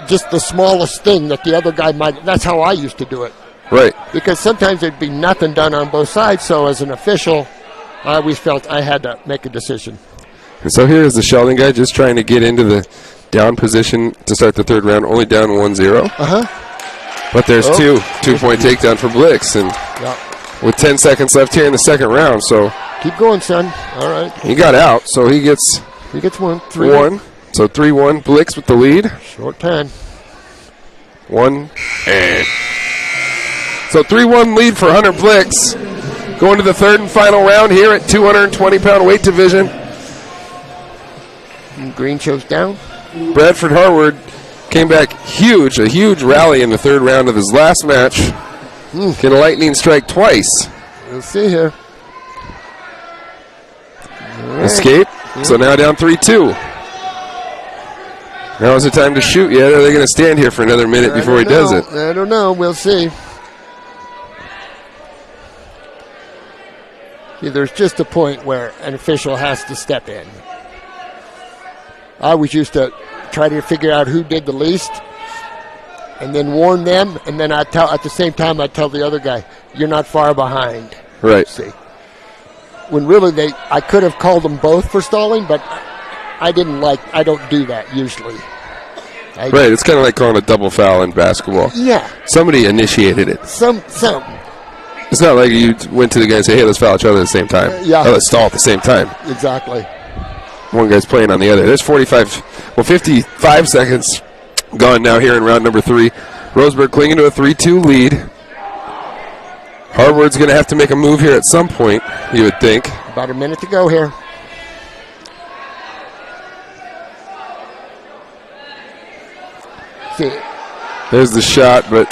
just the smallest thing that the other guy might. That's how I used to do it. Right. Because sometimes there'd be nothing done on both sides, so as an official, I always felt I had to make a decision. And so here is the Sheldon guy just trying to get into the down position to start the third round, only down 1-0. Uh-huh. But there's two-point takedown for Blix, and with 10 seconds left here in the second round, so keep going, son. All right. He got out, so he gets one. 3-1. So 3-1. Blix with the lead. Short time. 1 and so 3-1 lead for Hunter Blix. Going to the third and final round here at 220-pound weight division. And Green chose down. Bradford Harward came back huge, a huge rally in the third round of his last match. Get a lightning strike twice. We'll see here. Right. Escape. So now down 3-2. Now is the time to shoot yet? Are they going to stand here for another minute before he does it? I don't know. We'll see. See, there's just a point where an official has to step in. I always used to try to figure out who did the least and then warn them, and then at the same time I'd tell the other guy, you're not far behind. Right. See. When really I could have called them both for stalling, but I don't do that usually. Right, it's kind of like calling a double foul in basketball. Yeah. Somebody initiated it. Some. It's not like you went to the guy and say, hey, let's foul each other at the same time. Let's stall at the same time. Exactly. One guy's playing on the other. There's 55 seconds gone now here in round number 3. Roseburg clinging to a 3-2 lead. Harvard's going to have to make a move here at some point, you would think. About a minute to go here. See. There's the shot, but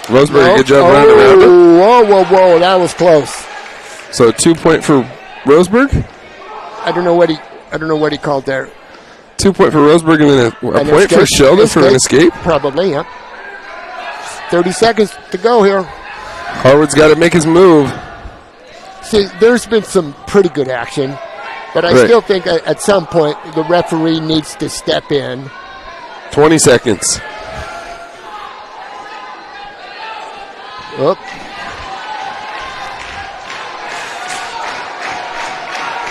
Roseburg, good job running around it. Whoa, that was close. So 2-point for Roseburg? I don't know what he called there. 2-point for Roseburg and then a point for Sheldon for an escape? Probably, yeah. 30 seconds to go here. Harvard's got to make his move. See, there's been some pretty good action, but I still think at some point the referee needs to step in. 20 seconds. Oop.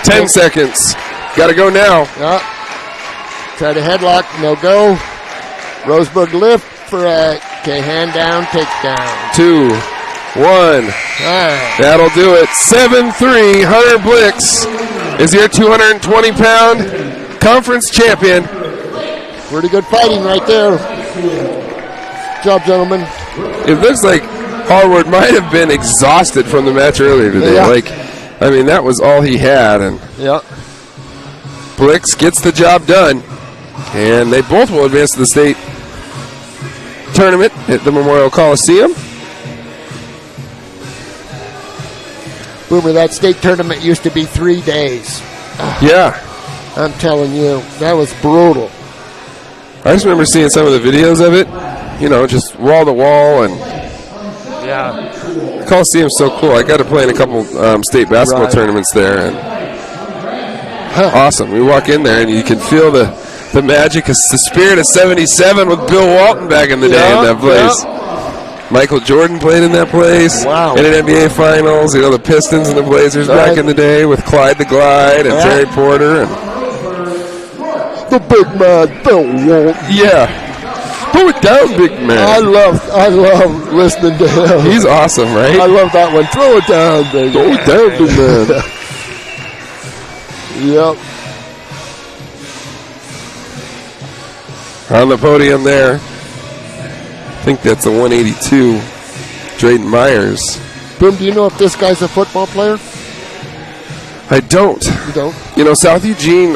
10 seconds. Got to go now. Try to headlock. No go. Roseburg lift for a hand down, takedown. 2, 1. That'll do it. 7-3. Hunter Blix is your 220-pound conference champion Pretty good fighting right there. Good job, gentlemen. It looks like Harwood might have been exhausted from the match earlier today. Yeah. I mean, that was all he had. And yeah. Blix gets the job done. And they both will advance to the state tournament at the Memorial Coliseum. Boomer, that state tournament used to be 3 days. Yeah. I'm telling you, that was brutal. I just remember seeing some of the videos of it, just wall to wall, and yeah, the Coliseum's so cool. I got to play in a couple state basketball tournaments there, and awesome. We walk in there and you can feel the magic, the spirit of '77 with Bill Walton back in the day in that place. Michael Jordan played in that place. Wow. In an NBA Finals, the Pistons and the Blazers back in the day with Clyde the Glide and Terry Porter and the big man, Bill Walton. Yeah. Throw it down, big man. I love listening to him. He's awesome, right? I love that one. Throw it down, big man. Throw it down, big man. Yep. On the podium there, I think that's a 182, Drayden Myers. Boom, do you know if this guy's a football player? I don't. You don't? South Eugene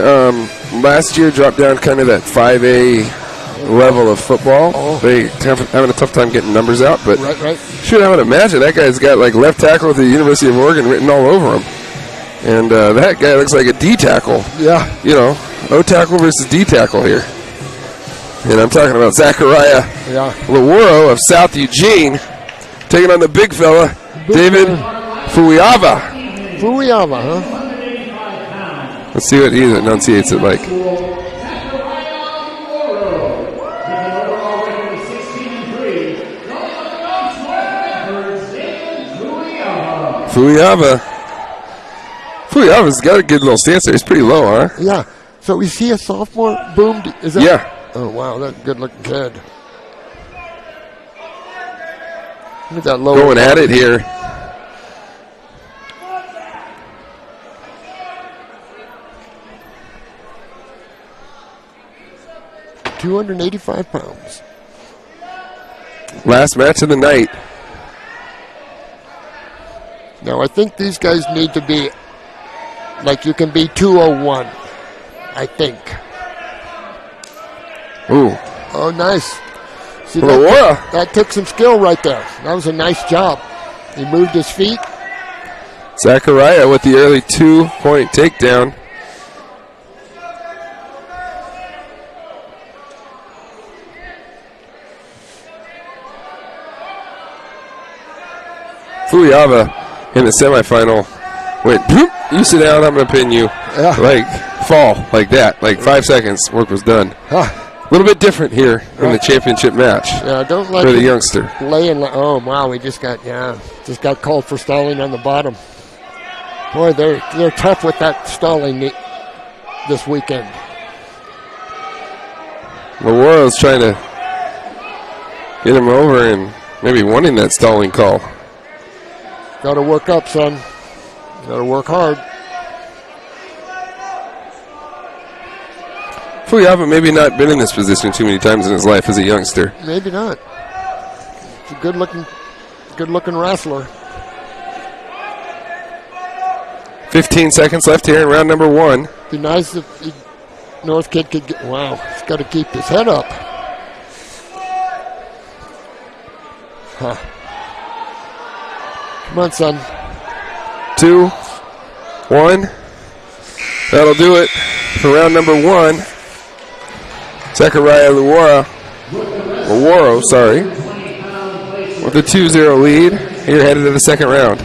last year dropped down kind of that 5A level of football. Oh. They having a tough time getting numbers out, but right. Shoot, I would imagine that guy's got like left tackle at the University of Oregon written all over him. And that guy looks like a D tackle. Yeah. O tackle versus D tackle here. And I'm talking about Zachariah Lawuro of South Eugene taking on the big fella, David Fuiava. Fuiava, huh? Let's see what he enunciates it like. Fuiava's got a good little stance there. He's pretty low, huh? Yeah. So is he a sophomore? Boom. Is that? Yeah. Oh, wow. That's a good-looking kid. Look at that low. Going at it here. £285. Last match of the night. Now, I think these guys need to be, like, you can be 201, I think. Ooh. Oh, nice. See, that took some skill right there. That was a nice job. He moved his feet. Zachariah with the early 2-point takedown. Fuiava in the semifinal went, you sit down, I'm going to pin you. Yeah. Like, fall, like that. Like 5 seconds, work was done. A little bit different here in the championship match don't like for the youngster. Oh, wow, we just got called for stalling on the bottom. Boy, they're tough with that stalling this weekend. Lawuro's trying to get him over and maybe wanting that stalling call. Got to work up, son. Got to work hard. Fuiava maybe not been in this position too many times in his life as a youngster. Maybe not. It's a good-looking wrestler. 15 seconds left here in round number 1. Be nice if North kid could get. Wow, he's got to keep his head up. Huh. Come on, son. 2, 1. That'll do it for round number 1. Zachariah Lawuro, with a 2-0 lead. Here headed to the second round.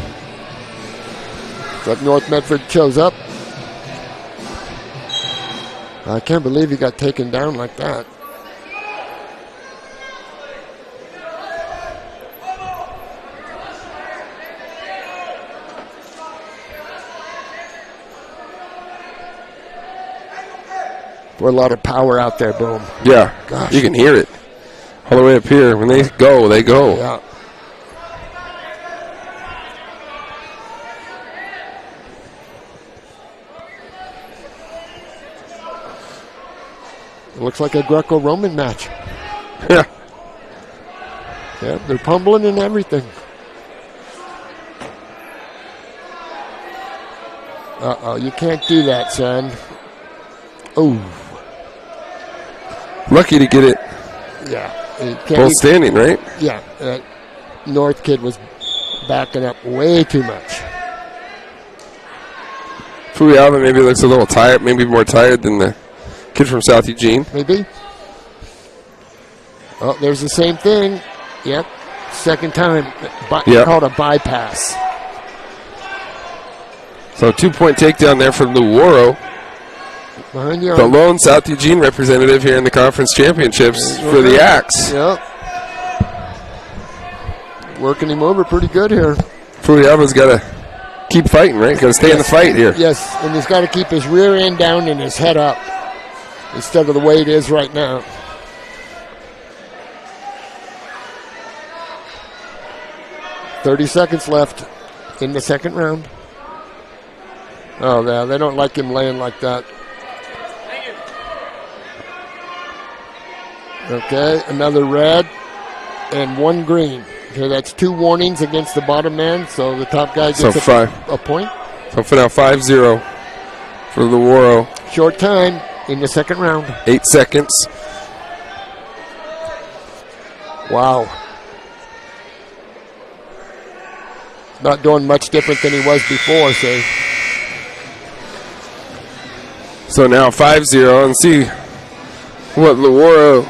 Looks like North Medford shows up. I can't believe he got taken down like that. Boy, a lot of power out there, Boom. Yeah, gosh, you can hear it all the way up here. When they go, they go. Yeah. It looks like a Greco-Roman match. Yeah. Yeah, they're pummeling and everything. Uh-oh, you can't do that, son. Oh. Lucky to get it. Yeah. Both standing, right? Yeah. That North kid was backing up way too much. Fuyama maybe looks a little tired, maybe more tired than the kid from South Eugene. Maybe. Oh, there's the same thing. Yep. Second time. Called a bypass. So 2-point takedown there from Luoro. Behind you. The lone South Eugene representative here in the conference championships for the Axe. Yep. Working him over pretty good here. Fuyama's got to keep fighting, right? Got to stay in the fight here. Yes, and he's got to keep his rear end down and his head up instead of the way it is right now. .30 seconds left in the second round. Oh, yeah, they don't like him laying like that. Okay, another red and one green. Okay, that's 2 warnings against the bottom man, so the top guy gets a point. So for now, 5-0 for Luoro. Short time in the second round. 8 seconds. Wow. Not doing much different than he was before, so. So now 5-0, and see what Luoro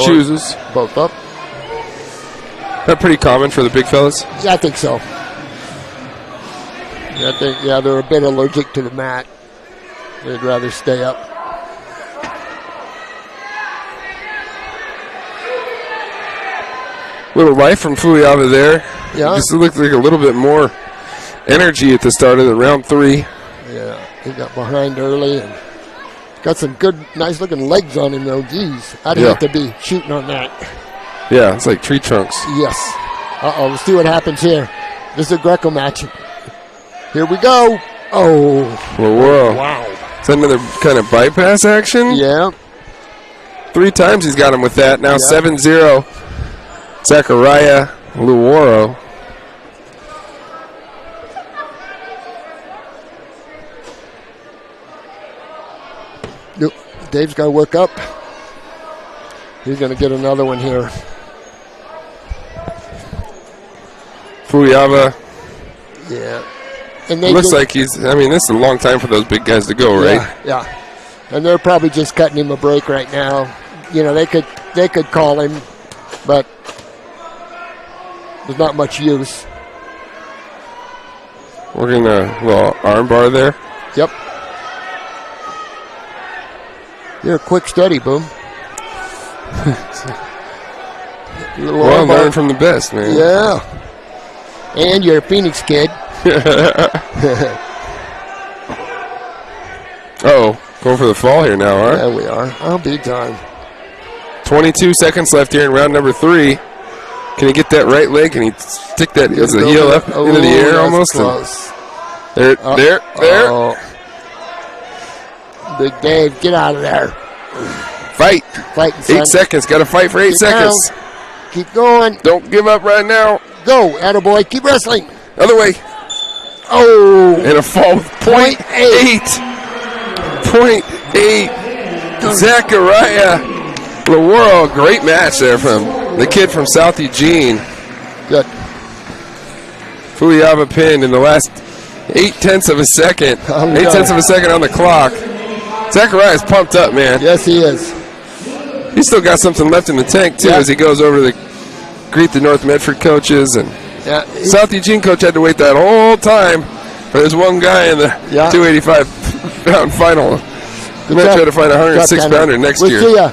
chooses. Both up. That pretty common for the big fellas? Yeah, I think so. Yeah, they're a bit allergic to the mat. They'd rather stay up. Little life from Fuyama there. Yeah. Just looked like a little bit more energy at the start of the round 3. Yeah, he got behind early and got some good, nice-looking legs on him, though. Geez, I'd have to be shooting on that. Yeah, it's like tree trunks. Yes. Uh-oh, let's see what happens here. This is a Greco match. Here we go. Oh. Whoa. Wow. Is that another kind of bypass action? Yeah. 3 times he's got him with that. Now 7-0. Zachariah Luoro. Nope. Dave's got to work up. He's going to get another one here. Fuyama. Yeah. And they looks like he's, I mean, this is a long time for those big guys to go, right? Yeah. And they're probably just cutting him a break right now. You know, they could call him, but there's not much use. Working a little arm bar there. Yep. You're a quick study, Boom. Well, learn from the best, man. Yeah. And you're a Phoenix kid. Uh-oh. Going for the fall here now, huh? Yeah, we are. I'll be darned. 22 seconds left here in round number 3. Can he get that right leg? Can he stick that as a heel up into the air almost? Close. There. Big Dave, get out of there. Fight. Fighting, son. 8 seconds. Got to fight for 8 seconds. Down. Keep going. Don't give up right now. Go, attaboy. Keep wrestling. Other way. Oh. And a fall with .8. .8. Zachariah Luoro. Great match there from the kid from South Eugene. Good. Fuyama pinned in the last 0.8 of a second. 0.8 of a second on the clock. Zachariah's pumped up, man. Yes, he is. He's still got something left in the tank, too, as he goes over to greet the North Medford coaches. And South Eugene coach had to wait that whole time for this one guy in the 285-pound final. They might try to find a 106-pounder next year. We'll see ya.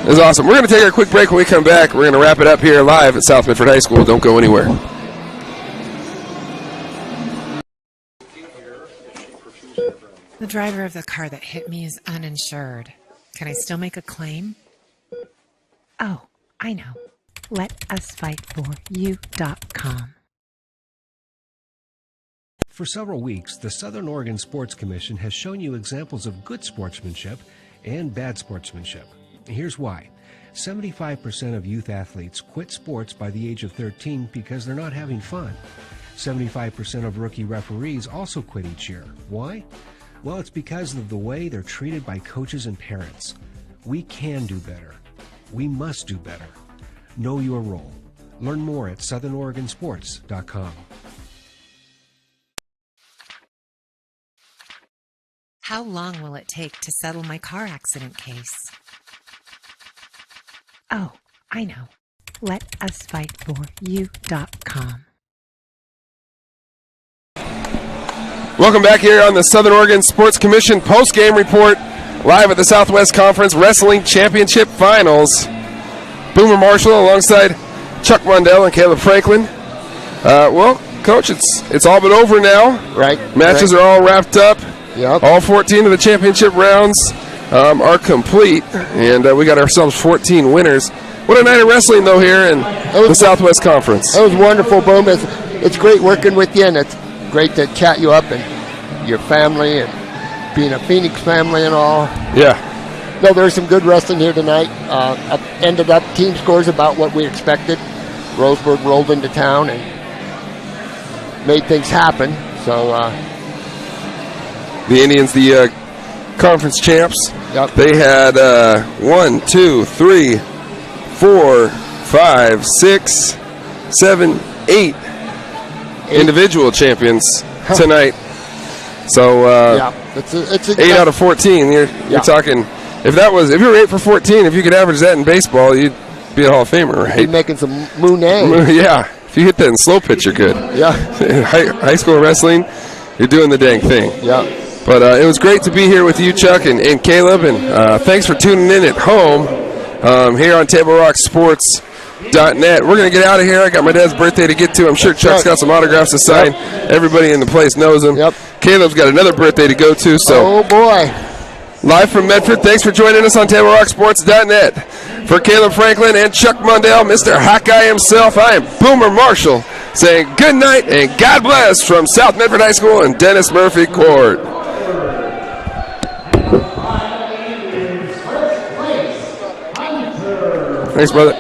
It's awesome. We're going to take a quick break. When we come back, we're going to wrap it up here live at South Medford High School. Don't go anywhere. The driver of the car that hit me is uninsured. Can I still make a claim? Oh, I know. LetUsFightForYou.com. For several weeks, the Southern Oregon Sports Commission has shown you examples of good sportsmanship and bad sportsmanship. Here's why. 75% of youth athletes quit sports by the age of 13 because they're not having fun. 75% of rookie referees also quit each year. Why? Well, it's because of the way they're treated by coaches and parents. We can do better. We must do better. Know your role. Learn more at southernoregonsports.com. How long will it take to settle my car accident case? Oh, I know. LetUsFightForYou.com. Welcome back here on the Southern Oregon Sports Commission post-game report, live at the Southwest Conference Wrestling Championship Finals. Boomer Marshall alongside Chuck Mundell and Caleb Franklin. Well, Coach, it's all but over now. Right. Matches are all wrapped up. Yep. All 14 of the championship rounds are complete, and we got ourselves 14 winners. What a night of wrestling, though, here in the Southwest Conference. That was wonderful, Boom. It's great working with you, and it's great to chat you up and your family and being a Phoenix family and all. Yeah. No, there's some good wrestling here tonight. Ended up team scores about what we expected. Roseburg rolled into town and made things happen. So the Indians, the conference champs, they had 1, 2, 3, 4, 5, 6, 7, 8 individual champions tonight. So it's 8 out of 14. You're talking. If you were 8 for 14, if you could average that in baseball, you'd be a Hall of Famer, right? You'd be making some moonay. Yeah. If you hit that in slow pitch, you're good. Yeah. High school wrestling, you're doing the dang thing. Yeah. But it was great to be here with you, Chuck, and Caleb, and thanks for tuning in at home here on TableRockSports.net. We're going to get out of here. I got my dad's birthday to get to. I'm sure Chuck's got some autographs to sign. Everybody in the place knows him. Caleb's got another birthday to go to. So, oh, boy. Live from Medford, thanks for joining us on TableRockSports.net. For Caleb Franklin and Chuck Mundell, Mr. Hawkeye himself, I am Boomer Marshall, saying good night and God bless from South Medford High School and Dennis Murphy Court. Thanks, brother.